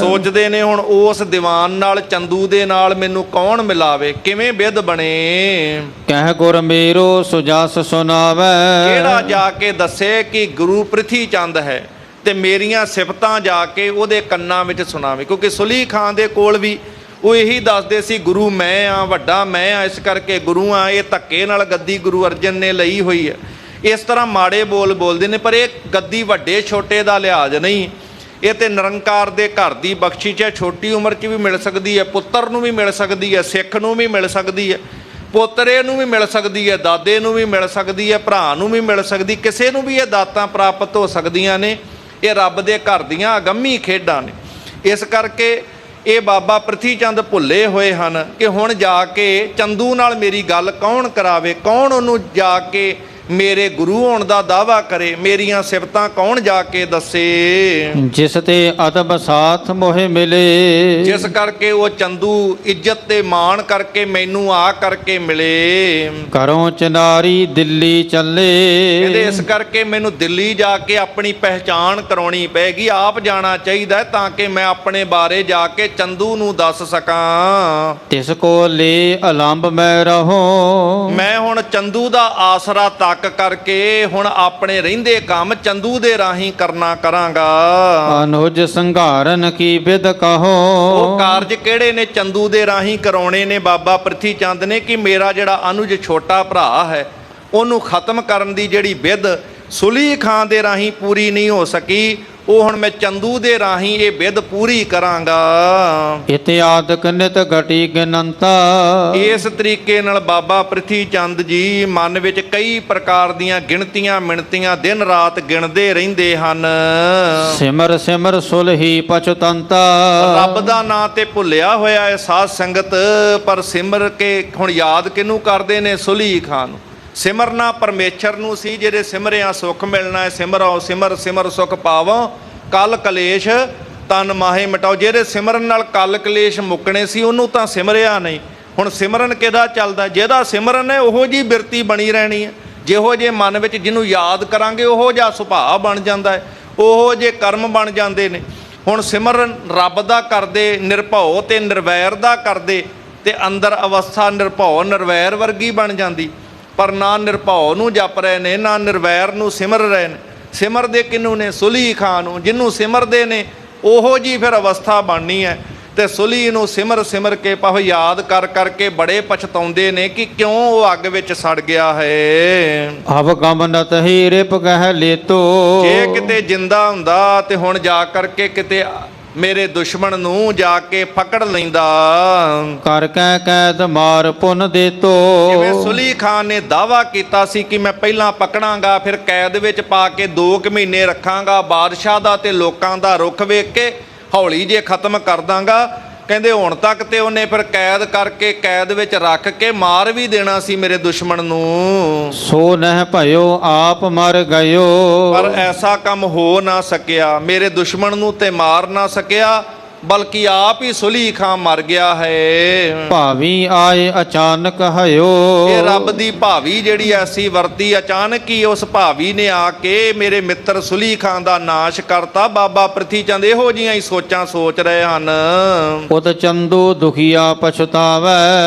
ਸੋਚਦੇ ਨੇ ਹੁਣ ਉਸ ਦੀਵਾਨ ਨਾਲ ਚੰਦੂ ਦੇ ਨਾਲ ਮੈਨੂੰ ਕੌਣ ਮਿਲਾਵੇ, ਕਿਵੇਂ ਵਿਧ ਬਣੇ। ਕਹਿ ਗੁਰ ਮੇਰੋ ਸੁਜਸ ਸੁਨਾਵੇ। ਕਿਹੜਾ ਜਾ ਕੇ ਦੱਸੇ ਕਿ ਗੁਰੂ ਪ੍ਰਿਥੀ ਚੰਦ ਹੈ ਤੇ ਮੇਰੀਆਂ ਸਿਫਤਾਂ ਜਾ ਕੇ ਉਹਦੇ ਕੰਨਾਂ ਵਿੱਚ ਸੁਣਾਵੇ। ਕਿਉਂਕਿ ਸੁਲੀ ਖਾਨ ਦੇ ਕੋਲ ਵੀ ਉਹ ਇਹੀ ਦੱਸਦੇ ਸੀ ਗੁਰੂ ਮੈਂ ਆ, ਵੱਡਾ ਮੈਂ ਆ, ਇਸ ਕਰਕੇ ਗੁਰੂ ਆ। ਇਹ ਧੱਕੇ ਨਾਲ ਗੱਦੀ ਗੁਰੂ ਅਰਜਨ ਨੇ ਲਈ ਹੋਈ ਹੈ। ਇਸ ਤਰ੍ਹਾਂ ਮਾੜੇ ਬੋਲਦੇ ਨੇ, ਪਰ ਇਹ ਗੱਦੀ ਵੱਡੇ ਛੋਟੇ ਦਾ ਲਿਹਾਜ਼ ਨਹੀਂ। ਇਹ ਤੇ ਨਿਰੰਕਾਰ ਦੇ ਘਰ ਦੀ ਬਖਸ਼ਿਸ਼ ਹੈ। ਛੋਟੀ ਉਮਰ 'ਚ ਵੀ ਮਿਲ ਸਕਦੀ ਹੈ, ਪੁੱਤਰ ਨੂੰ ਵੀ ਮਿਲ ਸਕਦੀ ਹੈ, ਸਿੱਖ ਨੂੰ ਵੀ ਮਿਲ ਸਕਦੀ ਹੈ, ਪੋਤਰੇ ਨੂੰ ਵੀ ਮਿਲ ਸਕਦੀ ਹੈ, ਦਾਦੇ ਨੂੰ ਵੀ ਮਿਲ ਸਕਦੀ ਹੈ, ਭਰਾ ਨੂੰ ਵੀ ਮਿਲ ਸਕਦੀ, ਕਿਸੇ ਨੂੰ ਵੀ ਇਹ ਦਾਤਾਂ ਪ੍ਰਾਪਤ ਹੋ ਸਕਦੀਆਂ ਨੇ। ਇਹ ਰੱਬ ਦੇ ਘਰ ਦੀਆਂ ਅਗੰਮੀ ਖੇਡਾਂ ਨੇ। ਇਸ ਕਰਕੇ ਇਹ ਬਾਬਾ ਪ੍ਰਿਥੀ ਚੰਦ ਭੁੱਲੇ ਹੋਏ ਹਨ ਕਿ ਹੁਣ ਜਾ ਕੇ ਚੰਦੂ ਨਾਲ ਮੇਰੀ ਗੱਲ ਕੌਣ ਕਰਾਵੇ, ਕੌਣ ਉਹਨੂੰ ਜਾ ਕੇ ਮੇਰੇ ਗੁਰੂ ਹੋਣ ਦਾ ਦਾਵਾ ਕਰੇ, ਮੇਰੀਆਂ ਸਿਫਤਾਂ ਕੌਣ ਜਾ ਕੇ ਦੱਸੇ। ਜਿਸ ਤੇ ਅਦਬ ਸਾਥ ਮੋਹਿ ਮਿਲੇ, ਜਿਸ ਕਰਕੇ ਉਹ ਚੰਦੂ ਇੱਜ਼ਤ ਤੇ ਮਾਣ ਕਰਕੇ ਮੈਨੂੰ ਆ ਕਰਕੇ ਮਿਲੇ। ਘਰੋਂ ਚਨਾਰੀ ਦਿੱਲੀ ਚੱਲੇ, ਇਹਦੇ ਇਸ ਕਰਕੇ ਮੈਨੂੰ ਦਿੱਲੀ ਜਾ ਕੇ ਆਪਣੀ ਪਹਿਚਾਣ ਕਰਾਉਣੀ ਪੈਗੀ। ਆਪ ਜਾਣਾ ਚਾਹੀਦਾ ਤਾਂ ਕਿ ਮੈਂ ਆਪਣੇ ਬਾਰੇ ਜਾ ਕੇ ਚੰਦੂ ਨੂੰ ਦੱਸ ਸਕਾਂ। ਤਿਸ ਕੋ ਲੈ ਅਲੰਬ ਮੈਂ ਰਹੋ, ਮੈਂ ਹੁਣ ਚੰਦੂ ਦਾ ਆਸਰਾ ਤੱਕ ਕਰਕੇ ਹੁਣ ਆਪਣੇ ਰਹਿੰਦੇ ਕੰਮ ਚੰਦੂ ਦੇ ਰਾਹੀਂ ਕਰਨਾ ਕਰਾਂਗਾ। ਅਨੁਜ ਸੰਘਾਰਨ ਕੀ ਵਿਦ ਕਹੋ, ਉਹ ਕਾਰਜ ਕਿਹੜੇ ਨੇ ਚੰਦੂ ਦੇ ਰਾਹੀਂ ਕਰਾਉਣੇ ਨੇ ਬਾਬਾ ਪ੍ਰਿਥੀ ਚੰਦ ਨੇ ਕਿ ਮੇਰਾ ਜਿਹੜਾ ਅਨੁਜ ਛੋਟਾ ਭਰਾ ਹੈ ਉਹਨੂੰ ਖਤਮ ਕਰਨ ਦੀ ਜਿਹੜੀ ਵਿਧ ਸੁਲੀ ਖਾਂ ਦੇ ਰਾਹੀਂ ਪੂਰੀ ਨਹੀਂ ਹੋ ਸਕੀ, ਉਹ ਹੁਣ ਮੈਂ ਚੰਦੂ ਦੇ ਰਾਹੀਂ ਇਹ ਵਿਧ ਪੂਰੀ ਕਰਾਂਗਾ। ਇਤਿਆਦਿਕ ਨਿਤ ਘਟੀ ਗਿਨੰਤਾ, ਇਸ ਤਰੀਕੇ ਨਾਲ ਬਾਬਾ ਪ੍ਰਿਥੀ ਚੰਦ ਜੀ ਮਨ ਵਿੱਚ ਕਈ ਪ੍ਰਕਾਰ ਦੀਆਂ ਗਿਣਤੀਆਂ ਮਿਣਤੀਆਂ ਦਿਨ ਰਾਤ ਗਿਣਦੇ ਰਹਿੰਦੇ ਹਨ। ਸਿਮਰ ਸਿਮਰ ਸੁਲਹੀ ਪਛਤੰਤਾ, ਰੱਬ ਦਾ ਨਾਂ ਤੇ ਭੁੱਲਿਆ ਹੋਇਆ ਹੈ ਸਾਧ ਸੰਗਤ, ਪਰ ਸਿਮਰ ਕੇ ਹੁਣ ਯਾਦ ਕਿਹਨੂੰ ਕਰਦੇ ਨੇ? ਸੁਲੀ ਖਾਂ ਨੂੰ। ਸਿਮਰਨਾ ਪਰਮੇਸ਼ਰ ਨੂੰ ਸੀ, ਜਿਹੜੇ ਸਿਮਰਿਆ ਸੁੱਖ ਮਿਲਣਾ ਹੈ। ਸਿਮਰੋ ਸਿਮਰ ਸਿਮਰ ਸੁਖ ਪਾਵੋ, ਕਲ ਕਲੇਸ਼ ਤਨ ਮਾਹੇ ਮਿਟਾਓ। ਜਿਹੜੇ ਸਿਮਰਨ ਨਾਲ ਕਲ ਕਲੇਸ਼ ਮੁੱਕਣੇ ਸੀ ਉਹਨੂੰ ਤਾਂ ਸਿਮਰਿਆ ਨਹੀਂ। ਹੁਣ ਸਿਮਰਨ ਕਿਹਦਾ ਚੱਲਦਾ? ਜਿਹਦਾ ਸਿਮਰਨ ਹੈ ਉਹੋ ਜਿਹੀ ਬਿਰਤੀ ਬਣੀ ਰਹਿਣੀ ਹੈ। ਜਿਹੋ ਜਿਹੇ ਮਨ ਵਿੱਚ ਜਿਹਨੂੰ ਯਾਦ ਕਰਾਂਗੇ ਉਹੋ ਜਿਹਾ ਸੁਭਾਅ ਬਣ ਜਾਂਦਾ ਹੈ, ਉਹੋ ਜਿਹੇ ਕਰਮ ਬਣ ਜਾਂਦੇ ਨੇ। ਹੁਣ ਸਿਮਰਨ ਰੱਬ ਦਾ ਕਰਦੇ, ਨਿਰਭਉ ਤੇ ਨਿਰਵੈਰ ਦਾ ਕਰਦੇ, ਤੇ ਅੰਦਰ ਅਵਸਥਾ ਨਿਰਭਉ ਨਿਰਵੈਰ ਵਰਗੀ ਬਣ ਜਾਂਦੀ। ਪਰ ਨਾ ਨਿਰਭਉ ਨੂੰ ਜਪ ਰਹੇ ਨੇ, ਨਾ ਨਿਰਵੈਰ ਨੂੰ ਸਿਮਰ ਰਹੇ ਨੇ। ਸਿਮਰਦੇ ਕਿਹਨੂੰ ਨੇ? ਸੁਲੀ ਖਾਂ ਨੂੰ। ਜਿਹਨੂੰ ਸਿਮਰਦੇ ਨੇ ਉਹੋ ਜੀ ਫਿਰ ਅਵਸਥਾ ਬਣਨੀ ਹੈ। ਤੇ ਸੁਲੀ ਨੂੰ ਸਿਮਰ ਸਿਮਰ ਕੇ ਭਾਵੇਂ ਯਾਦ ਕਰ ਕਰਕੇ ਬੜੇ ਪਛਤਾਉਂਦੇ ਨੇ ਕਿ ਕਿਉਂ ਉਹ ਅੱਗ ਵਿੱਚ ਸੜ ਗਿਆ ਹੈ। ਅਬ ਗਮਨਤ ਹੀ ਰਿਪ ਕਹਿ ਲੇਤੋ, ਜੇ ਕਿਤੇ ਜਿੰਦਾ ਹੁੰਦਾ ਤੇ ਹੁਣ ਜਾ ਕਰਕੇ ਕਿਤੇ ਮੇਰੇ ਦੁਸ਼ਮਣ ਨੂੰ ਜਾ ਕੇ ਪਕੜ ਲੈਂਦਾ। ਕਰ ਕਹਿ ਕੈਦ ਮਾਰ ਪੁੰਨ ਦੇਤੋ, ਜਿਵੇਂ ਸੁਲੀ ਖਾਨ ਨੇ ਦਾਵਾ ਕੀਤਾ ਸੀ ਕਿ ਮੈਂ ਪਹਿਲਾਂ ਪਕੜਾਂਗਾ, ਫਿਰ ਕੈਦ ਵਿੱਚ ਪਾ ਕੇ 2 ਮਹੀਨੇ ਰੱਖਾਂਗਾ, ਬਾਦਸ਼ਾਹ ਦਾ ਤੇ ਲੋਕਾਂ ਦਾ ਰੁੱਖ ਵੇਖ ਕੇ ਹੌਲੀ ਜੇ ਖਤਮ ਕਰ ਦਾਂਗਾ। ਕਹਿੰਦੇ ਹੁਣ ਤੱਕ ਤੇ ਉਹਨੇ ਫਿਰ ਕੈਦ ਕਰਕੇ ਕੈਦ ਵਿੱਚ ਰੱਖ ਕੇ ਮਾਰ ਵੀ ਦੇਣਾ ਸੀ ਮੇਰੇ ਦੁਸ਼ਮਣ ਨੂੰ। ਸੋ ਨਹਿ ਭਇਓ ਆਪ ਮਰ ਗਇਓ, ਪਰ ਐਸਾ ਕੰਮ ਹੋ ਨਾ ਸਕਿਆ। ਮੇਰੇ ਦੁਸ਼ਮਣ ਨੂੰ ਤੇ ਮਾਰ ਨਾ ਸਕਿਆ, ਬਲਕਿ ਆਪ ਹੀ ਸੁਲੀ ਖਾਂ ਮਰ ਗਿਆ ਹੈ। ਭਾਵੀ ਆਏ ਅਚਾਨਕ ਹਇਓ, ਇਹ ਰੱਬ ਦੀ ਭਾਵੀ ਜਿਹੜੀ ਐਸੀ ਵਰਤੀ, ਅਚਾਨਕ ਹੀ ਉਸ ਭਾਵੀ ਨੇ ਆ ਕੇ ਮੇਰੇ ਮਿੱਤਰ ਸੁਲੀ ਖਾਂ ਦਾ ਨਾਸ਼ ਕਰਤਾ। ਬਾਬਾ ਪ੍ਰਿਥੀ ਚੰਦ ਇਹੋ ਜਿਹੀਆਂ ਹੀ ਸੋਚਾਂ ਸੋਚ ਰਹੇ ਹਨ। ਉਤ ਚੰਦੂ ਦੁਖੀਆ ਪਛਤਾਵੈ,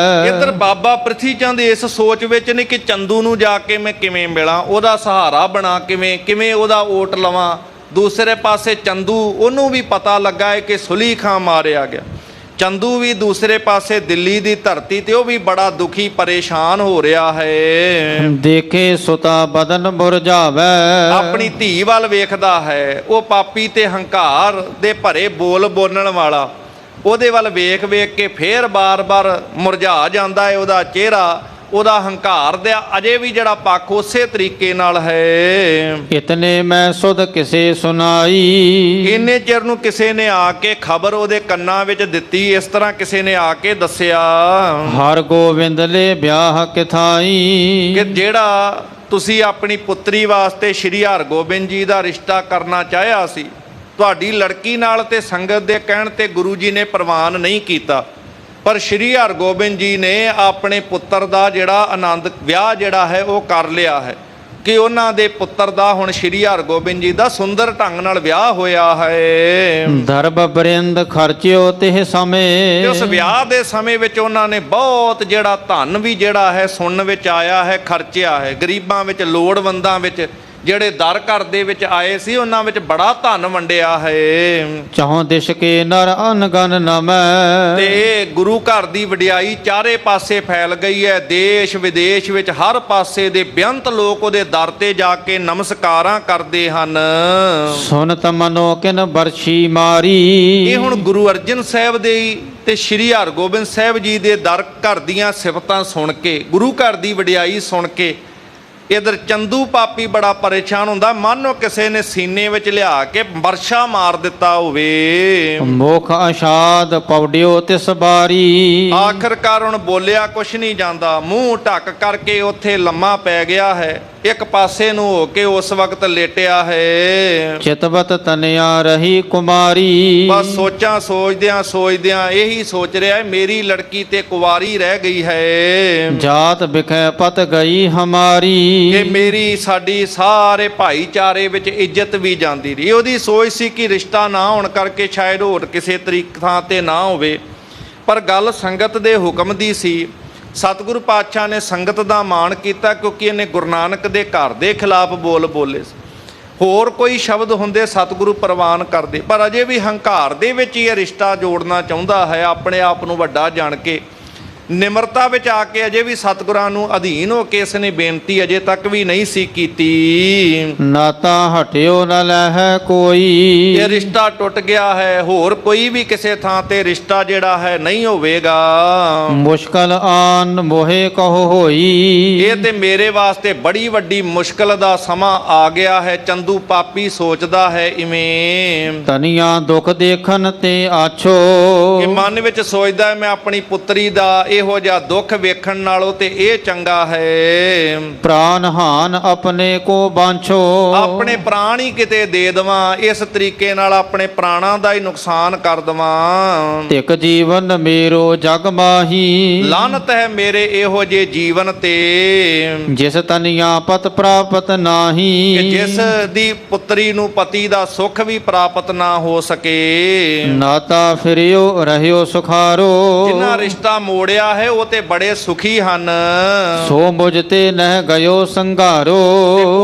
ਇੱਧਰ ਬਾਬਾ ਪ੍ਰਿਥੀ ਚੰਦ ਇਸ ਸੋਚ ਵਿੱਚ ਨੇ ਕਿ ਚੰਦੂ ਨੂੰ ਜਾ ਕੇ ਮੈਂ ਕਿਵੇਂ ਮਿਲਾਂ, ਉਹਦਾ ਸਹਾਰਾ ਬਣਾ ਕਿਵੇਂ ਉਹਦਾ ਓਟ ਲਵਾਂ। ਦੂਸਰੇ ਪਾਸੇ ਚੰਦੂ, ਉਹਨੂੰ ਵੀ ਪਤਾ ਲੱਗਾ ਹੈ ਕਿ ਸੁਲੀ ਖਾਂ ਮਾਰਿਆ ਗਿਆ। ਚੰਦੂ ਵੀ ਦੂਸਰੇ ਪਾਸੇ ਦਿੱਲੀ ਦੀ ਧਰਤੀ ਤੇ ਉਹ ਵੀ ਬੜਾ ਦੁਖੀ ਪਰੇਸ਼ਾਨ ਹੋ ਰਿਹਾ ਹੈ। ਦੇਖੇ ਸੁਤਾ ਬਦਨ ਮੁਰਝਾਵੈ, ਆਪਣੀ ਧੀ ਵੱਲ ਵੇਖਦਾ ਹੈ। ਉਹ ਪਾਪੀ ਤੇ ਹੰਕਾਰ ਦੇ ਭਰੇ ਬੋਲ ਬੋਲਣ ਵਾਲਾ, ਉਹਦੇ ਵੱਲ ਵੇਖ ਵੇਖ ਕੇ ਫੇਰ ਬਾਰ-ਬਾਰ ਮੁਰਝਾ ਜਾਂਦਾ ਹੈ ਉਹਦਾ ਚਿਹਰਾ। ਉਹਦਾ ਹੰਕਾਰ ਦਾ ਅਜੇ ਵੀ ਜਿਹੜਾ ਪੱਖ ਉਸੇ ਤਰੀਕੇ ਨਾਲ ਹੈ। ਇਤਨੇ ਮੈਂ ਸੁਧ ਕਿਸੇ ਸੁਣਾਈ, ਇੰਨੇ ਚਿਰ ਨੂੰ ਕਿਸੇ ਨੇ ਆ ਕੇ ਖਬਰ ਉਹਦੇ ਕੰਨਾਂ ਵਿੱਚ ਦਿੱਤੀ। ਇਸ ਤਰ੍ਹਾਂ ਕਿਸੇ ਨੇ ਆ ਕੇ ਦੱਸਿਆ ਹਰ ਗੋਬਿੰਦ ਲੈ ਵਿਆਹ ਕਿਥਾਈ, ਕਿ ਜਿਹੜਾ ਤੁਸੀਂ ਆਪਣੀ ਪੁੱਤਰੀ ਵਾਸਤੇ ਸ਼੍ਰੀ ਹਰਗੋਬਿੰਦ ਜੀ ਦਾ ਰਿਸ਼ਤਾ ਕਰਨਾ ਚਾਹਿਆ ਸੀ, ਤੁਹਾਡੀ ਲੜਕੀ ਨਾਲ ਤੇ ਸੰਗਤ ਦੇ ਕਹਿਣ ਤੇ ਗੁਰੂ ਜੀ ਨੇ ਪ੍ਰਵਾਨ ਨਹੀਂ ਕੀਤਾ। ਪਰ ਸ਼੍ਰੀ ਹਰਗੋਬਿੰਦ ਜੀ ਨੇ ਆਪਣੇ ਪੁੱਤਰ ਦਾ ਜਿਹੜਾ ਆਨੰਦ ਵਿਆਹ ਜਿਹੜਾ ਹੈ ਉਹ ਕਰ ਲਿਆ ਹੈ ਕਿ ਉਹਨਾਂ ਦੇ ਪੁੱਤਰ ਦਾ ਹੁਣ ਸ਼੍ਰੀ ਹਰਗੋਬਿੰਦ ਜੀ ਦਾ ਸੁੰਦਰ ਢੰਗ ਨਾਲ ਵਿਆਹ ਹੋਇਆ ਹੈ। ਦਰਬ ਬਰਿੰਦ ਖਰਚਿਓ ਤੇ ਸਮੇਂ, ਤੇ ਉਸ ਵਿਆਹ ਦੇ ਸਮੇਂ ਵਿੱਚ ਉਹਨਾਂ ਨੇ ਬਹੁਤ ਜਿਹੜਾ ਧਨ ਵੀ ਜਿਹੜਾ ਹੈ ਸੁਣਨ ਵਿੱਚ ਆਇਆ ਹੈ ਖਰਚਿਆ ਹੈ। ਗਰੀਬਾਂ ਵਿੱਚ, ਲੋੜਵੰਦਾਂ ਵਿੱਚ ਜਿਹੜੇ ਦਰ ਘਰ ਦੇ ਵਿੱਚ ਆਏ ਸੀ ਉਹਨਾਂ ਵਿੱਚ ਬੜਾ ਧਨ ਵੰਡਿਆ ਹੈ। ਚਹੁ ਦਿਸ਼ ਕੇ ਨਰ ਅਨਗਨ ਨਮੈ। ਤੇ ਗੁਰੂ ਘਰ ਦੀ ਵਡਿਆਈ ਚਾਰੇ ਪਾਸੇ ਫੈਲ ਗਈ ਹੈ। ਦੇਸ਼ ਵਿਦੇਸ਼ ਵਿੱਚ ਹਰ ਪਾਸੇ ਦੇ ਬੇਅੰਤ ਲੋਕ ਉਹਦੇ ਦਰ ਤੇ ਜਾ ਕੇ ਨਮਸਕਾਰਾਂ ਕਰਦੇ ਹਨ। ਸੁਨਤ ਮਨੋ ਕਿਨ ਬਰਛੀ ਮਾਰੀ। ਇਹ ਹੁਣ ਗੁਰੂ ਅਰਜਨ ਸਾਹਿਬ ਦੇ ਤੇ ਸ੍ਰੀ ਹਰਗੋਬਿੰਦ ਸਾਹਿਬ ਜੀ ਦੇ ਦਰ ਘਰ ਦੀਆਂ ਸਿਫਤਾਂ ਸੁਣ ਕੇ, ਗੁਰੂ ਘਰ ਦੀ ਵਡਿਆਈ ਸੁਣ ਕੇ ਇਧਰ ਚੰਦੂ ਪਾਪੀ ਬੜਾ ਪਰੇਸ਼ਾਨ ਹੁੰਦਾ, ਮਾਨੋ ਕਿਸੇ ਨੇ ਸੀਨੇ ਵਿੱਚ ਲਿਆ ਕੇ ਵਰਸ਼ਾ ਮਾਰ ਦਿੱਤਾ ਹੋਵੇ। ਮੁਖ ਅਸ਼ਾਦ ਪੌੜਿਓ ਤਿਸ ਬਾਰੀ। ਆਖਰਕਾਰ ਹੁਣ ਬੋਲਿਆ ਕੁਛ ਨਹੀਂ ਜਾਂਦਾ, ਮੂੰਹ ਢੱਕ ਕਰਕੇ ਉੱਥੇ ਲੰਮਾ ਪੈ ਗਿਆ ਹੈ, ਇੱਕ ਪਾਸੇ ਨੂੰ ਹੋ ਕੇ ਉਸ ਵਕਤ ਲੇਟਿਆ ਹੈ। ਚਿਤਵਤ ਤਨਿਆ ਰਹੀ ਕੁਮਾਰੀ। ਬਸ ਸੋਚਾਂ ਸੋਚਦਿਆਂ ਇਹੀ ਸੋਚ ਰਿਹਾ ਹੈ, ਮੇਰੀ ਲੜਕੀ ਤੇ ਕੁਵਾਰੀ ਰਹਿ ਗਈ ਹੈ। ਜਾਤ ਬਿਖੈ ਪਤ ਗਈ ਹਮਾਰੀ। ਕਿ ਮੇਰੀ ਸਾਡੀ ਸਾਰੇ ਭਾਈਚਾਰੇ ਵਿੱਚ ਇੱਜ਼ਤ ਵੀ ਜਾਂਦੀ ਰਹੀ। ਉਹਦੀ ਸੋਚ ਸੀ ਕਿ ਰਿਸ਼ਤਾ ਨਾ ਹੋਣ ਕਰਕੇ ਸ਼ਾਇਦ ਹੋਰ ਕਿਸੇ ਤਰੀਕ ਥਾਂ ਤੇ ਨਾ ਹੋਵੇ, ਪਰ ਗੱਲ ਸੰਗਤ ਦੇ ਹੁਕਮ ਦੀ ਸੀ। ਸਤਿਗੁਰੂ ਪਾਤਸ਼ਾਹ ਨੇ ਸੰਗਤ ਦਾ ਮਾਣ ਕੀਤਾ ਕਿਉਂਕਿ ਇਹਨੇ ਗੁਰੂ ਨਾਨਕ ਦੇ ਘਰ ਦੇ ਖਿਲਾਫ ਬੋਲੇ ਸੀ। ਹੋਰ ਕੋਈ ਸ਼ਬਦ ਹੁੰਦੇ ਸਤਿਗੁਰੂ ਪ੍ਰਵਾਨ ਕਰਦੇ, ਪਰ ਅਜੇ ਵੀ ਹੰਕਾਰ ਦੇ ਵਿੱਚ ਹੀ ਇਹ ਰਿਸ਼ਤਾ ਜੋੜਨਾ ਚਾਹੁੰਦਾ ਹੈ, ਆਪਣੇ ਆਪ ਨੂੰ ਵੱਡਾ ਜਾਣ ਕੇ। ਨਿਮਰਤਾ ਵਿੱਚ ਆ ਕੇ ਅਜੇ ਵੀ ਸਤਿਗੁਰਾਂ ਨੂੰ ਅਧੀਨ ਹੋ ਕੇ ਇਸ ਨੇ ਬੇਨਤੀ ਅਜੇ ਤੱਕ ਵੀ ਨਹੀਂ ਸੀ ਕੀਤੀ। ਨਾਤਾ ਹਟਿਓ ਨ ਲਹਿ ਕੋਈ। ਇਹ ਰਿਸ਼ਤਾ ਟੁੱਟ ਗਿਆ ਹੈ, ਹੋਰ ਕੋਈ ਵੀ ਕਿਸੇ ਥਾਂ ਤੇ ਰਿਸ਼ਤਾ ਜਿਹੜਾ ਹੈ ਨਹੀਂ ਹੋਵੇਗਾ। ਮੁਸ਼ਕਲ ਆਨ ਮੋਹੇ ਕਹੋ ਹੋਈ। ਇਹ ਤੇ ਮੇਰੇ ਵਾਸਤੇ ਬੜੀ ਵੱਡੀ ਮੁਸ਼ਕਲ ਦਾ ਸਮਾਂ ਆ ਗਿਆ ਹੈ। ਚੰਦੂ ਪਾਪੀ ਸੋਚਦਾ ਹੈ ਇਵੇਂ। ਤਨੀਆਂ ਦੁੱਖ ਦੇਖਣ ਤੇ ਆਛੋ। ਕਿ ਮਨ ਵਿੱਚ ਸੋਚਦਾ ਹੈ ਮੈਂ ਆਪਣੀ ਪੁੱਤਰੀ ਦਾ ਇਹੋ ਜਿਹਾ ਦੁੱਖ ਵੇਖਣ ਨਾਲੋਂ ਤੇ ਇਹ ਚੰਗਾ ਹੈ। ਪ੍ਰਾਨ ਹਾਨ ਆਪਣੇ ਕੋ ਬਾਂਛੋ। ਆਪਣੇ ਪ੍ਰਾਣ ਹੀ ਕਿਤੇ ਦੇ ਦੇਵਾਂ, ਇਸ ਤਰੀਕੇ ਨਾਲ ਆਪਣੇ ਪ੍ਰਾਣਾਂ ਦਾ ਹੀ ਨੁਕਸਾਨ ਕਰ ਦੇਵਾਂ। ਤਿਕ ਜੀਵਨ ਮੇਰੋ ਜਗ ਮਾਹੀ। ਲਾਨਤ ਹੈ ਮੇਰੇ ਇਹੋ ਜਿਹੇ ਜੀਵਨ ਤੇ, ਜਿਸ ਤਨੀਆਂ ਪਤ ਪ੍ਰਾਪਤ ਨਾਹੀ। ਕਿ ਜਿਸ ਦੀ ਪੁੱਤਰੀ ਨੂੰ ਪਤੀ ਦਾ ਸੁੱਖ ਵੀ ਪ੍ਰਾਪਤ ਨਾ ਹੋ ਸਕੇ। ਨਾਤਾ ਫਿਰਿਓ ਰਹਿਓ ਸੁਖਾਰੋ। ਜਿਨ੍ਹਾਂ ਰਿਸ਼ਤਾ ਮੋੜਿਆ ਹੈ ਉਹ ਤੇ ਬੜੇ ਸੁਖੀ ਹਨ। ਸੋ ਮੁਝ ਤੇ ਨਹਿ ਗਇਓ ਸੰਘਾਰੋ।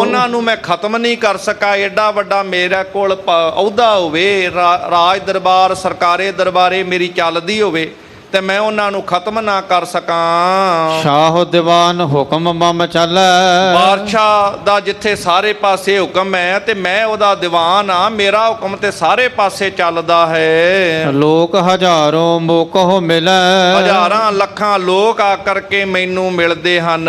ਉਹਨਾਂ ਨੂੰ ਮੈਂ ਖਤਮ ਨਹੀਂ ਕਰ ਸਕਾਂ। ਐਡਾ ਵੱਡਾ ਮੇਰੇ ਕੋਲ ਅਹੁਦਾ ਹੋਵੇ, ਰਾਜ ਦਰਬਾਰ ਸਰਕਾਰੇ ਦਰਬਾਰੇ ਮੇਰੀ ਚੱਲਦੀ ਹੋਵੇ ਤੇ ਮੈਂ ਉਹਨਾਂ ਨੂੰ ਖਤਮ ਨਾ ਕਰ ਸਕਾਂ। ਸ਼ਾਹ ਦੀਵਾਨ ਹੁਕਮ ਮਮ ਚੱਲੈ। ਬਾਦਸ਼ਾਹ ਦਾ ਜਿੱਥੇ ਸਾਰੇ ਪਾਸੇ ਹੁਕਮ ਹੈ ਤੇ ਮੈਂ ਉਹਦਾ ਦੀਵਾਨ ਆ, ਮੇਰਾ ਹੁਕਮ ਤੇ ਸਾਰੇ ਪਾਸੇ ਚੱਲਦਾ ਹੈ। ਲੋਕ ਹਜ਼ਾਰੋਂ ਮੋਕੋ ਮਿਲੈ। ਹਜ਼ਾਰਾਂ ਲੱਖਾਂ ਲੋਕ ਆ ਕਰਕੇ ਮੈਨੂੰ ਮਿਲਦੇ ਹਨ।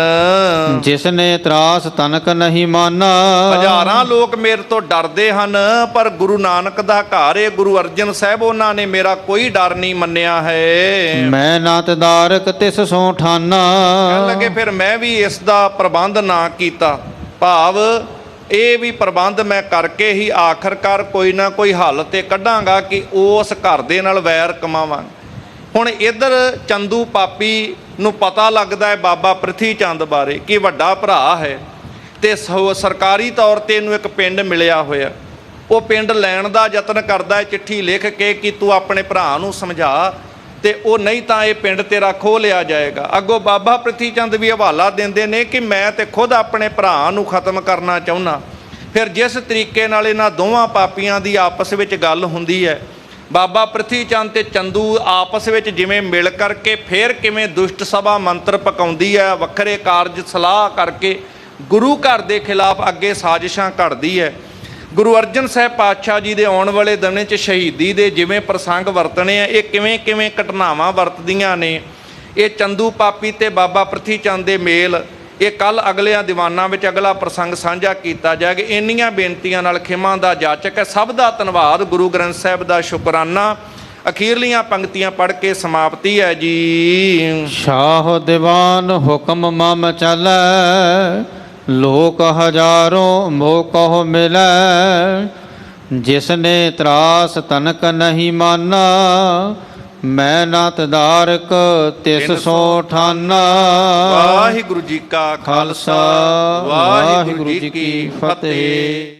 ਜਿਸ ਨੇ ਤਰਾਸ ਤਨਕ ਨਹੀਂ ਮਾਨਾ। ਹਜ਼ਾਰਾਂ ਲੋਕ ਮੇਰੇ ਤੋਂ ਡਰਦੇ ਹਨ, ਪਰ ਗੁਰੂ ਨਾਨਕ ਦਾ ਘਰ ਹੈ, ਗੁਰੂ ਅਰਜਨ ਸਾਹਿਬ, ਉਹਨਾਂ ਨੇ ਮੇਰਾ ਕੋਈ ਡਰ ਨਹੀਂ ਮੰਨਿਆ ਹੈ। ਮੈਂ ਨਾ ਤਦਾਰਕ ਤਿਸ ਸੋ ਠਾਨਾ। ਕਹਿਣ ਲੱਗੇ ਫਿਰ ਮੈਂ ਵੀ ਇਸ ਦਾ ਪ੍ਰਬੰਧ ਨਾ ਕੀਤਾ, ਭਾਵ ਇਹ ਵੀ ਪ੍ਰਬੰਧ ਮੈਂ ਕਰਕੇ ਹੀ ਆਖਰਕਾਰ ਕੋਈ ਨਾ ਕੋਈ ਹੱਲ ਤੇ ਕੱਢਾਂਗਾ ਕਿ ਉਸ ਘਰ ਦੇ ਨਾਲ ਵੈਰ ਕਮਾਵਾਂ। ਹੁਣ ਇੱਧਰ ਚੰਦੂ ਪਾਪੀ ਨੂੰ ਪਤਾ ਲੱਗਦਾ ਹੈ ਬਾਬਾ ਪ੍ਰਿਥੀ ਚੰਦ ਬਾਰੇ ਕਿ ਵੱਡਾ ਭਰਾ ਹੈ ਤੇ ਸਰਕਾਰੀ ਤੌਰ ਤੇ ਇਹਨੂੰ ਇੱਕ ਪਿੰਡ ਮਿਲਿਆ ਹੋਇਆ। ਉਹ ਪਿੰਡ ਲੈਣ ਦਾ ਯਤਨ ਕਰਦਾ ਹੈ, ਚਿੱਠੀ ਲਿਖ ਕੇ ਕਿ ਤੂੰ ਆਪਣੇ ਭਰਾ ਨੂੰ ਸਮਝਾ ਤੇ ਉਹ ਨਹੀਂ ਤਾਂ ਇਹ ਪਿੰਡ ਤੇਰਾ ਖੋਹ ਲਿਆ ਜਾਏਗਾ। ਅੱਗੋਂ ਬਾਬਾ ਪ੍ਰਿਥੀ ਚੰਦ ਵੀ ਹਵਾਲਾ ਦਿੰਦੇ ਨੇ ਕਿ ਮੈਂ ਤੇ ਖੁਦ ਆਪਣੇ ਭਰਾ ਨੂੰ ਖਤਮ ਕਰਨਾ ਚਾਹੁੰਦਾ। ਫਿਰ ਜਿਸ ਤਰੀਕੇ ਨਾਲ ਇਹਨਾਂ ਦੋਵਾਂ ਪਾਪੀਆਂ ਦੀ ਆਪਸ ਵਿੱਚ ਗੱਲ ਹੁੰਦੀ ਹੈ, ਬਾਬਾ ਪ੍ਰਿਥੀ ਚੰਦ ਤੇ ਚੰਦੂ ਆਪਸ ਵਿੱਚ ਜਿਵੇਂ ਮਿਲ ਕਰਕੇ ਫਿਰ ਕਿਵੇਂ ਦੁਸ਼ਟ ਸਭਾ ਮੰਤਰ ਪਕਾਉਂਦੀ ਹੈ, ਵੱਖਰੇ ਕਾਰਜ ਸਲਾਹ ਕਰਕੇ ਗੁਰੂ ਘਰ ਦੇ ਖਿਲਾਫ ਅੱਗੇ ਸਾਜ਼ਿਸ਼ਾਂ ਘੜਦੀ ਹੈ। ਗੁਰੂ ਅਰਜਨ ਸਾਹਿਬ ਪਾਤਸ਼ਾਹ ਜੀ ਦੇ ਆਉਣ ਵਾਲੇ ਦਿਨ 'ਚ ਸ਼ਹੀਦੀ ਦੇ ਜਿਵੇਂ ਪ੍ਰਸੰਗ ਵਰਤਣੇ ਆ, ਇਹ ਕਿਵੇਂ ਕਿਵੇਂ ਘਟਨਾਵਾਂ ਵਰਤਦੀਆਂ ਨੇ। ਇਹ ਚੰਦੂ ਪਾਪੀ ਤੇ ਬਾਬਾ ਪ੍ਰਿਥੀ ਚੰਦ ਦੇ ਮੇਲ, ਇਹ ਕੱਲ ਅਗਲਿਆਂ ਦੀਵਾਨਾਂ ਵਿੱਚ ਅਗਲਾ ਪ੍ਰਸੰਗ ਸਾਂਝਾ ਕੀਤਾ ਜਾਏਗਾ। ਇੰਨੀਆਂ ਬੇਨਤੀਆਂ ਨਾਲ ਖਿਮਾ ਦਾ ਜਾਚਕ ਹੈ। ਸਭ ਦਾ ਧੰਨਵਾਦ, ਗੁਰੂ ਗ੍ਰੰਥ ਸਾਹਿਬ ਦਾ ਸ਼ੁਕਰਾਨਾ। ਅਖੀਰਲੀਆਂ ਪੰਕਤੀਆਂ ਪੜ੍ਹ ਕੇ ਸਮਾਪਤੀ ਹੈ ਜੀ। ਸ਼ਾਹ ਦੀਵਾਨ ਹੁਕਮ ਮਮ ਚੱਲੈ। ਲੋਕ ਹਜ਼ਾਰੋਂ ਮੋਕੋ ਮਿਲੈ। ਜਿਸ ਨੇ ਤਰਾਸ ਤਨਕ ਨਹੀਂ ਮਾਨਾ। ਮੈਂ ਨਾ ਤਦਾਰਕ ਤਿਸ ਸੋ ਠਾਨਾ। ਵਾਹਿਗੁਰੂ ਜੀ ਕਾ ਖਾਲਸਾ, ਵਾਹਿਗੁਰੂ ਜੀ ਕੀ ਫਤਿਹ।